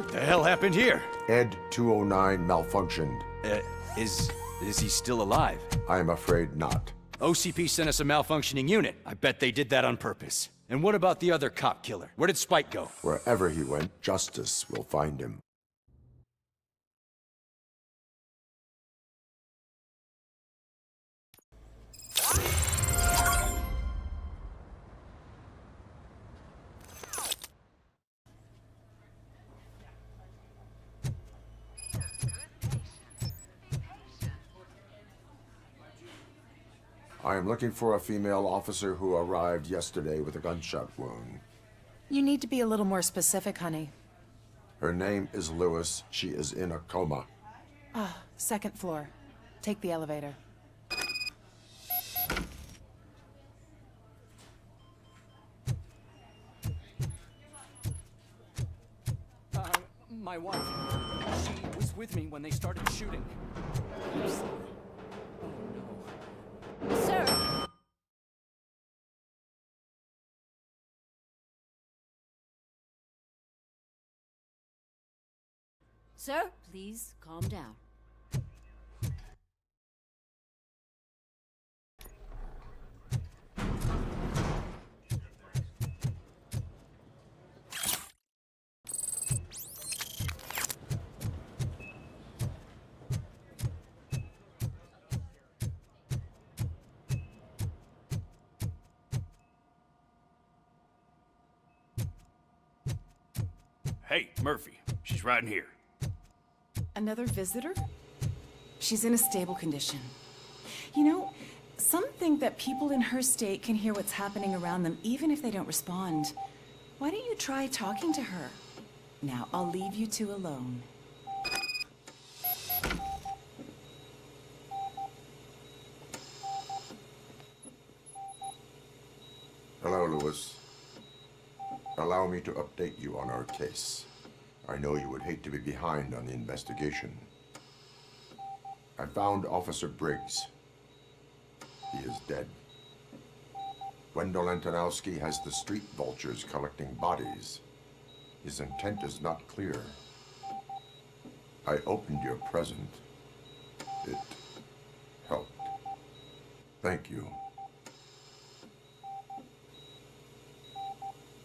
What the hell happened here? Ed 209 malfunctioned. Is he still alive? I'm afraid not. OCP sent us a malfunctioning unit. I bet they did that on purpose. And what about the other cop killer? Where did Spike go? Wherever he went, justice will find him. I am looking for a female officer who arrived yesterday with a gunshot wound. You need to be a little more specific, honey. Her name is Lewis. She is in a coma. Ah, second floor. Take the elevator. My wife. She was with me when they started shooting. Oops. Oh no. Sir! Sir, please calm down. Hey, Murphy. She's right in here. Another visitor? She's in a stable condition. You know, some think that people in her state can hear what's happening around them even if they don't respond. Why don't you try talking to her? Now, I'll leave you two alone. Hello, Lewis. Allow me to update you on our case. I know you would hate to be behind on the investigation. I found Officer Briggs. He is dead. Wendell Antonowski has the street vultures collecting bodies. His intent is not clear. I opened your present. It helped. Thank you.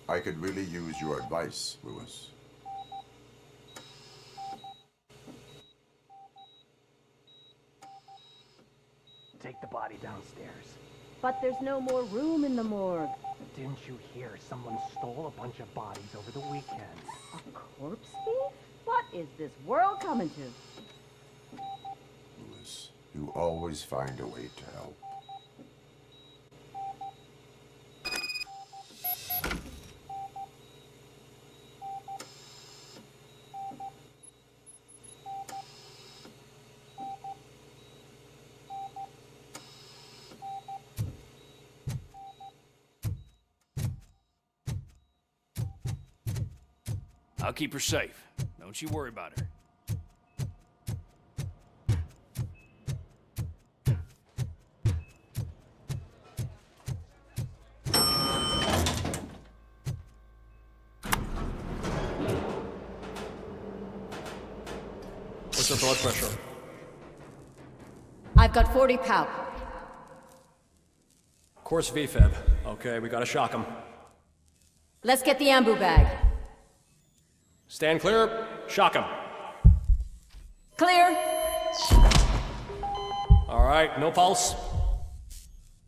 I could really use your advice, Lewis. Take the body downstairs. But there's no more room in the morgue. Didn't you hear someone stole a bunch of bodies over the weekend? A corpse thief? What is this world coming to? Lewis, you always find a way to help. I'll keep her safe. Don't you worry about her. What's her blood pressure? I've got 40 pow. Course VFib. Okay, we gotta shock him. Let's get the ambu bag. Stand clear. Shock him. Clear. All right, no pulse.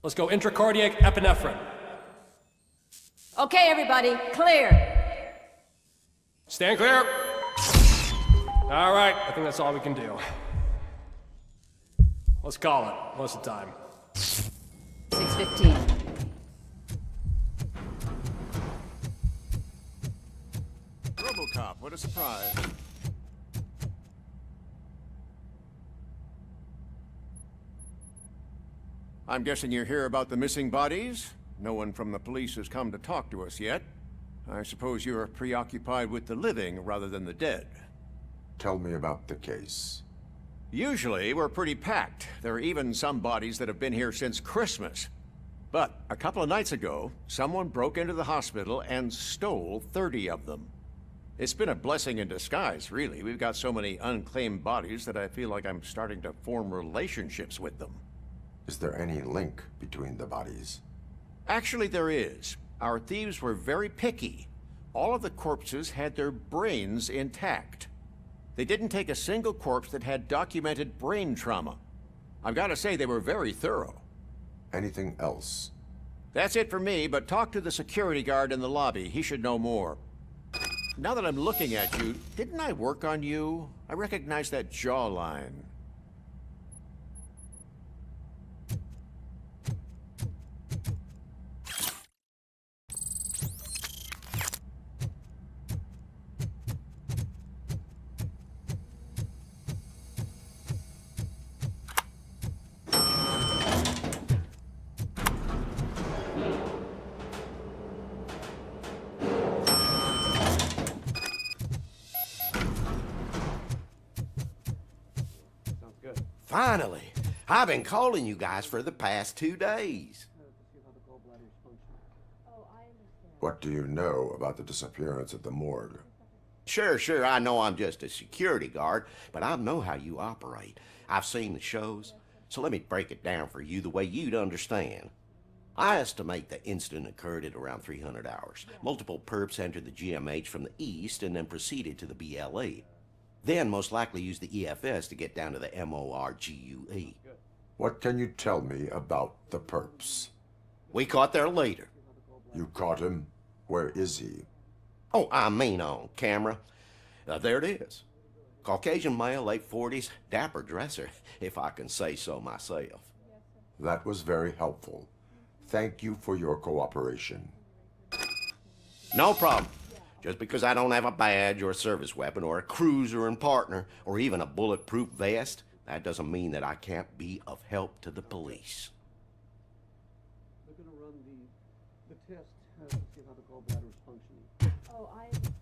Let's go intracardiac epinephrine. Okay, everybody, clear. Stand clear. All right, I think that's all we can do. Let's call it. What's the time? 6:15. RoboCop, what a surprise. I'm guessing you're here about the missing bodies? No one from the police has come to talk to us yet. I suppose you're preoccupied with the living rather than the dead. Tell me about the case. Usually, we're pretty packed. There are even some bodies that have been here since Christmas. But a couple of nights ago, someone broke into the hospital and stole 30 of them. It's been a blessing in disguise, really. We've got so many unclaimed bodies that I feel like I'm starting to form relationships with them. Is there any link between the bodies? Actually, there is. Our thieves were very picky. All of the corpses had their brains intact. They didn't take a single corpse that had documented brain trauma. I've got to say, they were very thorough. Anything else? That's it for me, but talk to the security guard in the lobby. He should know more. Now that I'm looking at you, didn't I work on you? I recognize that jawline. Finally! I've been calling you guys for the past 2 days. What do you know about the disappearance at the morgue? Sure, I know I'm just a security guard, but I know how you operate. I've seen the shows, so let me break it down for you the way you'd understand. I estimate the incident occurred at around 300 hours. Multiple perps entered the GMH from the east and then proceeded to the BLE. Then most likely used the EFS to get down to the MORGUE. What can you tell me about the perps? We caught their leader. You caught him? Where is he? Oh, I mean on camera. There it is. Caucasian male, late 40s, dapper dresser, if I can say so myself. That was very helpful. Thank you for your cooperation. No problem. Just because I don't have a badge or a service weapon or a cruiser and partner or even a bulletproof vest, that doesn't mean that I can't be of help to the police. They're going to run the test to see how the gallbladder is functioning. Oh, I understand.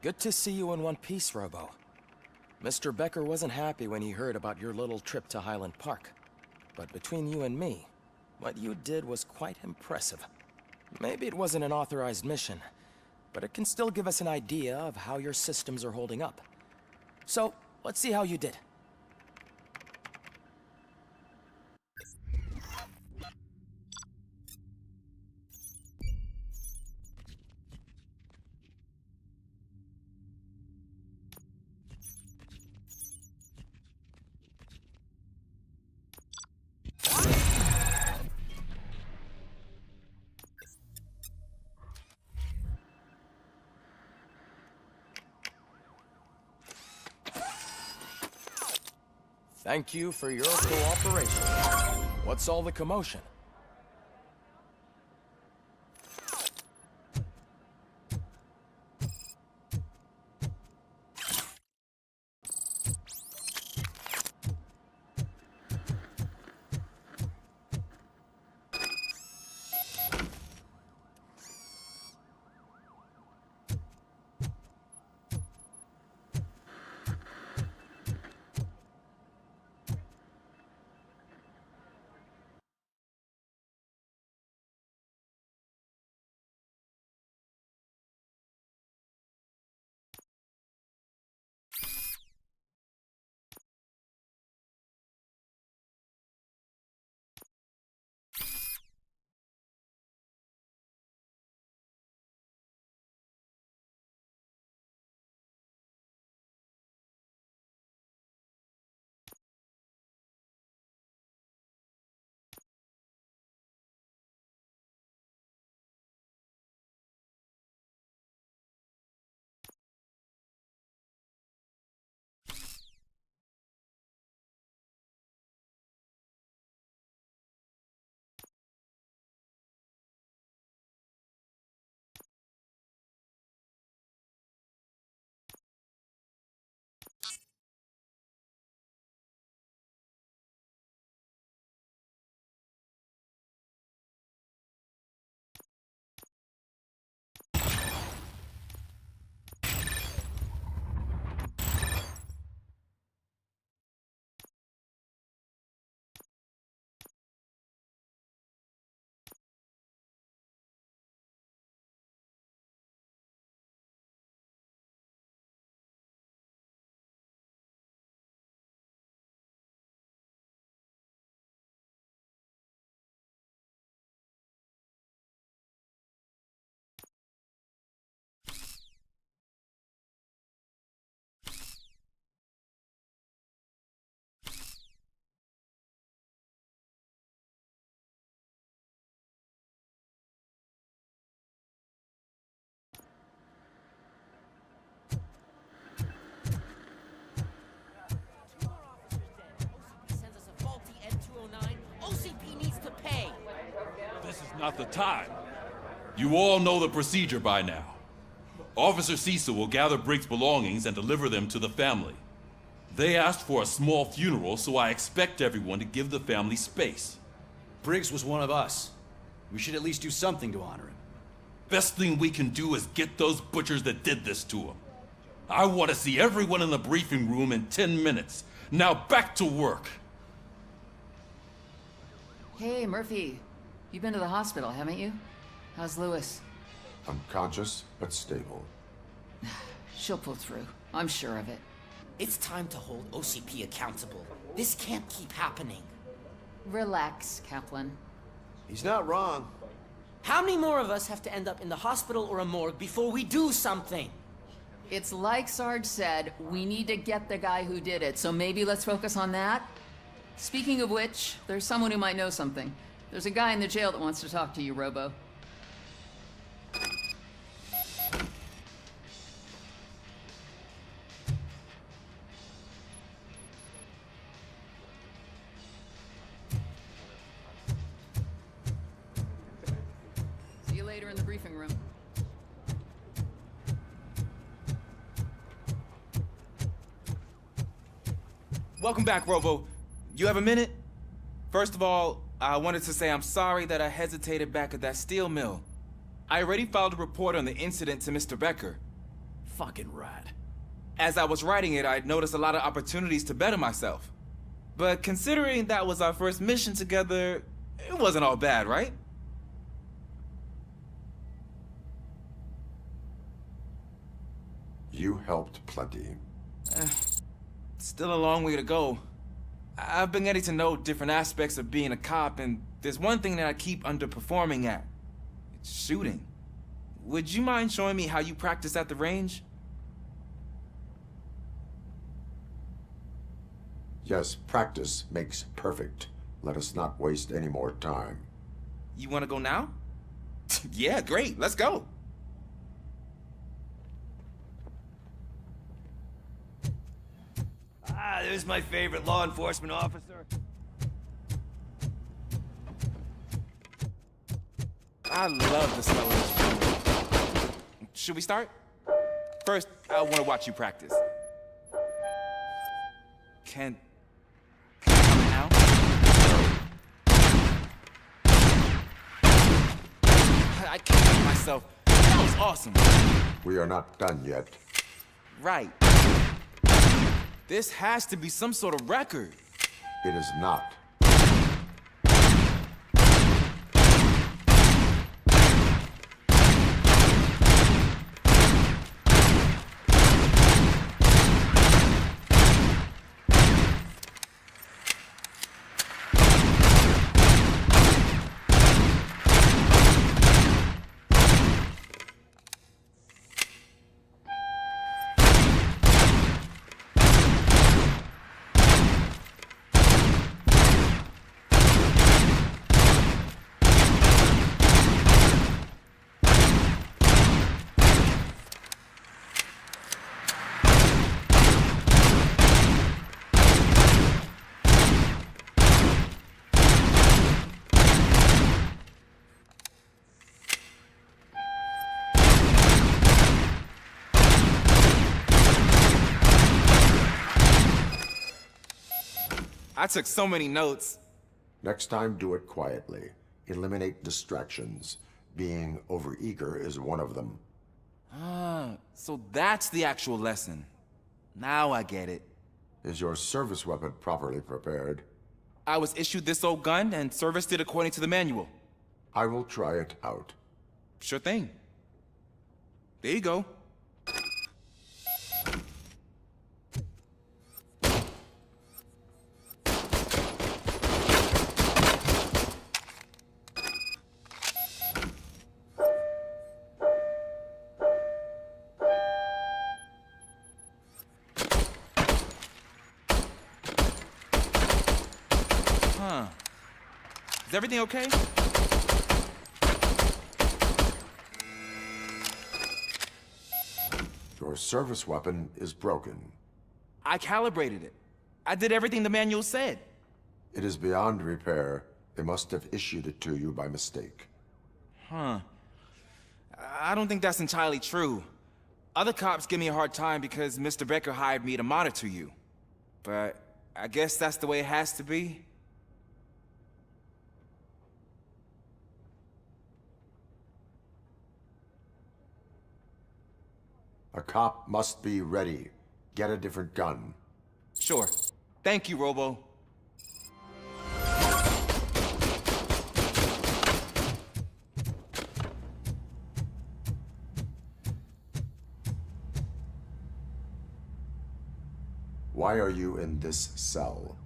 Good to see you in one piece, Robo. Mr. Becker wasn't happy when he heard about your little trip to Highland Park. But between you and me, what you did was quite impressive. Maybe it wasn't an authorized mission, but it can still give us an idea of how your systems are holding up. So, let's see how you did. Thank you for your cooperation. What's all the commotion? not the time. You all know the procedure by now. Officer Cecil will gather Briggs' belongings and deliver them to the family. They asked for a small funeral, so I expect everyone to give the family space. Briggs was one of us. We should at least do something to honor him. Best thing we can do is get those butchers that did this to him. I want to see everyone in the briefing room in 10 minutes. Now back to work. Hey, Murphy. You've been to the hospital, haven't you? How's Lewis? Unconscious, but stable. She'll pull through. I'm sure of it. It's time to hold OCP accountable. This can't keep happening. Relax, Kaplan. He's not wrong. How many more of us have to end up in the hospital or a morgue before we do something? It's like Sarge said, we need to get the guy who did it, so maybe let's focus on that? Speaking of which, there's someone who might know something. There's a guy in the jail that wants to talk to you, Robo. See you later in the briefing room. Welcome back, Robo. You have a minute? First of all, I wanted to say I'm sorry that I hesitated back at that steel mill. I already filed a report on the incident to Mr. Becker. Fucking rat. As I was writing it, I'd noticed a lot of opportunities to better myself. But considering that was our first mission together, it wasn't all bad, right? You helped plenty. Still a long way to go. I've been getting to know different aspects of being a cop, and there's one thing that I keep underperforming at. It's shooting. Would you mind showing me how you practice at the range? Yes, practice makes perfect. Let us not waste any more time. You want to go now? Yeah, great. Let's go. Ah, there's my favorite law enforcement officer. I love the smell of this. Should we start? First, I want to watch you practice. Can now? I can't help myself. That was awesome. We are not done yet. Right. This has to be some sort of record. It is not. I took so many notes. Next time, do it quietly. Eliminate distractions. Being overeager is one of them. Ah, so that's the actual lesson. Now I get it. Is your service weapon properly prepared? I was issued this old gun and serviced it according to the manual. I will try it out. Sure thing. There you go. Huh. Is everything okay? Your service weapon is broken. I calibrated it. I did everything the manual said. It is beyond repair. They must have issued it to you by mistake. Huh. I don't think that's entirely true. Other cops give me a hard time because Mr. Becker hired me to monitor you. But I guess that's the way it has to be. A cop must be ready. Get a different gun. Sure. Thank you, Robo. Why are you in this cell?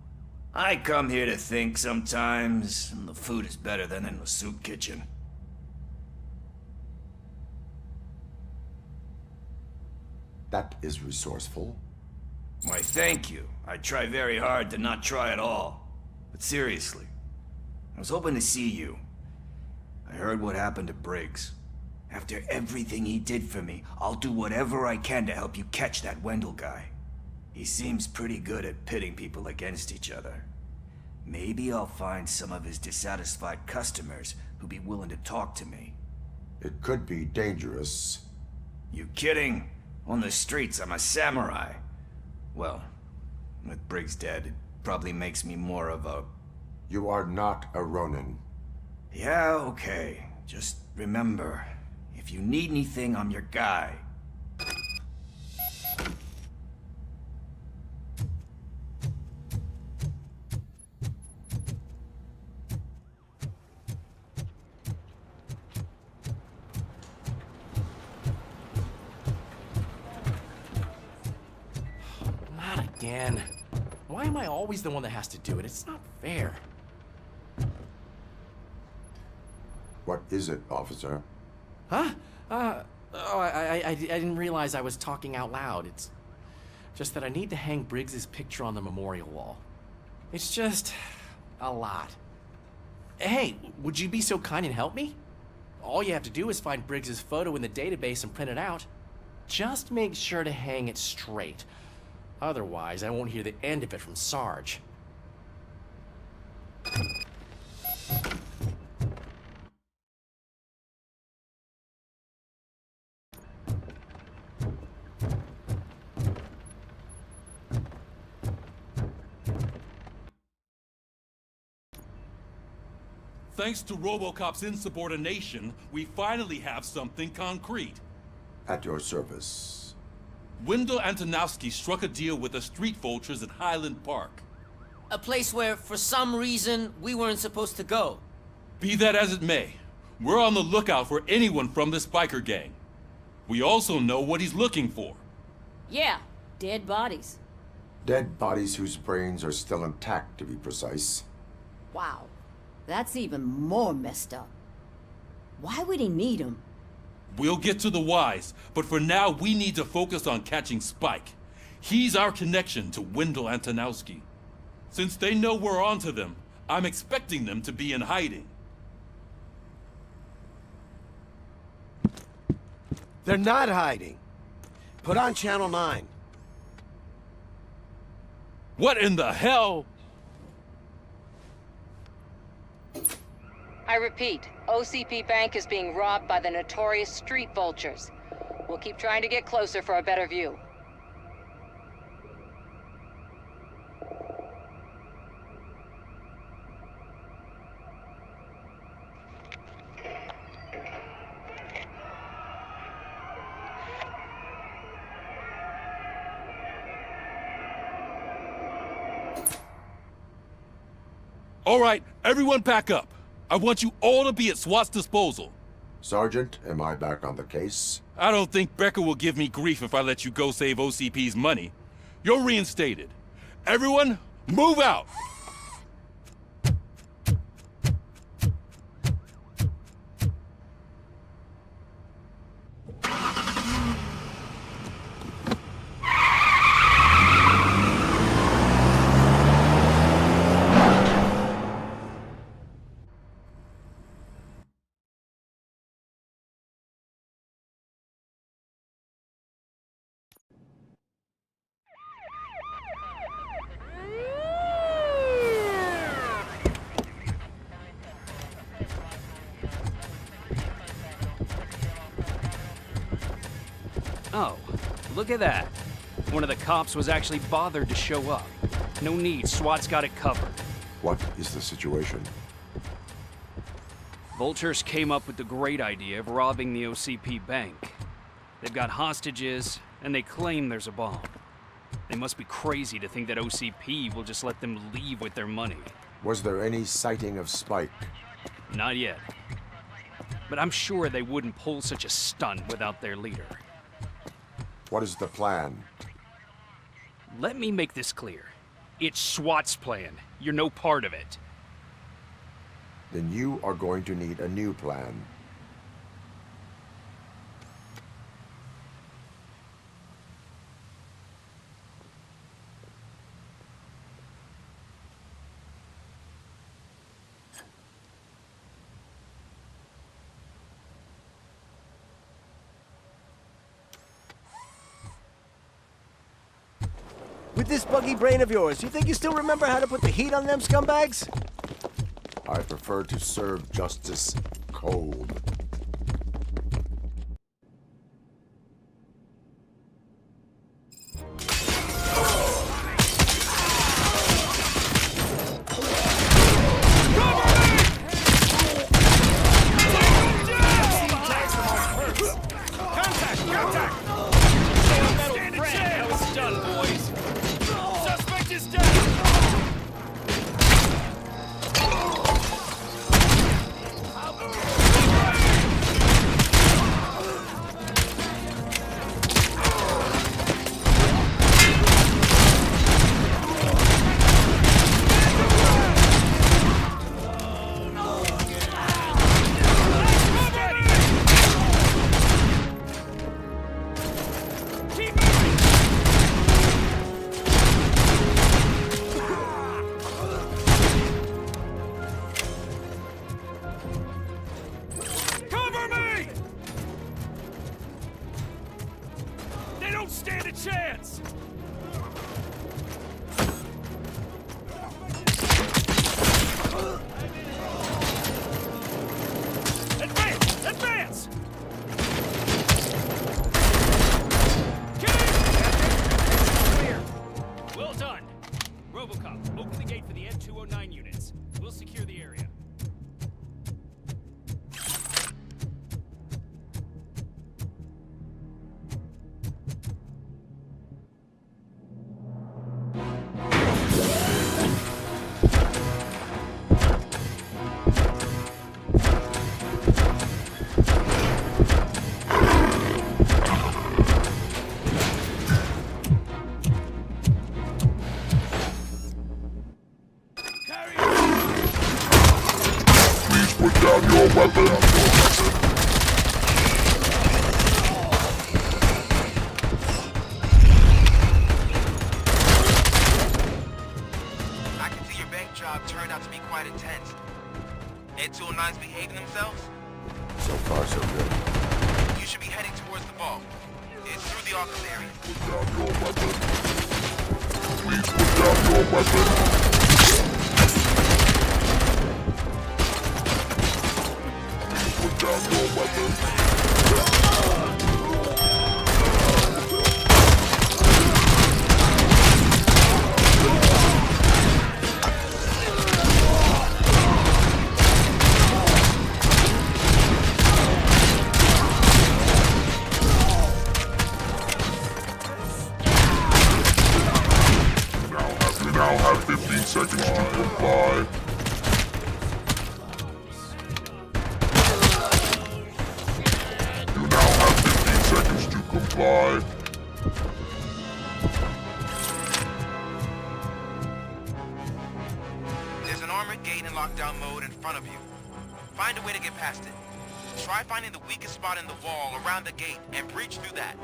I come here to think sometimes, and the food is better than in the soup kitchen. That is resourceful. Why, thank you. I try very hard to not try at all. But seriously, I was hoping to see you. I heard what happened to Briggs. After everything he did for me, I'll do whatever I can to help you catch that Wendell guy. He seems pretty good at pitting people against each other. Maybe I'll find some of his dissatisfied customers who'd be willing to talk to me. It could be dangerous. You kidding? On the streets, I'm a samurai. Well, with Briggs dead, it probably makes me more of a... You are not a Ronin. Yeah, okay. Just remember, if you need anything, I'm your guy. Not again. Why am I always the one that has to do it? It's not fair. What is it, officer? Huh? I didn't realize I was talking out loud. It's just that I need to hang Briggs's picture on the memorial wall. It's just a lot. Hey, would you be so kind and help me? All you have to do is find Briggs's photo in the database and print it out. Just make sure to hang it straight. Otherwise, I won't hear the end of it from Sarge. Thanks to RoboCop's insubordination, we finally have something concrete. At your service. Wendell Antonowski struck a deal with the street vultures at Highland Park. A place where, for some reason, we weren't supposed to go. Be that as it may, we're on the lookout for anyone from this biker gang. We also know what he's looking for. Yeah, dead bodies. Dead bodies whose brains are still intact, to be precise. Wow, that's even more messed up. Why would he need them? We'll get to the whys, but for now we need to focus on catching Spike. He's our connection to Wendell Antonowski. Since they know we're onto them, I'm expecting them to be in hiding. They're not hiding. Put on Channel 9. What in the hell? I repeat, OCP Bank is being robbed by the notorious street vultures. We'll keep trying to get closer for a better view. All right, everyone pack up. I want you all to be at SWAT's disposal. Sergeant, am I back on the case? I don't think Becker will give me grief if I let you go save OCP's money. You're reinstated. Everyone, move out! Look at that. One of the cops was actually bothered to show up. No need, SWAT's got it covered. What is the situation? Vultures came up with the great idea of robbing the OCP bank. They've got hostages, and they claim there's a bomb. They must be crazy to think that OCP will just let them leave with their money. Was there any sighting of Spike? Not yet. But I'm sure they wouldn't pull such a stunt without their leader. What is the plan? Let me make this clear. It's SWAT's plan. You're no part of it. Then you are going to need a new plan. With this buggy brain of yours, you think you still remember how to put the heat on them scumbags? I prefer to serve justice cold. RoboCop, open the gate for the N209 units. We'll secure the area. Put down your weapon. I can see your bank job turned out to be quite intense. N209's behaving themselves? So far, so good. You should be heading towards the vault. It's through the office area. Put down your weapon. Please put down your weapon. Put down your weapon. You now have 15 seconds to comply. Comply. There's an armored gate in lockdown mode in front of you. Find a way to get past it. Try finding the weakest spot in the wall around the gate and breach through that.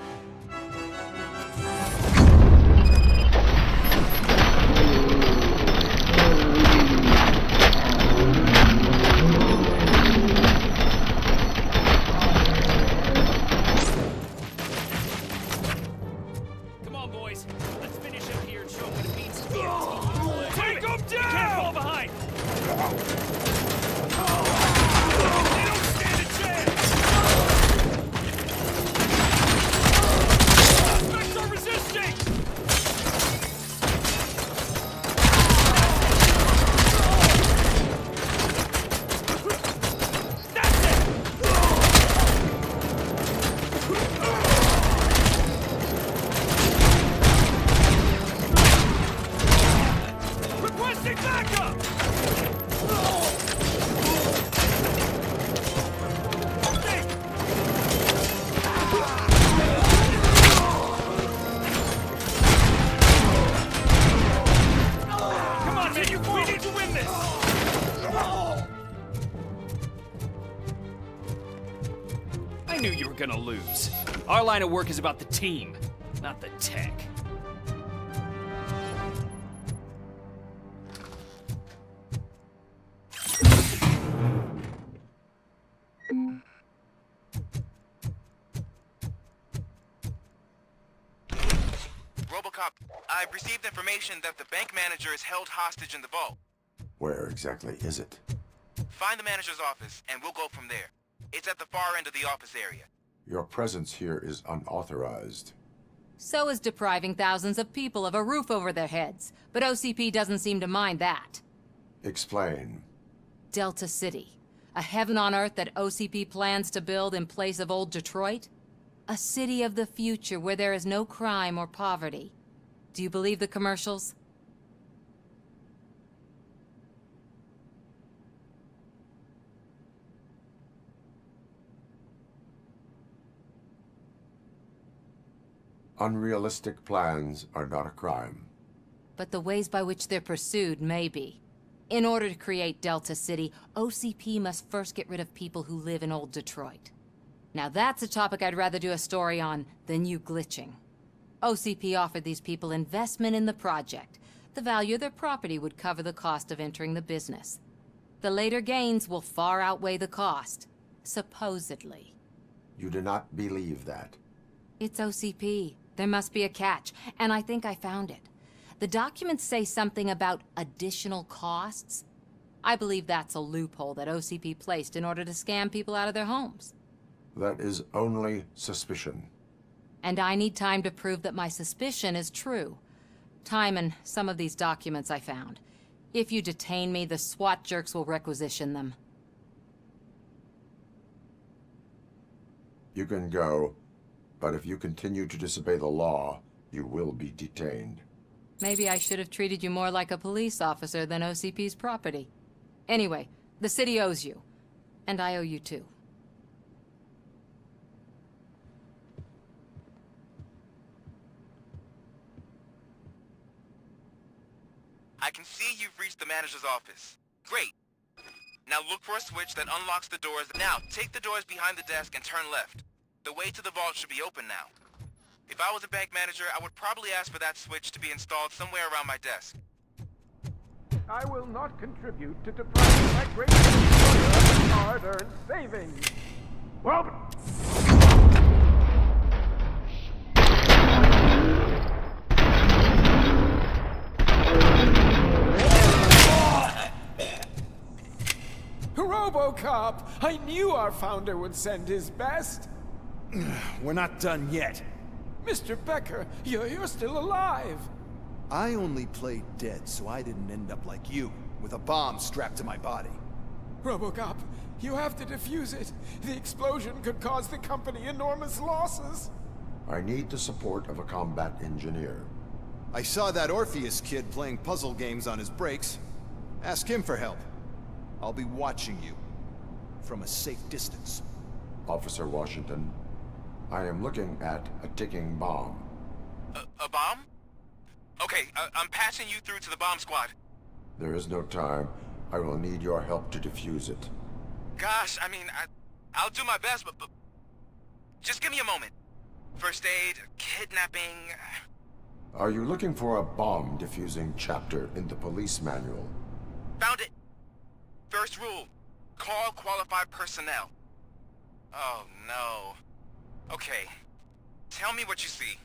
Our line of work is about the team, not the tech. RoboCop, I've received information that the bank manager is held hostage in the vault. Where exactly is it? Find the manager's office, and we'll go from there. It's at the far end of the office area. Your presence here is unauthorized. So is depriving thousands of people of a roof over their heads. But OCP doesn't seem to mind that. Explain. Delta City. A heaven on earth that OCP plans to build in place of old Detroit? A city of the future where there is no crime or poverty. Do you believe the commercials? Unrealistic plans are not a crime. But the ways by which they're pursued may be. In order to create Delta City, OCP must first get rid of people who live in old Detroit. Now that's a topic I'd rather do a story on than you glitching. OCP offered these people investment in the project. The value of their property would cover the cost of entering the business. The later gains will far outweigh the cost. Supposedly. You do not believe that. It's OCP. There must be a catch, and I think I found it. The documents say something about additional costs. I believe that's a loophole that OCP placed in order to scam people out of their homes. That is only suspicion. And I need time to prove that my suspicion is true. Time and some of these documents I found. If you detain me, the SWAT jerks will requisition them. You can go, but if you continue to disobey the law, you will be detained. Maybe I should have treated you more like a police officer than OCP's property. Anyway, the city owes you. And I owe you too. I can see you've reached the manager's office. Great. Now look for a switch that unlocks the doors. Now, take the doors behind the desk and turn left. The way to the vault should be open now. If I was a bank manager, I would probably ask for that switch to be installed somewhere around my desk. I will not contribute to depriving my great employer of hard-earned savings. Well, RoboCop! I knew our founder would send his best! We're not done yet. Mr. Becker, you're still alive! I only played dead so I didn't end up like you, with a bomb strapped to my body. RoboCop, you have to defuse it. The explosion could cause the company enormous losses. I need the support of a combat engineer. I saw that Orpheus kid playing puzzle games on his breaks. Ask him for help. I'll be watching you. From a safe distance. Officer Washington, I am looking at a ticking bomb. A bomb? Okay, I'm passing you through to the bomb squad. There is no time. I will need your help to defuse it. Gosh, I mean, I'll do my best, but just give me a moment. First aid, kidnapping... Are you looking for a bomb defusing chapter in the police manual? Found it. First rule, call qualified personnel. Oh, no. Okay, tell me what you see.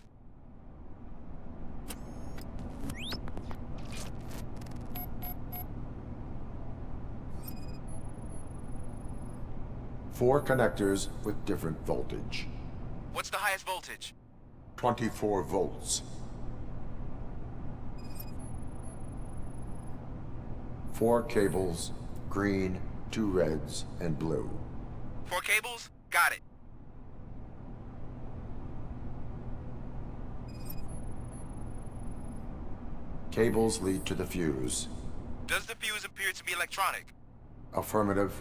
Four connectors with different voltage. What's the highest voltage? 24 volts. 4 cables, green, 2 reds, and blue. 4 cables? Got it. Cables lead to the fuse. Does the fuse appear to be electronic? Affirmative.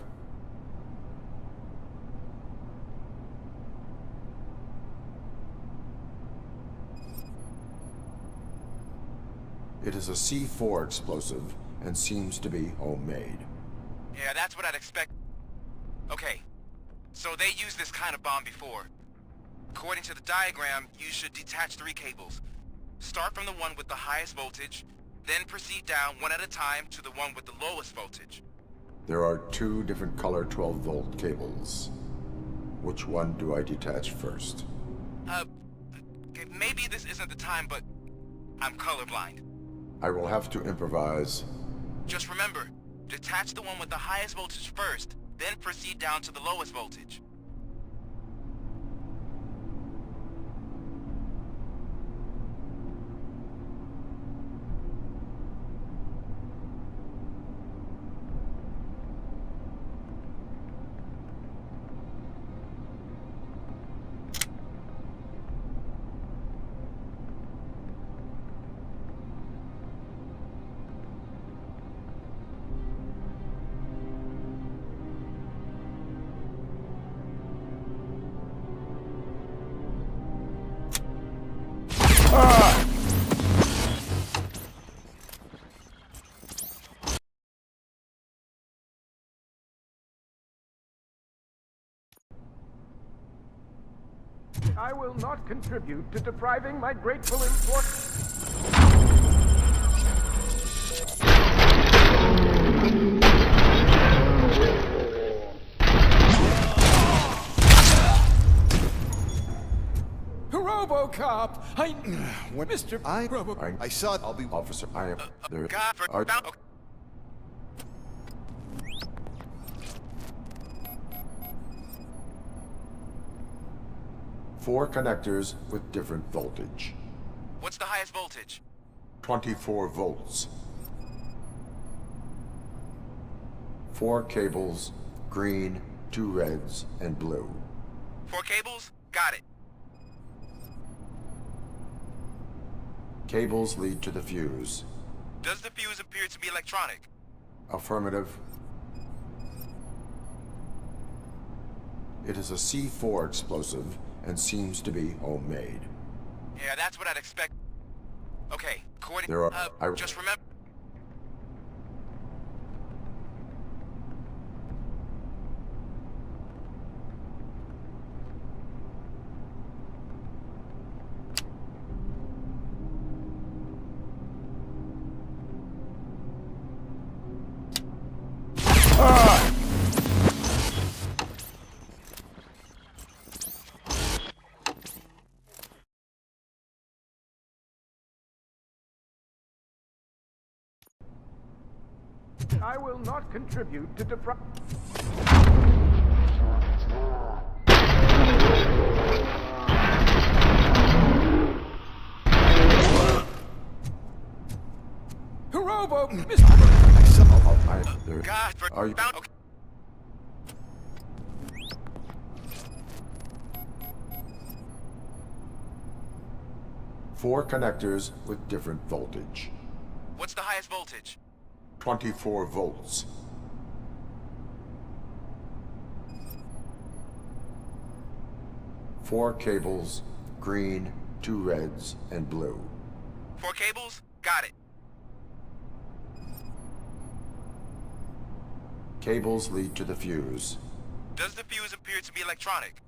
It is a C4 explosive and seems to be homemade. Yeah, that's what I'd expect. Okay, so they used this kind of bomb before. According to the diagram, you should detach 3 cables. Start from the one with the highest voltage, then proceed down one at a time to the one with the lowest voltage. There are 2 different color 12-volt cables. Which one do I detach first? Okay, maybe this isn't the time, but I'm colorblind. I will have to improvise. Just remember, detach the one with the highest voltage first, then proceed down to the lowest voltage. I will not contribute to depriving my grateful employees. RoboCop! Mr. I saw it. I'll be officer. I am there. God for Are, Four connectors with different voltage. What's the highest voltage? 24 volts. 4 cables, green, 2 reds, and blue. 4 cables? Got it. Cables lead to the fuse. Does the fuse appear to be electronic? Affirmative. It is a C4 explosive and seems to be homemade. Yeah, that's what I'd expect. Okay, according... There are... just remember... I will not contribute to deprive... God, for... Are you... Okay. Four connectors with different voltage. What's the highest voltage? 24 volts. Four cables, green, 2 reds, and blue. 4 cables? Got it. Cables lead to the fuse. Does the fuse appear to be electronic?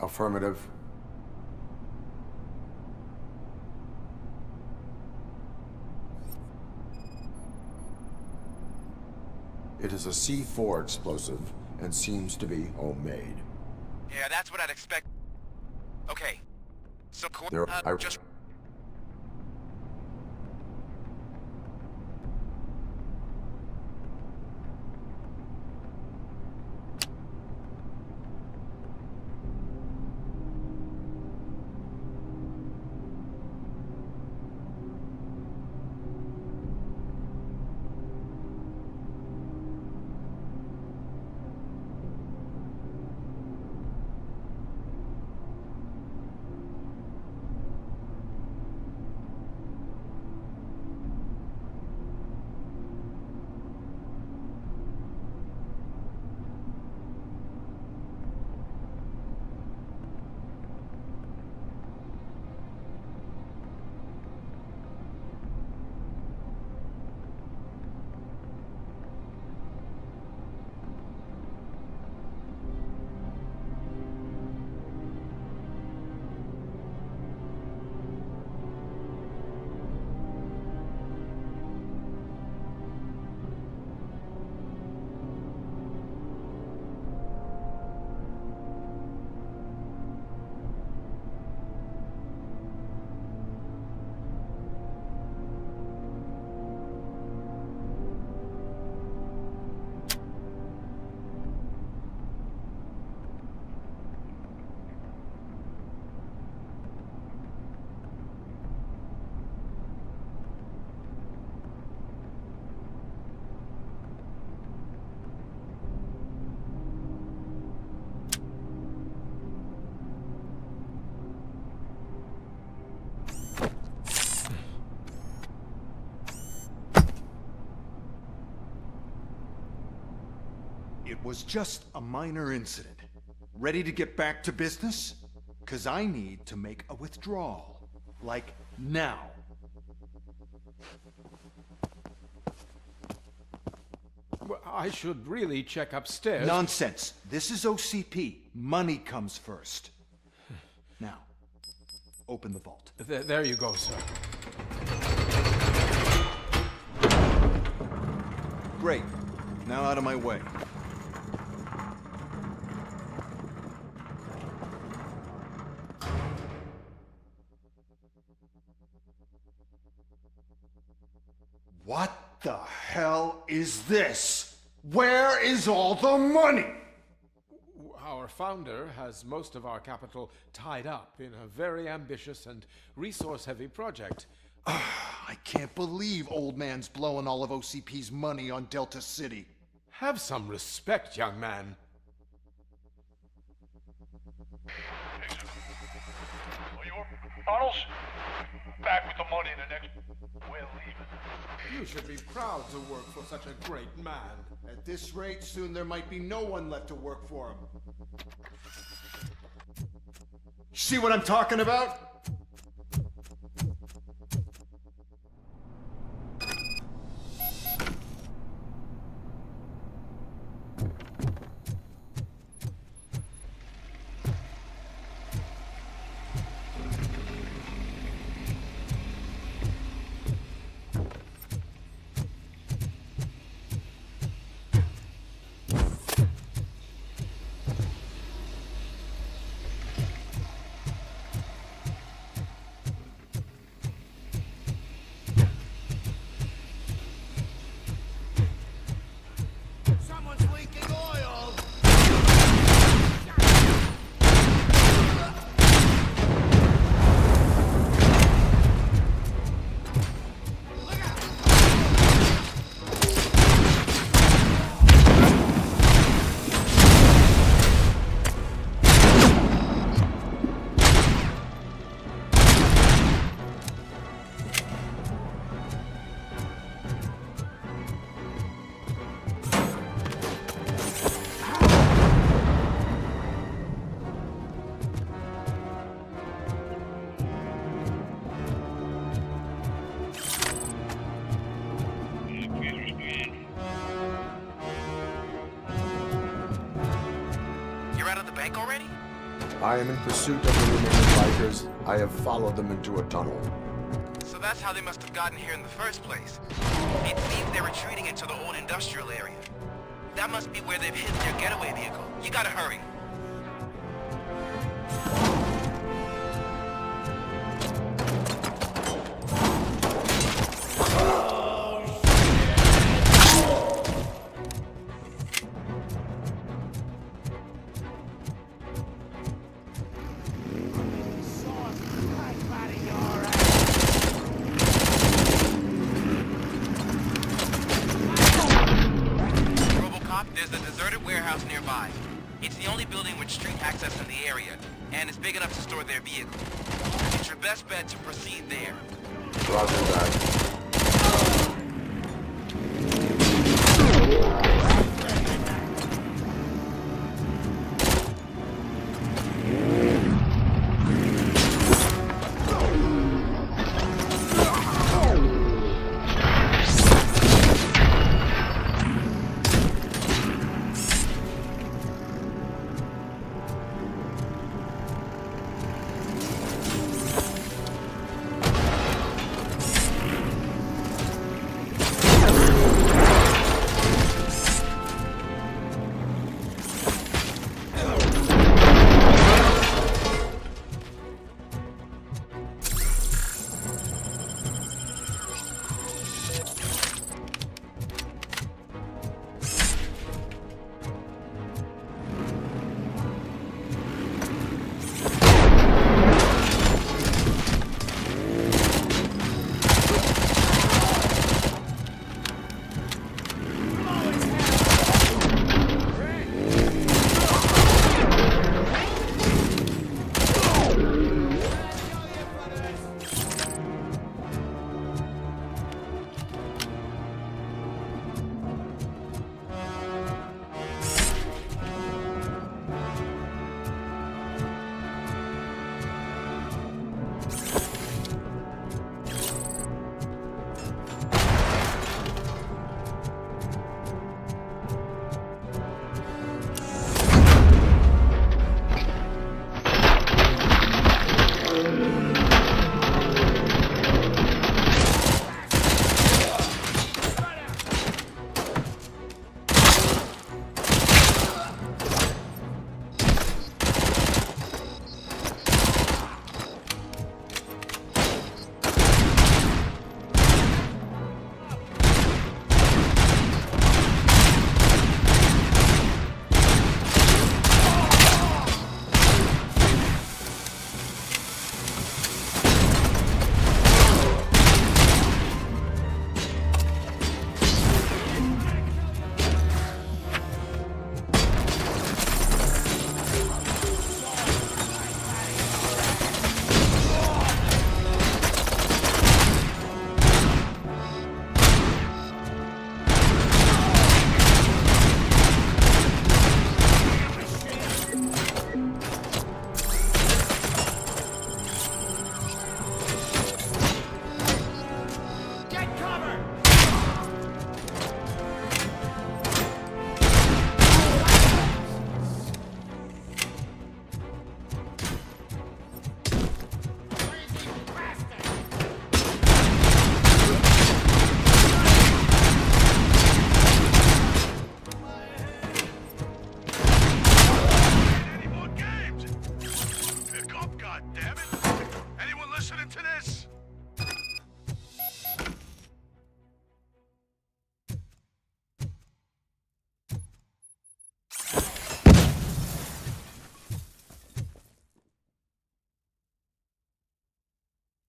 Affirmative. It is a C4 explosive and seems to be homemade. Yeah, that's what I'd expect. Okay. So, just... was just a minor incident. Ready to get back to business? 'Cause I need to make a withdrawal. Like, now. Well, I should really check upstairs. Nonsense. This is OCP. Money comes first. Now, open the vault. There you go, sir. Great. Now out of my way. What the hell is this? Where is all the money? Our founder has most of our capital tied up in a very ambitious and resource-heavy project. I can't believe old man's blowing all of OCP's money on Delta City. Have some respect, young man. Arnold's back with the money in the next... We're leaving. You should be proud to work for such a great man. At this rate, soon there might be no one left to work for him. See what I'm talking about? Already? I am in pursuit of the remaining bikers. I have followed them into a tunnel. So that's how they must have gotten here in the first place. It seems they're retreating into the old industrial area. That must be where they've hidden their getaway vehicle. You gotta hurry. There's a deserted warehouse nearby. It's the only building with street access in the area, and it's big enough to store their vehicle. It's your best bet to proceed there. Roger that.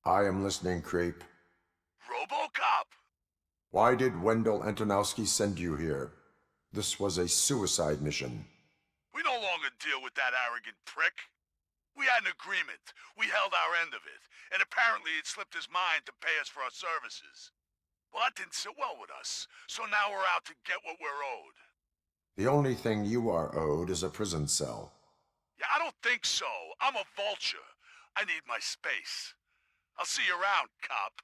I am listening, Creep. RoboCop! Why did Wendell Antonowski send you here? This was a suicide mission. We no longer deal with that arrogant prick. We had an agreement. We held our end of it. And apparently it slipped his mind to pay us for our services. Well, that didn't sit well with us. So now we're out to get what we're owed. The only thing you are owed is a prison cell. Yeah, I don't think so. I'm a vulture. I need my space. I'll see you around, cop.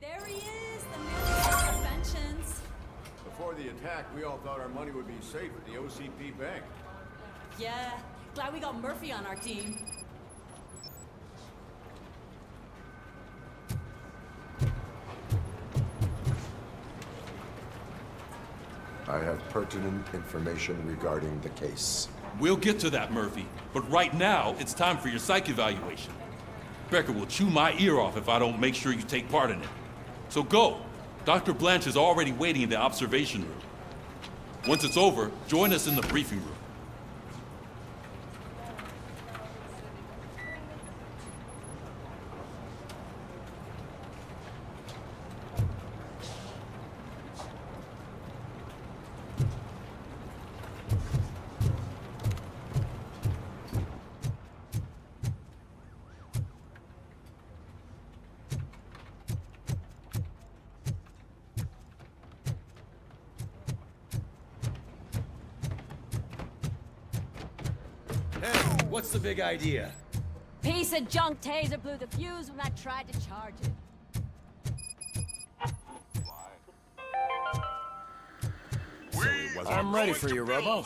There he is, the man of inventions. Before the attack, we all thought our money would be safe at the OCP bank. Yeah, glad we got Murphy on our team. I have pertinent information regarding the case. We'll get to that, Murphy. But right now, it's time for your psych evaluation. Becker will chew my ear off if I don't make sure you take part in it. So go. Dr. Blanche is already waiting in the observation room. Once it's over, join us in the briefing room. What's the big idea? Piece of junk taser blew the fuse when I tried to charge it. I'm ready for you, Robo.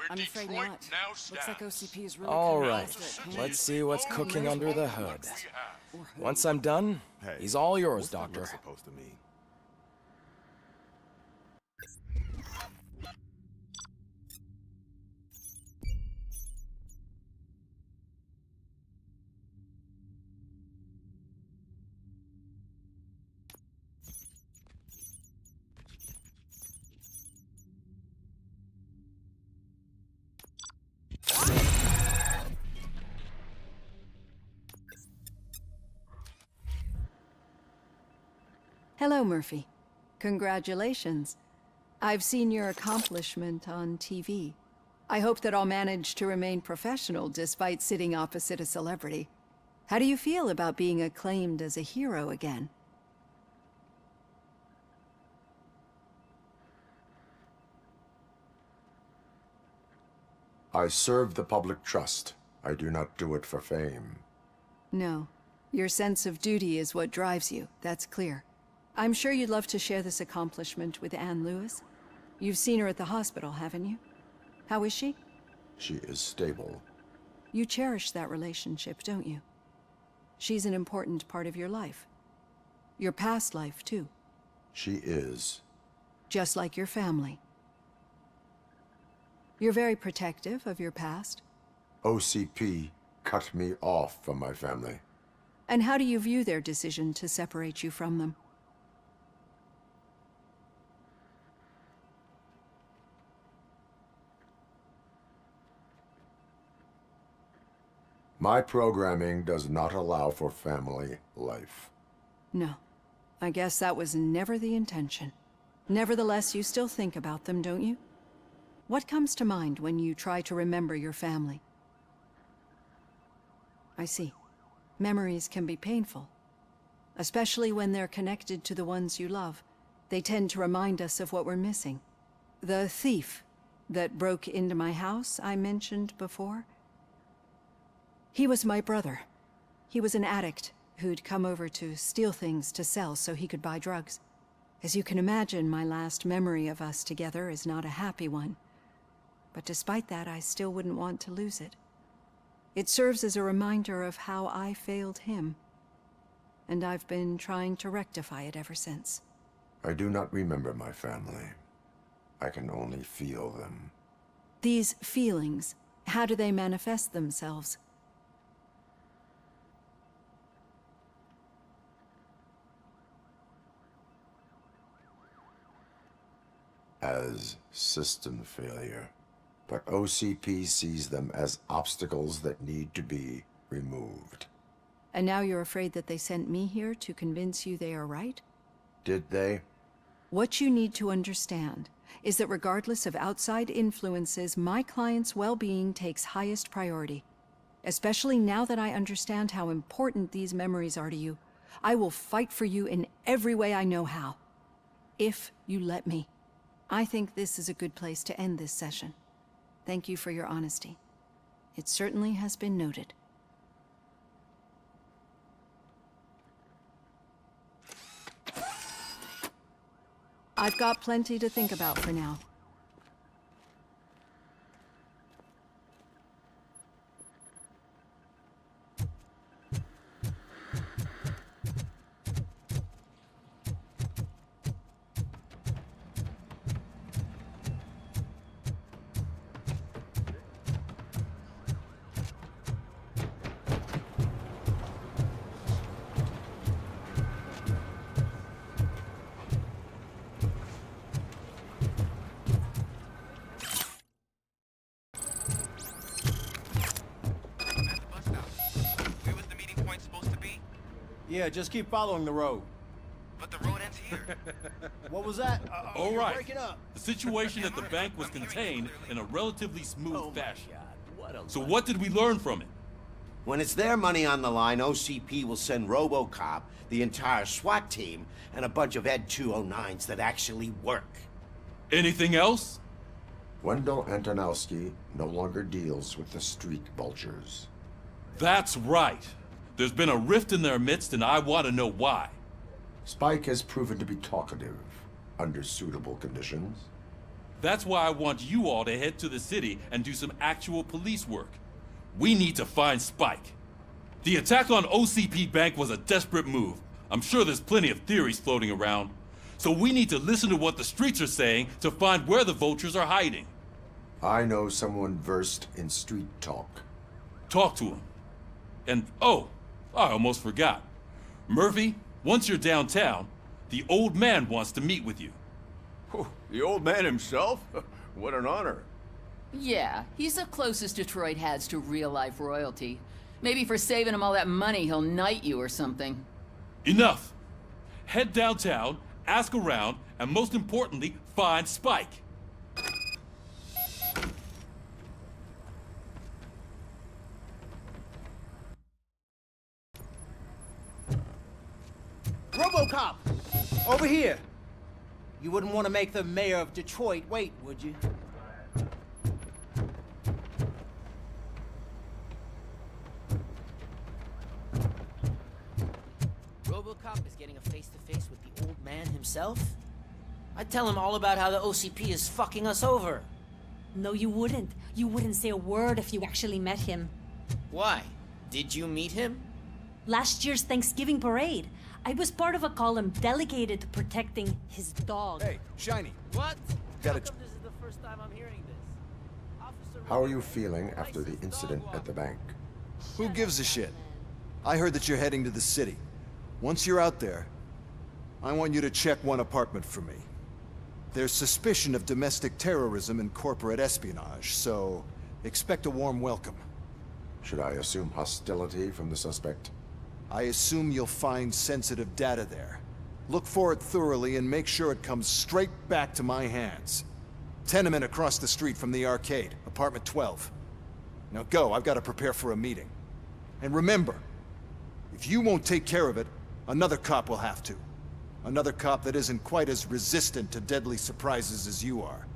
I'm afraid not. Looks like OCP is really All right, let's see what's cooking under the hood. Once I'm done, he's all yours, Doctor. Hello, Murphy. Congratulations. I've seen your accomplishment on TV. I hope that I'll manage to remain professional despite sitting opposite a celebrity. How do you feel about being acclaimed as a hero again? I serve the public trust. I do not do it for fame. No. Your sense of duty is what drives you, that's clear. I'm sure you'd love to share this accomplishment with Anne Lewis. You've seen her at the hospital, haven't you? How is she? She is stable. You cherish that relationship, don't you? She's an important part of your life. Your past life, too. She is. Just like your family. You're very protective of your past. OCP cut me off from my family. And how do you view their decision to separate you from them? My programming does not allow for family life. No. I guess that was never the intention. Nevertheless, you still think about them, don't you? What comes to mind when you try to remember your family? I see. Memories can be painful. Especially when they're connected to the ones you love. They tend to remind us of what we're missing. The thief that broke into my house I mentioned before? He was my brother. He was an addict who'd come over to steal things to sell so he could buy drugs. As you can imagine, my last memory of us together is not a happy one. But despite that, I still wouldn't want to lose it. It serves as a reminder of how I failed him. And I've been trying to rectify it ever since. I do not remember my family. I can only feel them. These feelings, how do they manifest themselves? As system failure. But OCP sees them as obstacles that need to be removed. And now you're afraid that they sent me here to convince you they are right? Did they? What you need to understand is that regardless of outside influences, my client's well-being takes highest priority. Especially now that I understand how important these memories are to you, I will fight for you in every way I know how. If you let me. I think this is a good place to end this session. Thank you for your honesty. It certainly has been noted. I've got plenty to think about for now. Yeah, just keep following the road. But the road ends here. What was that? All you're right. breaking up. The situation at the bank was contained in a relatively smooth Oh my fashion. God, So what did we learn from it? When it's their money on the line, OCP will send RoboCop, the entire SWAT team, and a bunch of Ed 209s that actually work. Anything else? Wendell Antonowski no longer deals with the street vultures. That's right. There's been a rift in their midst, and I want to know why. Spike has proven to be talkative under suitable conditions. That's why I want you all to head to the city and do some actual police work. We need to find Spike. The attack on OCP Bank was a desperate move. I'm sure there's plenty of theories floating around. So we need to listen to what the streets are saying to find where the vultures are hiding. I know someone versed in street talk. Talk to him. And, oh, I almost forgot. Murphy, once you're downtown, the old man wants to meet with you. The old man himself? What an honor. Yeah, he's the closest Detroit has to real-life royalty. Maybe for saving him all that money, he'll knight you or something. Enough! Head downtown, ask around, and most importantly, find Spike. RoboCop! Over here! You wouldn't want to make the mayor of Detroit wait, would you? RoboCop is getting a face-to-face with the old man himself? I'd tell him all about how the OCP is fucking us over. No, you wouldn't. You wouldn't say a word if you actually met him. Why? Did you meet him? Last year's Thanksgiving parade, I was part of a column delegated to protecting his dog. Hey, Shiny. What? Gotta How come this is the first time I'm hearing this? Officer How are you feeling after the incident at the bank? Who gives a shit? I heard that you're heading to the city. Once you're out there, I want you to check one apartment for me. There's suspicion of domestic terrorism and corporate espionage, so expect a warm welcome. Should I assume hostility from the suspect? I assume you'll find sensitive data there. Look for it thoroughly and make sure it comes straight back to my hands. Tenement across the street from the arcade, apartment 12. Now go, I've got to prepare for a meeting. And remember, if you won't take care of it, another cop will have to. Another cop that isn't quite as resistant to deadly surprises as you are.